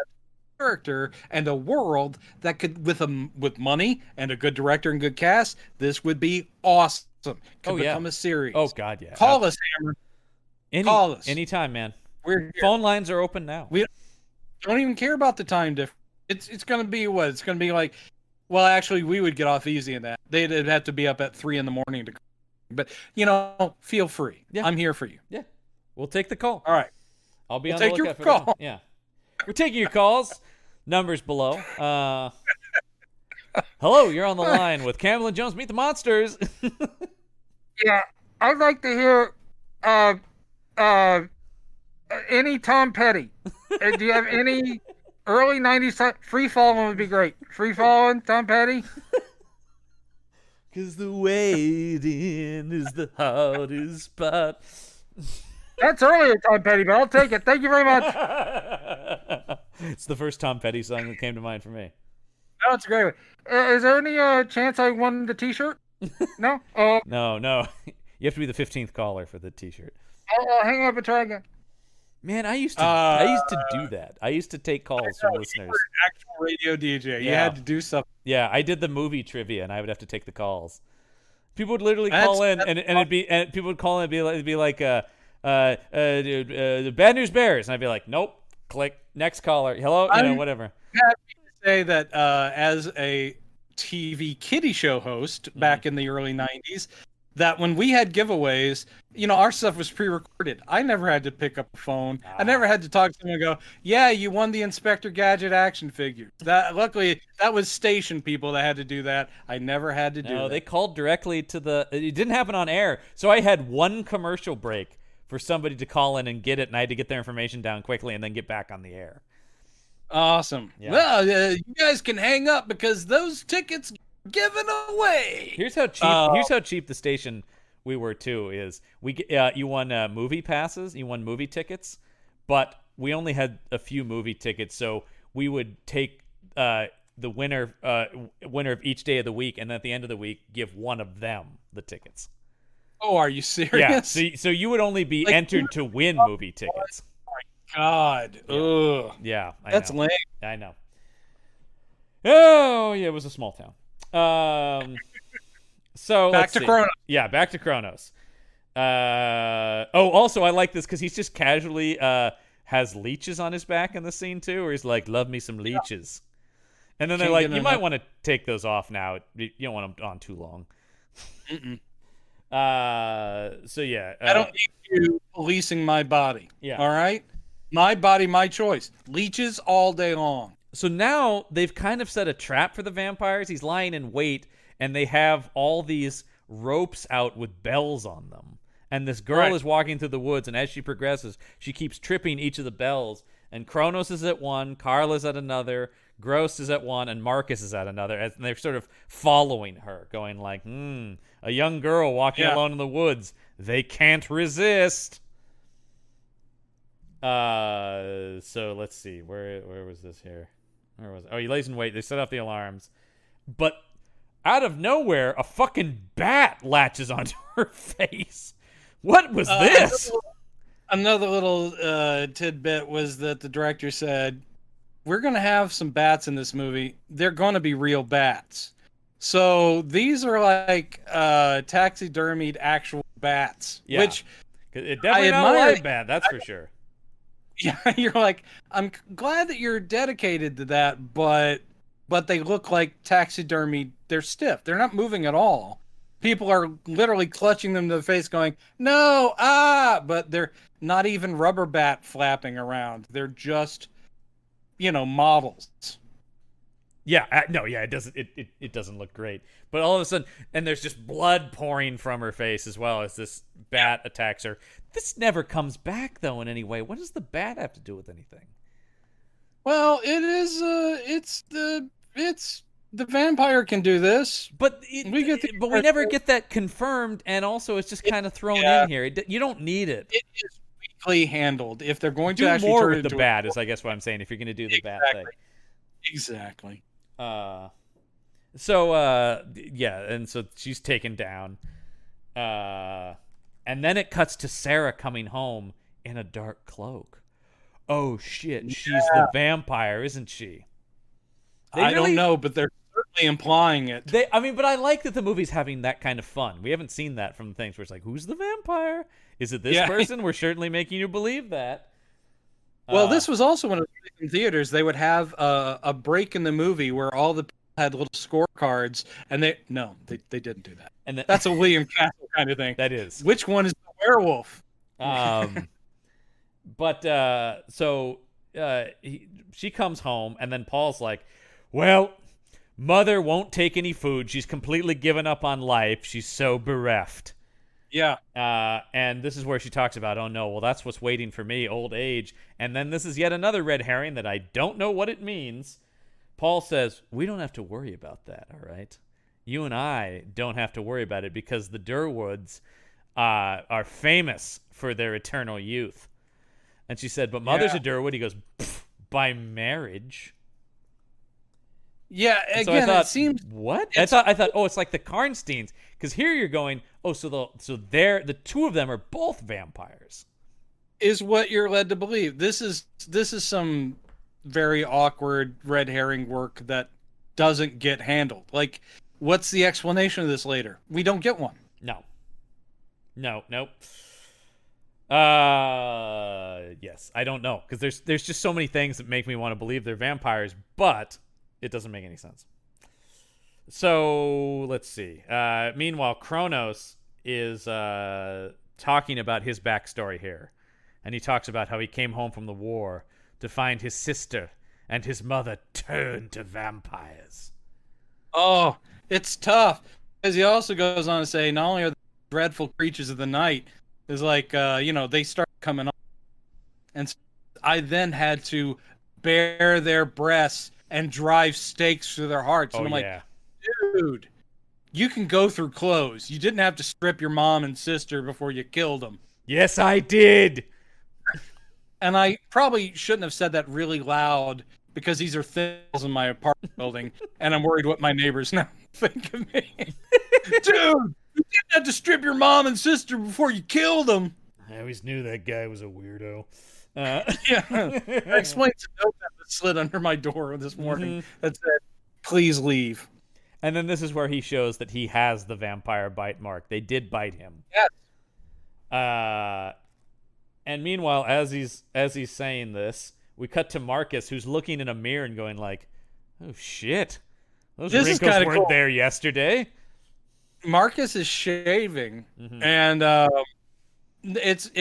character, and a world that could, with money and a good director and good cast, this would be awesome. Could become a series. Oh God, yeah. Call us, Hammer. Call us anytime, man. We're here. Phone lines are open now. We don't even care about the time difference. It's going to be what? It's going to be like, well, actually, we would get off easy in that. They'd have to be up at 3 a.m. to. But feel free. Yeah. I'm here for you. Yeah, we'll take the call. All right, I'll be on the lookout for call. Yeah, we're taking your calls. Numbers below. Hello, you're on the line with Campbell and Jones. Meet the Monsters. Yeah, I'd like to hear any Tom Petty. Do you have any early 90s? Free Fallin' would be great. Free Fallin', Tom Petty. Cause the waiting is the hardest part. That's earlier Tom Petty, but I'll take it. Thank you very much. It's the first Tom Petty song that came to mind for me. No, it's a great one. Is there any chance I won the T-shirt? No. No, no. You have to be the 15th caller for the T-shirt. I'll hang up and try again. Man, I used to do that. I used to take calls from listeners. You were an actual radio DJ. You Yeah. had to do something. Yeah, I did the movie trivia, and I would have to take the calls. People would literally call in, and people would call in and be like, the Bad News Bears, and I'd be like, nope. Click next caller. Hello, whatever. Happy to say that as a TV kiddie show host back in the early 90s, that when we had giveaways, our stuff was pre-recorded. I never had to pick up a phone. I never had to talk to someone and go, yeah, you won the Inspector Gadget action figure. Luckily, that was station people that had to do that. I never had to do that. No, they called directly to it didn't happen on air. So I had one commercial break for somebody to call in and get it, and I had to get their information down quickly and then get back on the air. Awesome. Yeah. Well, you guys can hang up because those tickets given away. Here's how cheap the station we were too is. You won movie passes, you won movie tickets, but we only had a few movie tickets, so we would take the winner of each day of the week, and at the end of the week give one of them the tickets. Oh, are you serious? Yeah. So you would only be entered to win movie tickets. God. Yeah. Ugh. Yeah, That's lame. I know. Oh yeah, it was a small town. So Back to Kronos. Yeah, back to Kronos. Also I like this because he's just casually has leeches on his back in the scene too, where he's like, "Love me some leeches," and then they're like, "You might want to take those off now. You don't want them on too long." Mm-mm. So yeah, I don't need you policing my body. Yeah. All right. My body, my choice. Leeches all day long. So now they've kind of set a trap for the vampires. He's lying in wait, and they have all these ropes out with bells on them. And this girl is walking through the woods, and as she progresses, she keeps tripping each of the bells. And Kronos is at one, Carla's at another, Gross is at one, and Marcus is at another. And they're sort of following her, going like, a young girl walking alone in the woods. They can't resist. So let's see. Where was this here? Where was it? Oh, he lays in wait. They set off the alarms. But out of nowhere, a fucking bat latches onto her face. What was this? Another little tidbit was that the director said, we're going to have some bats in this movie. They're going to be real bats. So these are like taxidermied actual bats. Yeah. Which it definitely not a live bat, that's for sure. Yeah, you're like, I'm glad that you're dedicated to that, but they look like taxidermy. They're stiff. They're not moving at all. People are literally clutching them to the face going, no, but they're not even rubber bat flapping around. They're just, models. Yeah, it doesn't look great. But all of a sudden, and there's just blood pouring from her face as well as this bat attacks her. This never comes back, though, in any way. What does the bat have to do with anything? Well, it is, it's the vampire can do this. But we never get that confirmed, and also it's just kind of thrown in here. You don't need it. It is weakly handled. If they're going do to actually more turn with into the bat, is I guess what I'm saying. If you're going to do the bat thing. Exactly. And so she's taken down. And then it cuts to Sarah coming home in a dark cloak. Oh shit, she's the vampire, isn't she? I don't know, but they're certainly implying it. But I like that the movie's having that kind of fun. We haven't seen that from things where it's like, who's the vampire? Is it this person? We're certainly making you believe that. Well, this was also one of the theaters. They would have a break in the movie where all the people had little scorecards, and they didn't do that. And that's a William Castle kind of thing. That is. Which one is the werewolf? She comes home, and then Paul's like, well, Mother won't take any food. She's completely given up on life. She's so bereft. Yeah. And this is where she talks about, oh no, well, that's what's waiting for me, old age. And then this is yet another red herring that I don't know what it means. Paul says, we don't have to worry about that, all right? You and I don't have to worry about it because the Durwoods are famous for their eternal youth. And she said, but mothers Yeah. endure what? He goes, by marriage. Yeah, And again, so I thought, it seems what? I thought, oh, it's like the Karnsteins, because here you're going, oh, so the two of them are both vampires. is what you're led to believe. This is some very awkward red herring work that doesn't get handled. Like, what's the explanation of this later? We don't get one. Nope. Yes, I don't know, because there's just so many things that make me want to believe they're vampires, but it doesn't make any sense. So let's see. Meanwhile, Kronos is talking about his backstory here, and he talks about how he came home from the war to find his sister and his mother turned to vampires. Oh, it's tough. Because he also goes on to say, not only are they dreadful creatures of the night, is like, they start coming on. And so I then had to bare their breasts and drive stakes through their hearts. And I'm like, dude, you can go through clothes. You didn't have to strip your mom and sister before you killed them. Yes, I did. And I probably shouldn't have said that really loud because these are things in my apartment building, and I'm worried what my neighbors now think of me. Dude, you didn't have to strip your mom and sister before you killed them. I always knew that guy was a weirdo. Yeah. I explained a note that slid under my door this morning that said, please leave. And then this is where he shows that he has the vampire bite mark. They did bite him. Yes. And meanwhile, as he's saying this, we cut to Marcus, who's looking in a mirror and going like, "Oh shit, those wrinkles weren't cool. there yesterday." Marcus is shaving, and it's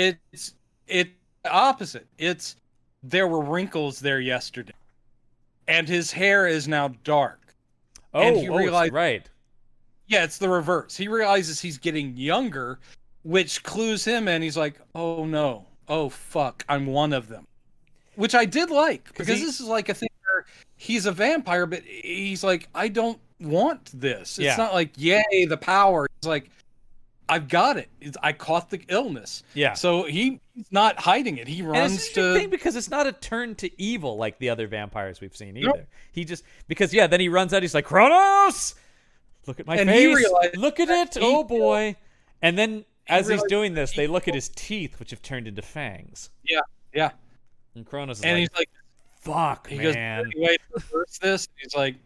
opposite. It's there were wrinkles there yesterday, and his hair is now dark. And he realized, right. Yeah, it's the reverse. He realizes he's getting younger, which clues him in. He's like, oh no. Oh, fuck. I'm one of them. Which I did like. Because this is like a thing where he's a vampire, but he's like, I don't want this. It's not like, yay, the power. It's like, I've got it. I caught the illness. Yeah. So he's not hiding it. He runs to... thing because it's not a turn to evil like the other vampires we've seen either. Nope. He just... Because, then he runs out. He's like, Kronos! Look at my face. Look at it. Oh, boy. And then... As he's doing this, they look at his teeth, which have turned into fangs. Yeah. And Kronos is he's like, fuck, he man. goes, wait, reverse this? He's like,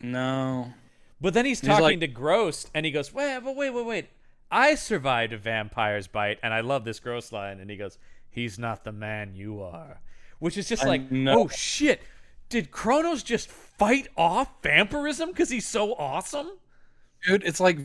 no. But then he's talking to Gross, and he goes, wait. I survived a vampire's bite, and I love this Gross line. And he goes, he's not the man you are. Which is just oh, shit. Did Kronos just fight off vampirism because he's so awesome? Dude, it's like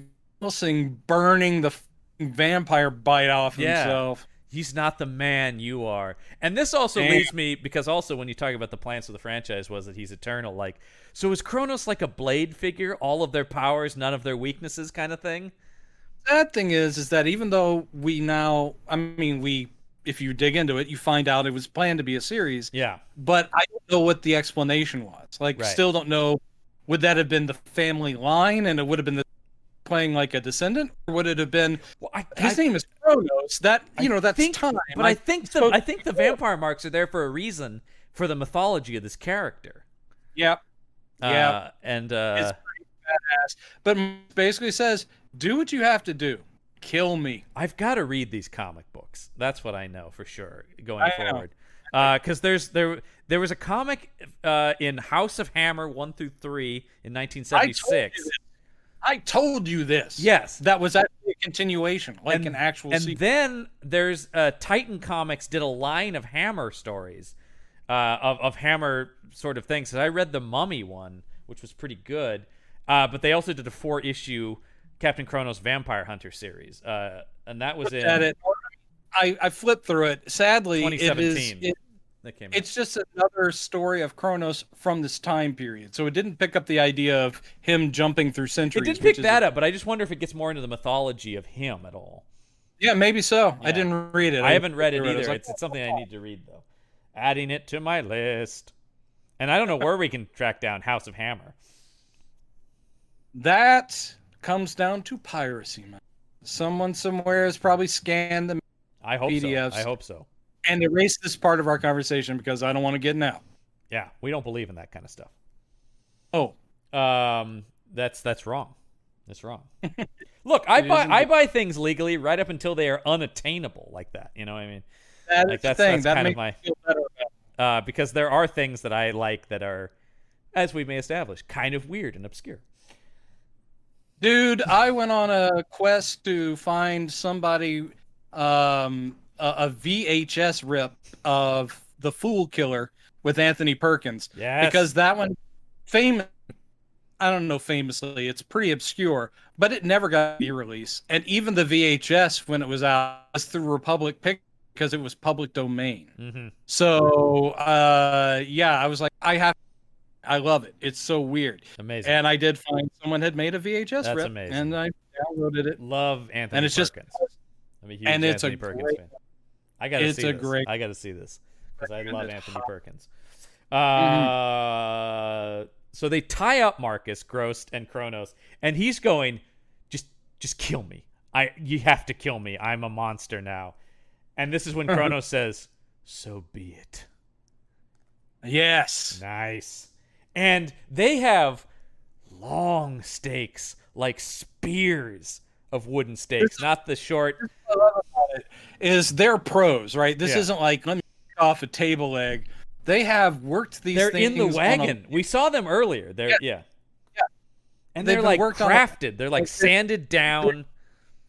burning the vampire bite off himself. He's not the man you are. And this also leads me, because also when you talk about the plans of the franchise was that he's eternal, like, so is Kronos like a Blade figure, all of their powers, none of their weaknesses kind of thing? Sad thing is that even though if you dig into it, you find out it was planned to be a series. Yeah. But I don't know what the explanation was. Still don't know. Would that have been the family line and it would have been playing like a descendant, or would it have been his name is Kronos? That's time. But I think the vampire marks are there for a reason, for the mythology of this character. Yep. And it's pretty badass. But basically says, do what you have to do. Kill me. I've got to read these comic books. That's what I know for sure going forward. Because there was a comic in House of Hammer 1 through 3 in 1976. I told you this. Yes. That was actually a continuation, an actual sequel. And then there's Titan Comics did a line of Hammer stories, of Hammer sort of things. So I read the Mummy one, which was pretty good. But they also did a 4-issue Captain Kronos Vampire Hunter series. And that was I flipped through it. Sadly, 2017. It's just another story of Kronos from this time period. So it didn't pick up the idea of him jumping through centuries. It didn't pick that up, but I just wonder if it gets more into the mythology of him at all. Yeah, maybe so. Yeah. I didn't read it. I haven't read it either. It's something I need to read, though. Adding it to my list. And I don't know where we can track down House of Hammer. That comes down to piracy, man. Someone somewhere has probably scanned the I hope PDFs. so. I hope so. And erased this part of our conversation because I don't want to get it out. Yeah, we don't believe in that kind of stuff. Oh, That's wrong. That's wrong. Look, I buy things legally right up until they are unattainable like that. You know what I mean? that Like is the that's thing. That kind makes of my me feel better about it. because there are things that I like that are, as we may establish, kind of weird and obscure. Dude, I went on a quest to find somebody a VHS rip of The Fool Killer with Anthony Perkins. Yes. Because that one I don't know famously, it's pretty obscure, but it never got re-release. And even the VHS when it was out was through Republic Pictures because it was public domain. Mm-hmm. So yeah, I was like, I love it. It's so weird. Amazing. And I did find someone had made a VHS That's rip, amazing. and I downloaded it. Love Anthony And it's Perkins. just, I'm a huge and it's Anthony a Perkins great, fan. I gotta it's see a this. great- I gotta see this because I love Anthony Perkins. So they tie up Marcus, Gross, and Kronos, and he's going, just kill me. You have to kill me. I'm a monster now. And this is when Kronos says, "So be it." yes. Nice. And they have long stakes, like spears of wooden stakes, not the short. What I love about it is they're pros, right? This Yeah. isn't like, let me pick off a table leg. They have worked these They're things in the wagon. We saw them earlier. They're Yeah. And They've they're been like worked on- crafted. They're like sanded down.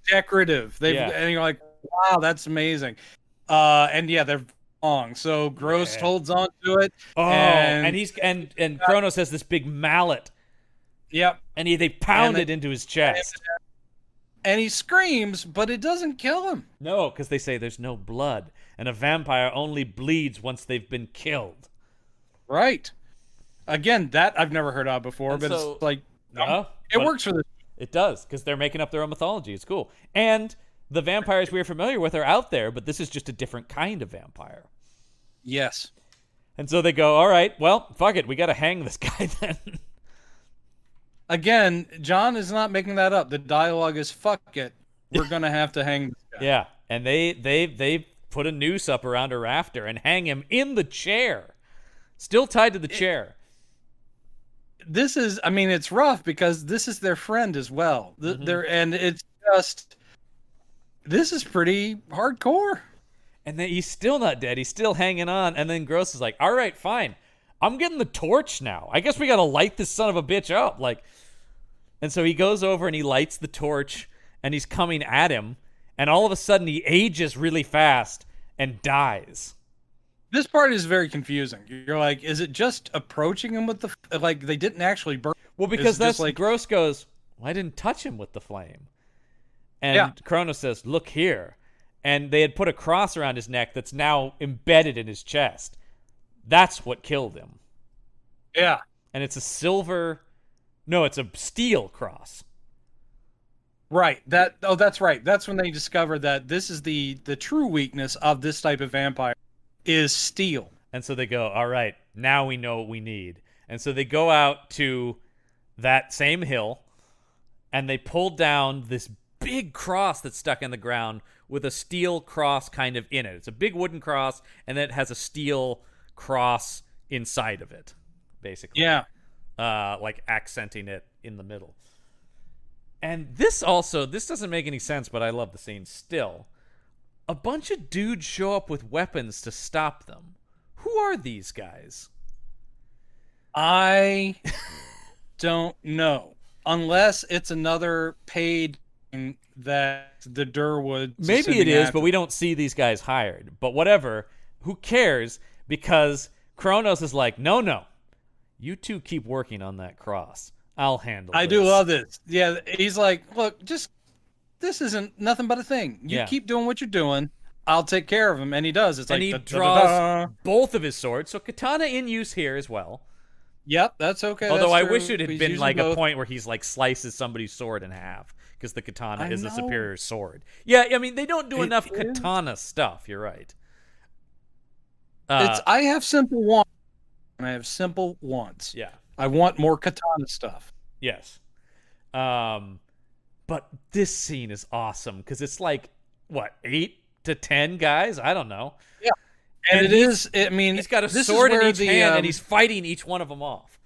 decorative. Yeah. And you're like, wow, that's amazing. And yeah, they're long. So Gross Yeah. holds on to it. Oh, and he's and Kronos has this big mallet, Yep. and they pound it into his chest. And he screams, but it doesn't kill him. No, because they say there's no blood, and a vampire only bleeds once they've been killed. Right. Again, that I've never heard of before, And but so- it's like, No, it but works for this. It does, because they're making up their own mythology. It's cool. And the vampires we're familiar with are out there, but this is just a different kind of vampire. Yes. And so they go, all right, well, fuck it. We got to hang this guy then. Again, John is not making that up. The dialogue is fuck it. We're gonna have to hang this guy. Yeah. And they put a noose up around a rafter and hang him in the chair. Still tied to the chair. This is, I mean, it's rough because this is their friend as well. And it's just, this is pretty hardcore. And then he's still not dead. He's still hanging on. And then Gross is like, all right, fine. I'm getting the torch now. I guess we got to light this son of a bitch up. And so he goes over and he lights the torch and he's coming at him. And all of a sudden he ages really fast and dies. This part is very confusing. You're like, is it just approaching him with the, like, they didn't actually burn? Well, because It's just that's like- Gross goes, well, I didn't touch him with the flame. And Yeah. Kronos says, look here. And they had put a cross around his neck that's now embedded in his chest. That's what killed him. Yeah. And it's a it's a steel cross. Right. That's right. That's when they discover that this is the true weakness of this type of vampire is steel. And so they go, all right, now we know what we need. And so they go out to that same hill and they pull down this big cross that's stuck in the ground with a steel cross kind of in it. It's a big wooden cross and then it has a steel cross inside of it, basically. Yeah. Like accenting it in the middle. And this doesn't make any sense, but I love the scene still. A bunch of dudes show up with weapons to stop them. Who are these guys? I don't know. Unless it's another paid thing that the Durwoods. Maybe it is, but we don't see these guys hired. But whatever. Who cares? Because Kronos is like, no. You two keep working on that cross. I'll handle I this. do love this. Yeah, he's like, look, this isn't nothing but a thing. You keep doing what you're doing. I'll take care of him. And he does. It's And like, he da-da-da-da. draws both of his swords. So katana in use here as well. Yep, that's okay. Although that's I true. wish it had He's been using like both. a point where he's like slices somebody's sword in half because the katana I is a know. superior sword. Yeah, I mean they don't do It enough is. katana stuff. You're right. I have simple wants, and I have simple wants. Yeah. I want more katana stuff. Yes. But But this scene is awesome because it's like, what, 8 to 10 guys? I don't know. Yeah. And he's got a sword in each hand, and he's fighting each one of them off.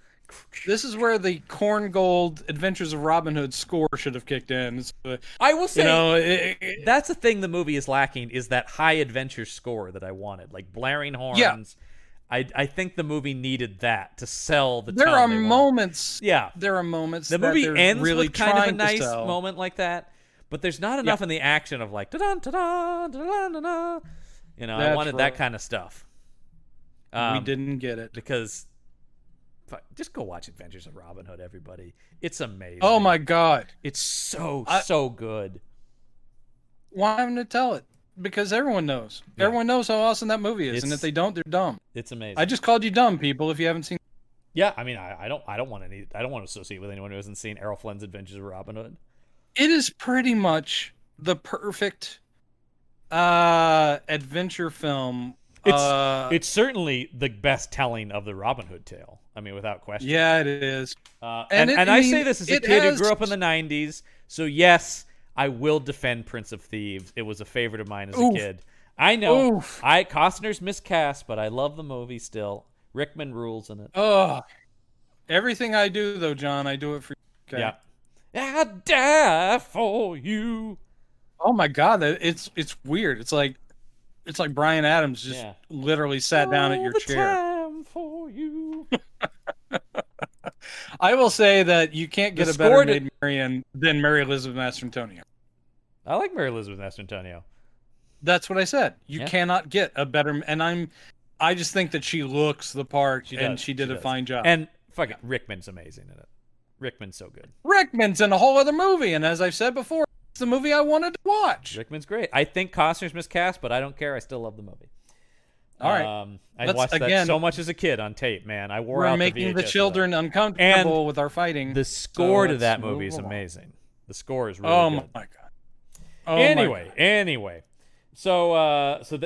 This is where the Corn Gold Adventures of Robin Hood score should have kicked in. I will say, that's the thing the movie is lacking, is that high adventure score that I wanted, like blaring horns. Yeah. I think the movie needed that to sell the There tone are they want. moments. Yeah. There are moments. The movie ends really with kind of a nice sell. moment like that, but there's not enough in the action of like da-dun, da-dun, da-dun, da-dun. You know, I wanted that kind of stuff. We didn't get it because just go watch Adventures of Robin Hood, everybody. It's amazing. Oh my God, it's so good. Why am I to tell it? Because everyone knows. Yeah. Everyone knows how awesome that movie is, and if they don't, they're dumb. It's amazing. I just called you dumb, people, if you haven't seen. Yeah, I mean, I don't want to associate with anyone who hasn't seen Errol Flynn's Adventures of Robin Hood. It is pretty much the perfect adventure film. It's certainly the best telling of the Robin Hood tale. I mean, without question. Yeah, it is. And I say this as a kid who grew up in the 90s, so yes, I will defend Prince of Thieves. It was a favorite of mine as a kid. I know. Costner's miscast, but I love the movie still. Rickman rules in it. Oh, everything I do, though, John, I do it for you. Okay? Yeah. I die for you. Oh my God, it's weird. It's like Bryan Adams just literally sat down at your chair. Time for you. I will say that you can't get a better Maid Marian than Mary Elizabeth Mastrantonio. I like Mary Elizabeth Mastrantonio. That's what I said. You cannot get a better, and I just think that she looks the part, and she did a fine job. And fucking Rickman's amazing in it. Rickman's so good. Rickman's in a whole other movie, and as I've said before, it's the movie I wanted to watch. Rickman's great. I think Costner's miscast, but I don't care. I still love the movie. All right. I watched that so much as a kid on tape, man. I wore out the VHS. We're making the children uncomfortable with our fighting. The score to that movie is amazing. The score is really good. Oh my God. Anyway. So they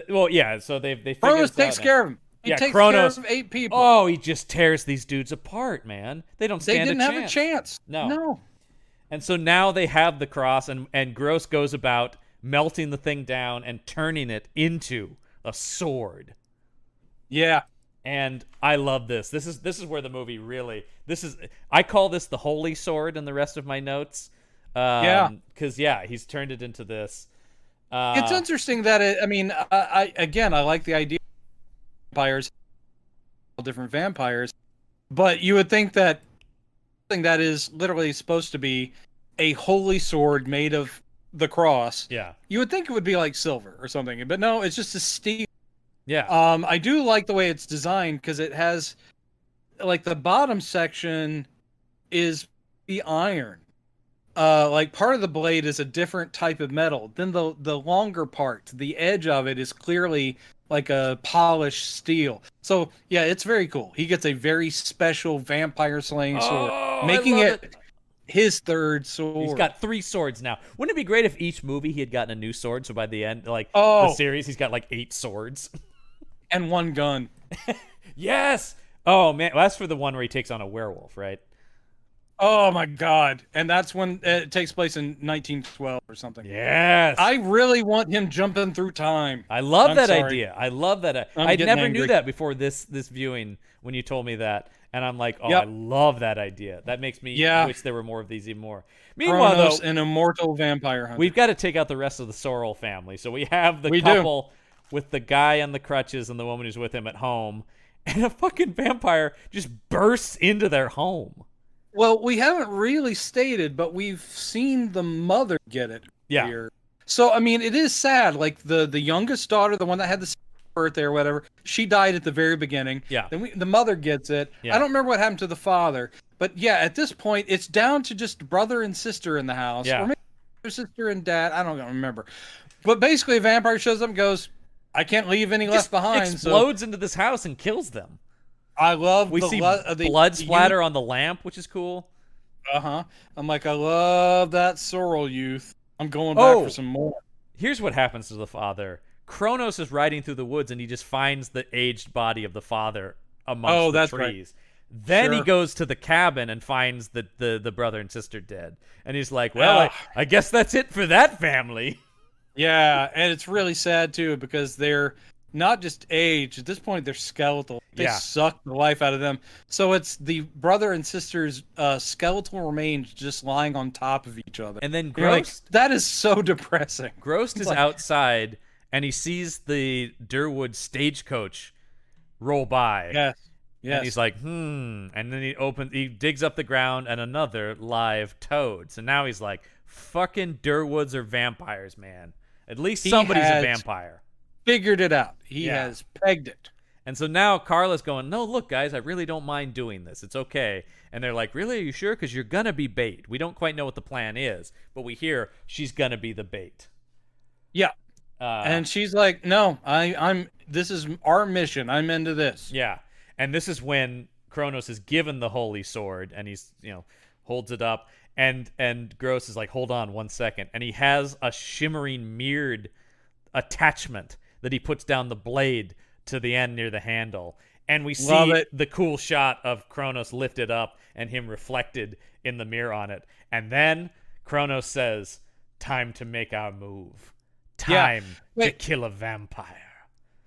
figured Kronos takes care of him. He takes Kronos, care of 8 people. Oh, he just tears these dudes apart, man. They don't stand a chance. They didn't have a chance. No. And so now they have the cross, and Gross goes about melting the thing down and turning it into a sword. Yeah. And I love this. This is where the movie really. I call this the holy sword in the rest of my notes. Because he's turned it into this. It's interesting that I like the idea of vampires, different vampires, but you would think that something that is literally supposed to be a holy sword made of the cross. Yeah. You would think it would be like silver or something, but no, it's just a steel. Yeah. I do like the way it's designed because it has, like, the bottom section is the iron. Like, part of the blade is a different type of metal. Then the longer part, the edge of it is clearly like a polished steel. So, yeah, it's very cool. He gets a very special vampire slaying sword, making it his third sword. He's got 3 swords now. Wouldn't it be great if each movie he had gotten a new sword, so by the end, the series, he's got like 8 swords? And 1 gun. Yes! Oh, man. Well, that's for the one where he takes on a werewolf, right? Oh, my God. And that's when it takes place in 1912 or something. Yes! I really want him jumping through time. I love that idea. I love that. I never knew that before this viewing when you told me that. And I'm like, I love that idea. That makes me wish there were more of these even more. Meanwhile, Kronos, an immortal vampire hunter. We've got to take out the rest of the Sorrel family. So we have the couple with the guy on the crutches and the woman who's with him at home. And a fucking vampire just bursts into their home. Well, we haven't really stated, but we've seen the mother get it here. So, I mean, it is sad. Like, the youngest daughter, the one that had the birthday or whatever, she died at the very beginning. Yeah. Then the mother gets it. Yeah. I don't remember what happened to the father. But, yeah, at this point, it's down to just brother and sister in the house. Yeah. Or maybe sister and dad. I don't remember. But basically, a vampire shows up and goes, I can't leave any left behind. Explodes into this house and kills them. I love we see blood splatter on the lamp, which is cool. I'm like, I love that Sorrel youth. I'm going back for some more. Here's what happens to the father. Kronos is riding through the woods and he just finds the aged body of the father amongst the trees. Right. Then he Sure. goes to the cabin and finds the brother and sister dead. And he's like, well, I guess that's it for that family. Yeah, and it's really sad too because they're not just aged. At this point, they're skeletal. They Yeah. suck the life out of them. So it's the brother and sister's skeletal remains just lying on top of each other. And then You're like, Grost, that is so depressing. Grost is like- outside, and he sees the Durwood stagecoach roll by. Yes. And he's like, And then he digs up the ground, and another live toad. So now he's like, fucking Durwoods are vampires, man. At least He somebody's a has vampire. figured it out. He Yeah. has pegged it. And so now Carla's going, no, look, guys, I really don't mind doing this. It's okay. And they're like, really? Are you sure? Because you're going to be bait. We don't quite know what the plan is, but we hear she's going to be the bait. Yeah. And she's like, no, this is our mission. I'm into this. Yeah. And this is when Kronos is given the holy sword, and he's, holds it up. And Gross is like, hold on 1 second. And he has a shimmering mirrored attachment that he puts down the blade to the end near the handle. And we see the cool shot of Kronos lifted up and him reflected in the mirror on it. And then Kronos says, time to make our move. Time to kill a vampire.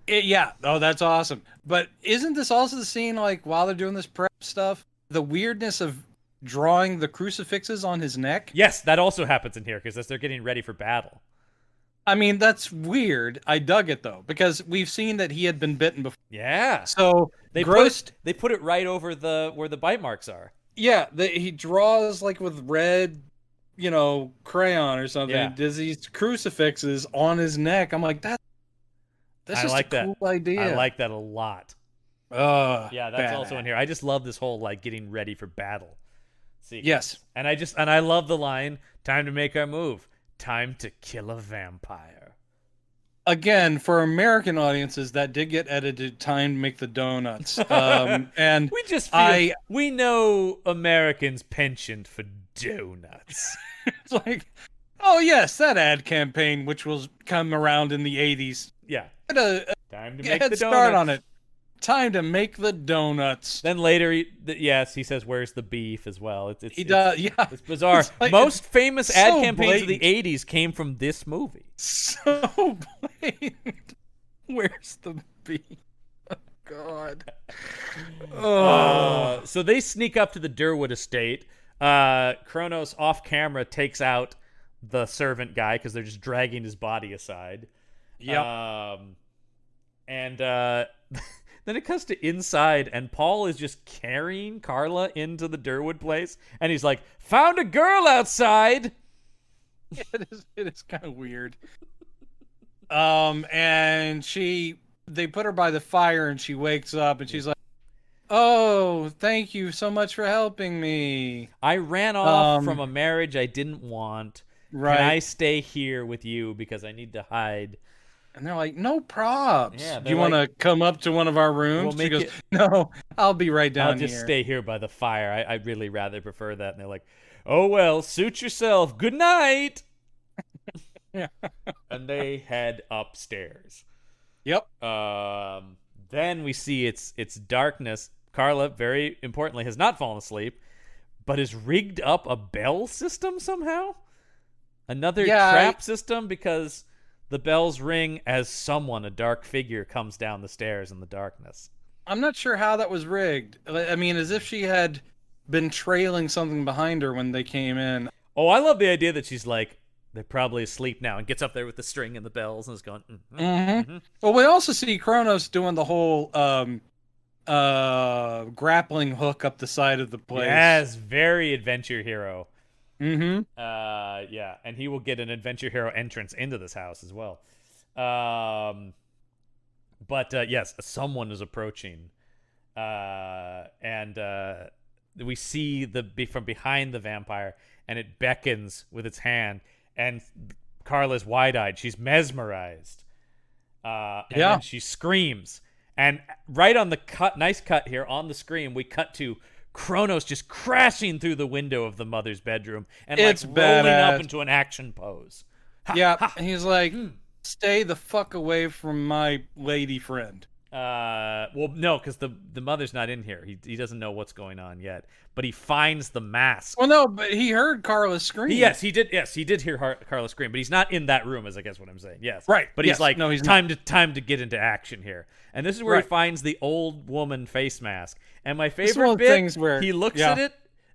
Yeah. Oh, that's awesome. But isn't this also the scene, like, while they're doing this prep stuff, the weirdness of drawing the crucifixes on his neck? Yes, that also happens in here, because as they're getting ready for battle. I mean, that's weird. I dug it, though, because we've seen that he had been bitten before. Yeah. So, they put it right over where the bite marks are. Yeah, he draws, like, with red, crayon or something. Yeah. Does these crucifixes on his neck. I'm like, that's just a cool idea. I like that a lot. Yeah, that's also in here. I just love this whole, like, getting ready for battle sequence. Yes. And I love the line, time to make our move. Time to kill a vampire. Again, for American audiences, that did get edited. Time to make the donuts. And we just feel, we know Americans' penchant for donuts. It's like, oh yes, that ad campaign, which will come around in the 80s. Yeah. Time to make the donuts. Start on it. Time to make the donuts. Then later, he says, "Where's the beef?" as well. He does. Yeah, it's bizarre. It's like, most famous ad campaigns blatant. of the '80s came from this movie. So blatant. Where's the beef? Oh, God. So they sneak up to the Durwood estate. Kronos, off camera, takes out the servant guy because they're just dragging his body aside. Yeah. Then it cuts to inside, and Paul is just carrying Carla into the Durwood place, and he's like, "Found a girl outside." It is kind of weird. And they put her by the fire, and she wakes up, and she's like, "Oh, thank you so much for helping me. I ran off from a marriage I didn't want. Right. Can I stay here with you because I need to hide?" And they're like, "No probs. Yeah, Do you want to come up to one of our rooms?" We'll she goes, "No, I'll be right down I'll just here. stay here by the fire. I'd really rather prefer that." And they're like, "Oh, well, suit yourself. Good night." Yeah. And they head upstairs. Yep. Then we see it's darkness. Carla, very importantly, has not fallen asleep, but has rigged up a bell system somehow. Another trap system, because the bells ring as a dark figure, comes down the stairs in the darkness. I'm not sure how that was rigged. I mean, as if she had been trailing something behind her when they came in. Oh, I love the idea that she's like, they're probably asleep now, and gets up there with the string and the bells and is going, Well, we also see Kronos doing the whole grappling hook up the side of the place. Yes, very adventure hero. Mm-hmm. Yeah, and he will get an adventure hero entrance into this house as well. But yes, someone is approaching, and we see from behind the vampire, and it beckons with its hand, and Carla's wide-eyed. She's mesmerized. And then she screams, and right on the nice cut here on the screen, we cut to Kronos just crashing through the window of the mother's bedroom and it's rolling badass. up into an action pose. And he's like, "Stay the fuck away from my lady friend." Well, no, because the mother's not in here. He doesn't know what's going on yet. But he finds the mask. Well, no, but he heard Carla scream. Yes, he did. Yes, he did hear Carla scream, but he's not in that room, is I guess what I'm saying. Yes, Right. But he's Yes. like, No, he's time to get into action here. And this is where Right. he finds the old woman face mask. And my is one favorite of the bit, things where- he looks yeah. at it,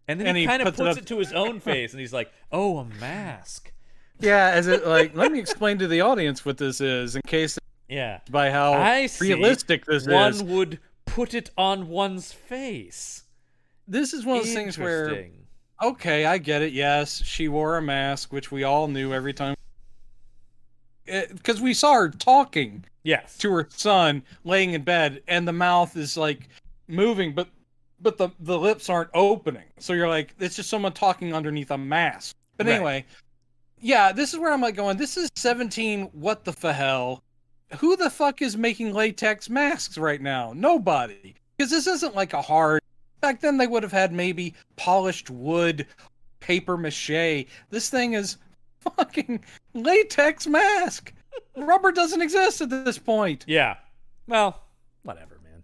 and then And he he kind of puts it puts up- it to his own face, and he's like, "Oh, a mask." Yeah, as it like, let me explain to the audience what this is, in case Yeah, by how I see. realistic this One is. would put it on one's face. This is one of those things where, Interesting. okay, I get it. Yes, she wore a mask, which we all knew every time. Because we saw her talking Yes. to her son laying in bed, and the mouth is like moving, but the lips aren't opening. So you're like, it's just someone talking underneath a mask. But Right. anyway, yeah, this is where I'm like going, this is 17, what the hell? Who the fuck is making latex masks right now? Nobody. Because this isn't like a hard... Back then they would have had maybe polished wood, paper mache. This thing is fucking latex mask. Rubber doesn't exist at this point. Yeah. Well, whatever, man.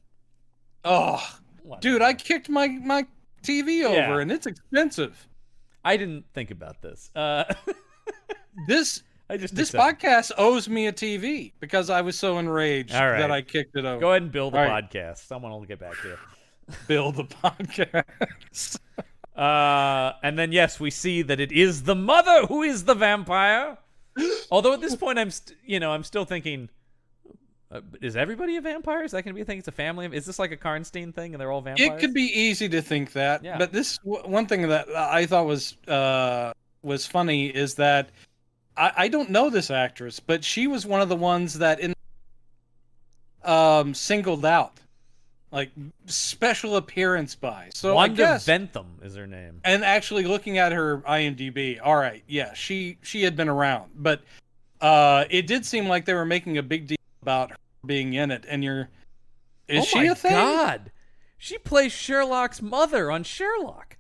Oh, Whatever. dude, I kicked my TV over, Yeah. and it's expensive. I didn't think about this. This I just this accept- podcast owes me a TV because I was so enraged All right. that I kicked it over. Go ahead and build the All right. podcast. Someone will get back to you. Build the podcast. And then yes, we see that it is the mother who is the vampire. Although at this point, I'm still thinking, is everybody a vampire? Is that going to be a thing? It's a family. Is this like a Karnstein thing, and they're all vampires? It could be easy to think that, Yeah. but this one thing that I thought was funny is that I don't know this actress, but she was one of the ones that singled out, like special appearance by. So I Wanda guess, Ventham is her name. and actually looking at her IMDb, all right, yeah, she had been around, but it did seem like they were making a big deal about her being in it, and is she my a thing? God, she plays Sherlock's mother on Sherlock.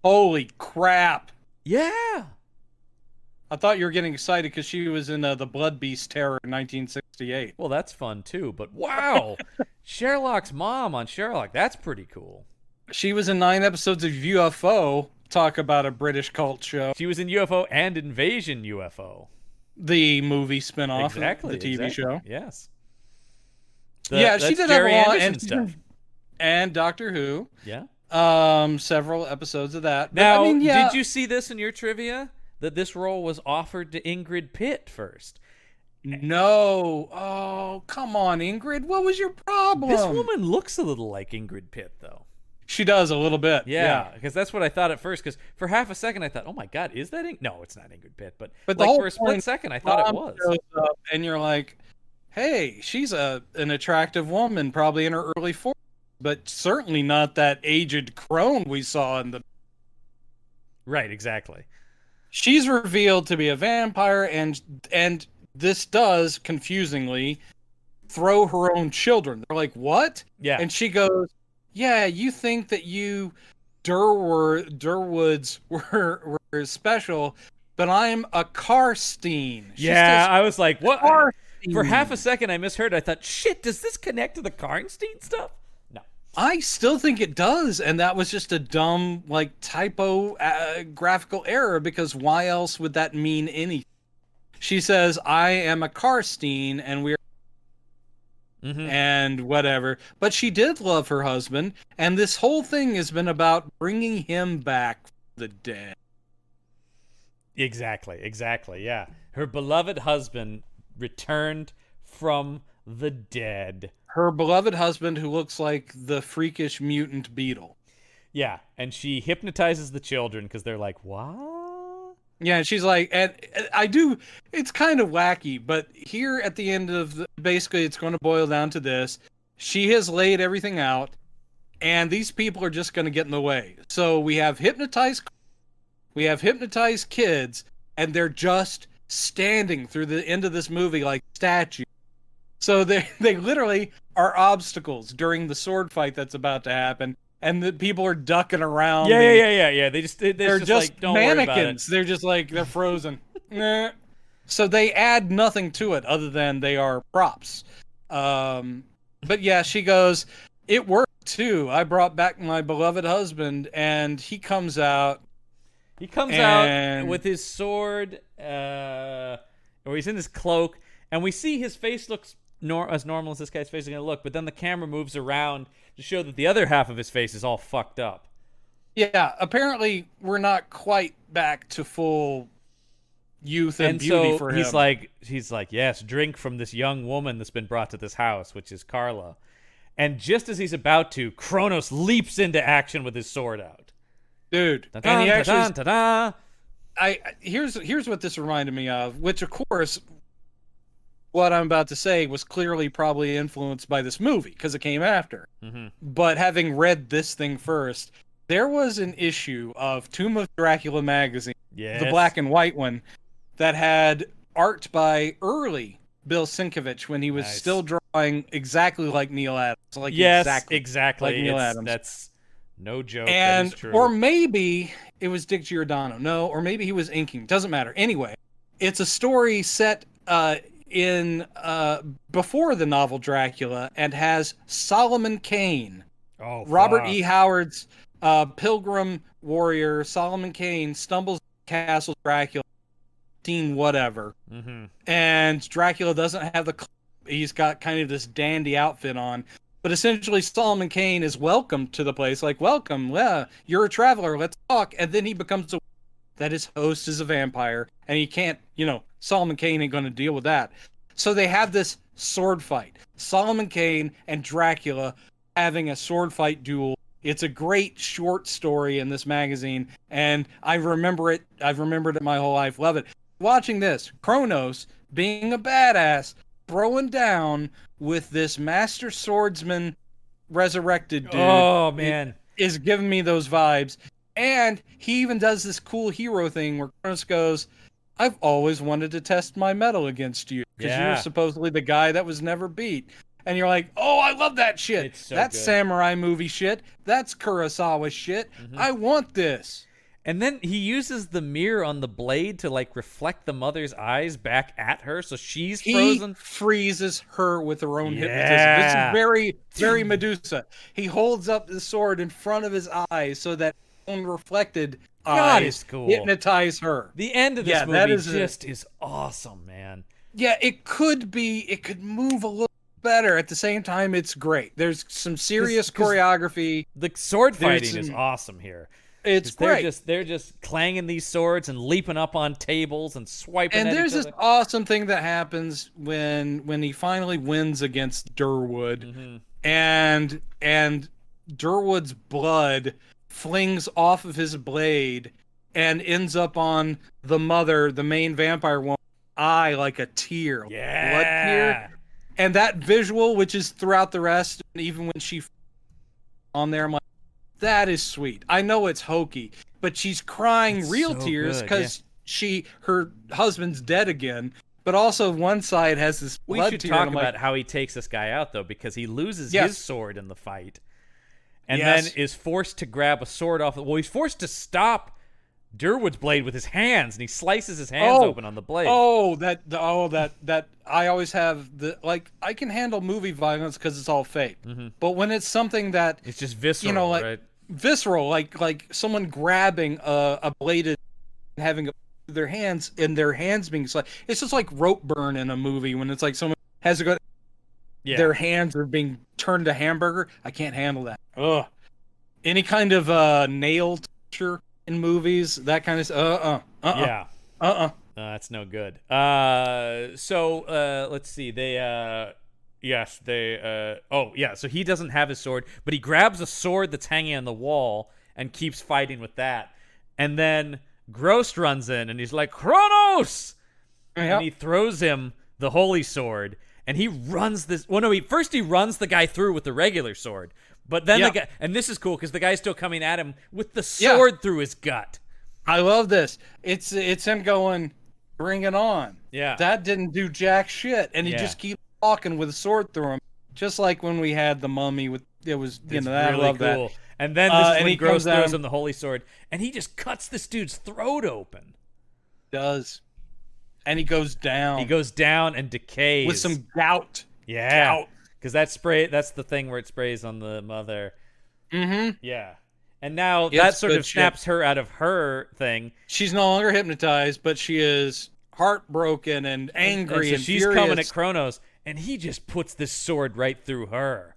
Holy crap! Yeah. I thought you were getting excited because she was in the Blood Beast Terror in 1968. Well, that's fun too. But wow, Sherlock's mom on Sherlock. That's pretty cool. She was in 9 episodes of UFO. Talk about a British cult show. She was in UFO and Invasion UFO. The movie spinoff Exactly. of the TV show. Yes. Yeah, she that's did Jerry have a lot Anderson and stuff. And Doctor Who. Yeah. Several episodes of that. But, Now, I mean, yeah, did you see this in your trivia? That this role was offered to Ingrid Pitt first. No. Oh, come on, Ingrid. What was your problem? This woman looks a little like Ingrid Pitt, though. She does a little bit. Yeah, because that's what I thought at first. Because for half a second I thought, "Oh my God, is that No, it's not Ingrid Pitt." But But the like whole for a split point, second, I thought it Mom was. shows up and you're like, hey, she's an attractive woman, probably in her early 40s, but certainly not that aged crone we saw in the... Right, exactly. She's revealed to be a vampire, and this does, confusingly, throw her own children. They're like, what? Yeah. And she goes, yeah, you think that you Durwoods were special, but I'm a Karstein. She Yeah, says, I was like, what? Karstein. For half a second, I misheard. I thought, shit, does this connect to the Karnstein stuff? No. I still think it does, and that was just a dumb, like, typo graphical error, because why else would that mean anything? She says, I am a Karstein, and we're... Mm-hmm. and whatever. But she did love her husband, and this whole thing has been about bringing him back from the dead. Exactly, yeah. Her beloved husband returned from the dead. Her beloved husband, who looks like the freakish mutant beetle. Yeah, and she hypnotizes the children because they're like, what? Yeah, and she's like, and I do, it's kind of wacky, but here at the end of basically it's going to boil down to this. She has laid everything out, and these people are just going to get in the way. So we have hypnotized kids, and they're just standing through the end of this movie like statues. So they literally are obstacles during the sword fight that's about to happen. And the people are ducking around. Yeah. They're They're just like, don't worry about mannequins. They're just like, they're frozen. Nah. So they add nothing to it other than they are props. But yeah, she goes, it worked too. I brought back my beloved husband, and he comes out. He comes out with his sword, or he's in his cloak, and we see his face looks as normal as this guy's face is going to look, but then the camera moves around to show that the other half of his face is all fucked up. Yeah, apparently we're not quite back to full youth and beauty so for him. He's like, yes, drink from this young woman that's been brought to this house, which is Carla. And just as he's about to, Kronos leaps into action with his sword out. Dude, ta-da, and he actually... ta-da. Here's what this reminded me of, which of course, what I'm about to say was clearly probably influenced by this movie, because it came after. Mm-hmm. But having read this thing first, there was an issue of Tomb of Dracula magazine, the black and white one, that had art by early Bill Sienkiewicz when he was still drawing exactly like Neil Adams. Exactly. Like Neil Adams. That's no joke. And, that is true. or maybe it was Dick Giordano. No, or maybe he was inking. Doesn't matter. Anyway, it's a story set in before the novel Dracula and has Solomon Kane. Oh, Robert E. Howard's Pilgrim Warrior. Solomon Kane stumbles Castle Dracula. Whatever. Mm-hmm. And Dracula doesn't have he's got kind of this dandy outfit on, but essentially Solomon Kane is welcomed to the place, like, welcome, you're a traveler, let's talk. And then he becomes that his host is a vampire, and he can't, Solomon Kane ain't going to deal with that. So they have this sword fight, Solomon Kane and Dracula having a sword fight duel. It's a great short story in this magazine, and I remember it. I've remembered it my whole life. Love it. Watching this, Kronos being a badass, throwing down with this master swordsman resurrected dude. Oh, man. Is giving me those vibes. And he even does this cool hero thing where Kronos goes, I've always wanted to test my mettle against you, because you're supposedly the guy that was never beat. And you're like, oh, I love that shit. That's good. Samurai movie shit. That's Kurosawa shit. Mm-hmm. I want this. And then he uses the mirror on the blade to reflect the mother's eyes back at her, so she's frozen. He freezes her with her own hypnotism. This is very, very Medusa. He holds up the sword in front of his eyes so that own reflected eyes hypnotize her. The end of this movie is awesome, man. Yeah, it could move a little better. At the same time, it's great. There's some serious choreography. The sword fighting is awesome here. It's great. They're just clanging these swords and leaping up on tables and swiping at each other. And there's this awesome thing that happens when he finally wins against Durwood, mm-hmm. and Durwood's blood flings off of his blade and ends up on the mother, the main vampire woman, eye like a tear. Yeah. Blood tear. And that visual, which is throughout the rest, and even when she on there, I'm like, that is sweet. I know it's hokey, but she's crying real tears because her husband's dead again. But also one side has this blood tear. We should talk about how he takes this guy out, though, because he loses his sword in the fight. And then is forced to grab a sword off. Well, he's forced to stop Durwood's blade with his hands, and he slices his hands open on the blade. That I always have I can handle movie violence because it's all fake. Mm-hmm. But when it's something that it's just visceral, right? Visceral, like someone grabbing a bladed and having their hands being sliced. It's just like rope burn in a movie when it's like someone has to go. Yeah. Their hands are being turned to hamburger. I can't handle that. Ugh. Any kind of nail torture in movies, that kind of Yeah. That's no good. So let's see. So he doesn't have his sword, but he grabs a sword that's hanging on the wall and keeps fighting with that. And then Gross runs in and he's like, Kronos! Yep. And he throws him the holy sword, and he runs first he runs the guy through with the regular sword. But then the guy, and this is cool because the guy's still coming at him with the sword through his gut. I love this. It's him going, bring it on. Yeah. That didn't do jack shit. And he just keeps walking with a sword through him. Just like when we had the mummy with, I love cool. that. And then this is when Gross throws him the holy sword, and he just cuts this dude's throat open. Does. And he goes down. He goes down and decays. With some gout. Yeah. because that's the thing where it sprays on the mother. Mm-hmm. Yeah. And now It's that sort good of snaps shit. her out of her thing. She's no longer hypnotized, but she is heartbroken and angry and and so she's furious. coming at Kronos, and he just puts this sword right through her.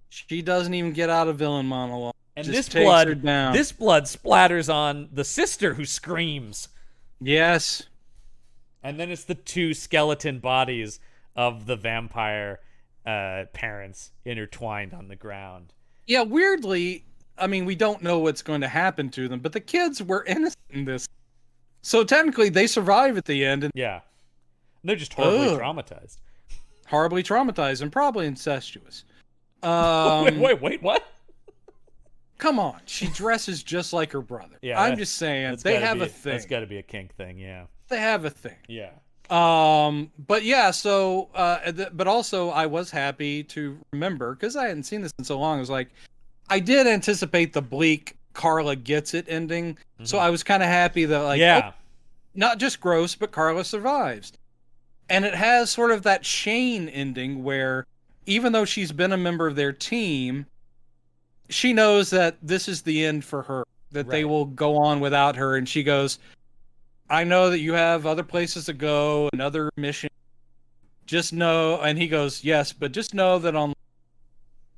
She doesn't even get out of villain monologue. And Just this takes her down. blood splatters on the sister who screams. Yes. And then it's the two skeleton bodies of the vampire parents intertwined on the ground. Yeah, weirdly, I mean, we don't know what's going to happen to them, but the kids were innocent in this. So technically, they survive at the end and Yeah. They're just horribly Ugh. traumatized. horribly traumatized and probably incestuous. Wait, what? Come on, she dresses just like her brother. Yeah, I'm just saying, That's they gotta have be- a thing. That's got to be a kink thing, yeah. They have a thing. Yeah. But yeah, so, but also I was happy to remember, because I hadn't seen this in so long, I was like, I did anticipate the bleak Carla gets it ending, so I was kind of happy that, like, yeah. oh, not just gross, but Carla survives. And it has sort of that Shane ending where, even though she's been a member of their team, she knows that this is the end for her, that they Right. will go on without her, and she goes, I know that you have other places to go and other missions. Just know, and he goes, yes, but just know that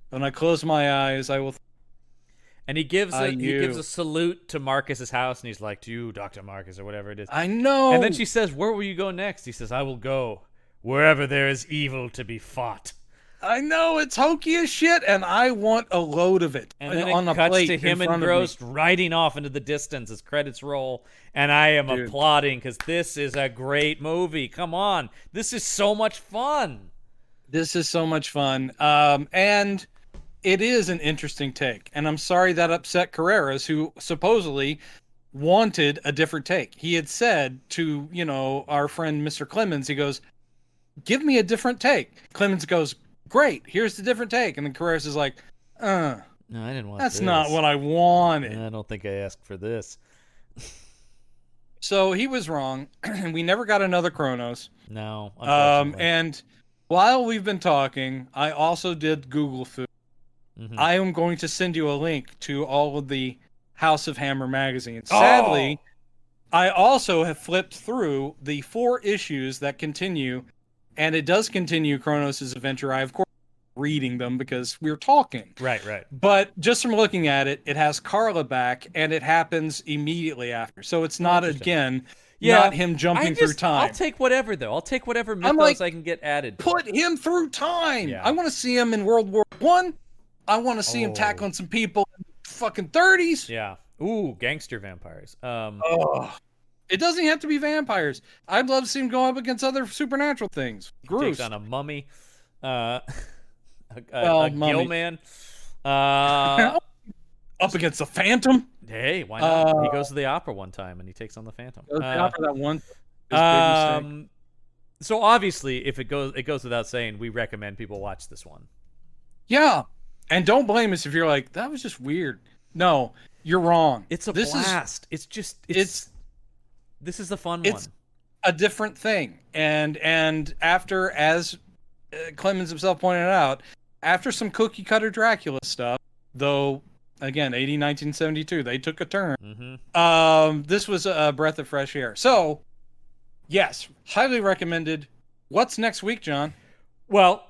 when I close my eyes, I will. And he gives I he knew. gives a salute to Marcus's house, and he's like, to you, Dr. Marcus, or whatever it is. I know. And then she says, where will you go next? He says, I will go wherever there is evil to be fought. I know, it's hokey as shit, and I want a load of it. And then on it a cuts plate to him in front of me. engrossed, riding off into the distance as credits roll. And I am Dude. applauding because this is a great movie. Come on. This is so much fun. This is so much fun. And it is an interesting take. And I'm sorry that upset Carreras, who supposedly wanted a different take. He had said to, our friend Mr. Clemens, he goes, give me a different take. Clemens goes, great, here's the different take. And then Carreras is like, No, I didn't want that's this. not what I wanted. I don't think I asked for this. So he was wrong. We never got another Kronos. No, unfortunately. And while we've been talking, I also did Google food. Mhm. I am going to send you a link to all of the House of Hammer magazines. Oh! Sadly, I also have flipped through the 4 issues that continue, and it does continue Kronos' adventure. I, of course, reading them because we're talking. Right. But just from looking at it, it has Carla back, and it happens immediately after. So it's not, again, not him jumping through time. I'll take whatever, though. I'll take whatever mythos like, I can get added. Put him through time. Yeah. I want to see him in World War One. I want to see him tackling some people in the fucking 30s. Yeah. Ooh, gangster vampires. Oh, it doesn't even have to be vampires. I'd love to see him go up against other supernatural things. Gross. Takes on a mummy. A mummy. gill man. Up against the Phantom. Hey, why not? He goes to the opera one time and he takes on the Phantom. That one. His big mistake. So obviously, if it goes without saying, we recommend people watch this one. Yeah, and don't blame us if you're like, that was just weird. No, you're wrong. It's a This blast. This is the fun It's one. a different thing, and after, as Clemens himself pointed out, after some cookie cutter Dracula stuff, though again 1972, they took a turn. Mm-hmm. This was a breath of fresh air. So yes, highly recommended. What's next week, John? Well,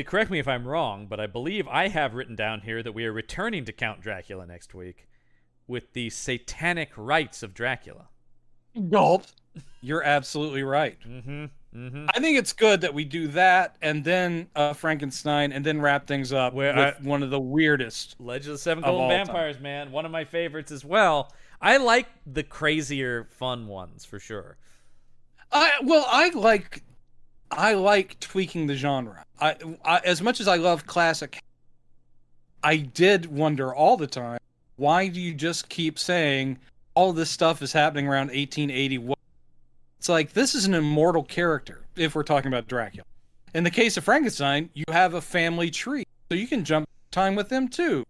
correct me if I'm wrong, but I believe I have written down here that we are returning to Count Dracula next week with the satanic rites of Dracula. Gulp. You're absolutely right. I think it's good that we do that and then Frankenstein and then wrap things up with one of the weirdest. Legend of the Seven of Golden all Vampires, man. One of my favorites as well. I like the crazier, fun ones for sure. I like tweaking the genre. I as much as I love classic, I did wonder all the time, why do you just keep saying all this stuff is happening around 1880? It's like, this is an immortal character if we're talking about Dracula. In the case of Frankenstein, you have a family tree, so you can jump time with them too.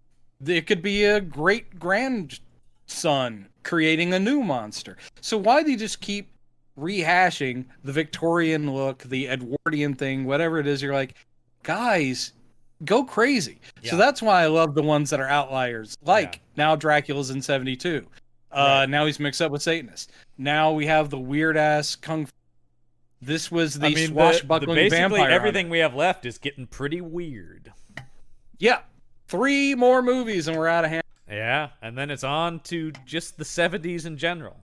It could be a great grandson creating a new monster. So why do you just keep rehashing the Victorian look, the Edwardian thing, whatever it is? You're like, guys go crazy. Yeah. So that's why I love the ones that are outliers. Like Yeah. now Dracula's in 72. Right. Now he's mixed up with Satanists. Now we have the weird ass kung fu. This was the swashbuckling basically vampire. everything we have left is getting pretty weird. Yeah. 3 more movies and we're out of hand. Yeah, and then it's on to just the 70s in general.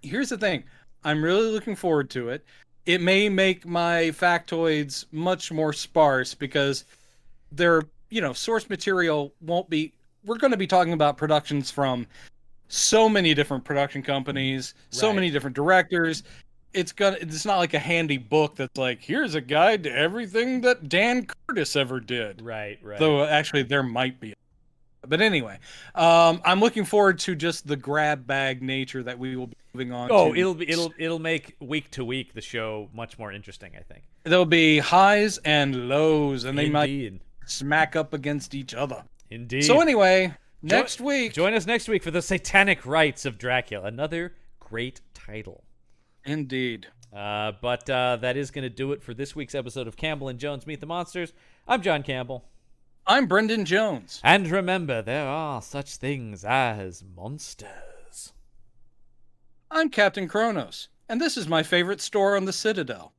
Here's the thing. I'm really looking forward to it. It may make my factoids much more sparse because their, source material won't be. We're going to be talking about productions from so many different production companies, so Right. many different directors. It's not like a handy book that's like, here's a guide to everything that Dan Curtis ever did. Right. Though actually there might be. But anyway, I'm looking forward to just the grab bag nature that we will be moving on to. It'll make week to week the show much more interesting, I think. There'll be highs and lows, and they Indeed. might smack up against each other. Indeed. So anyway, next week. Join us next week for the Satanic Rites of Dracula. Another great title. Indeed. But that is going to do it for this week's episode of Campbell and Jones Meet the Monsters. I'm John Campbell. I'm Brendan Jones. And remember, there are such things as monsters. I'm Captain Kronos, and this is my favorite store on the Citadel.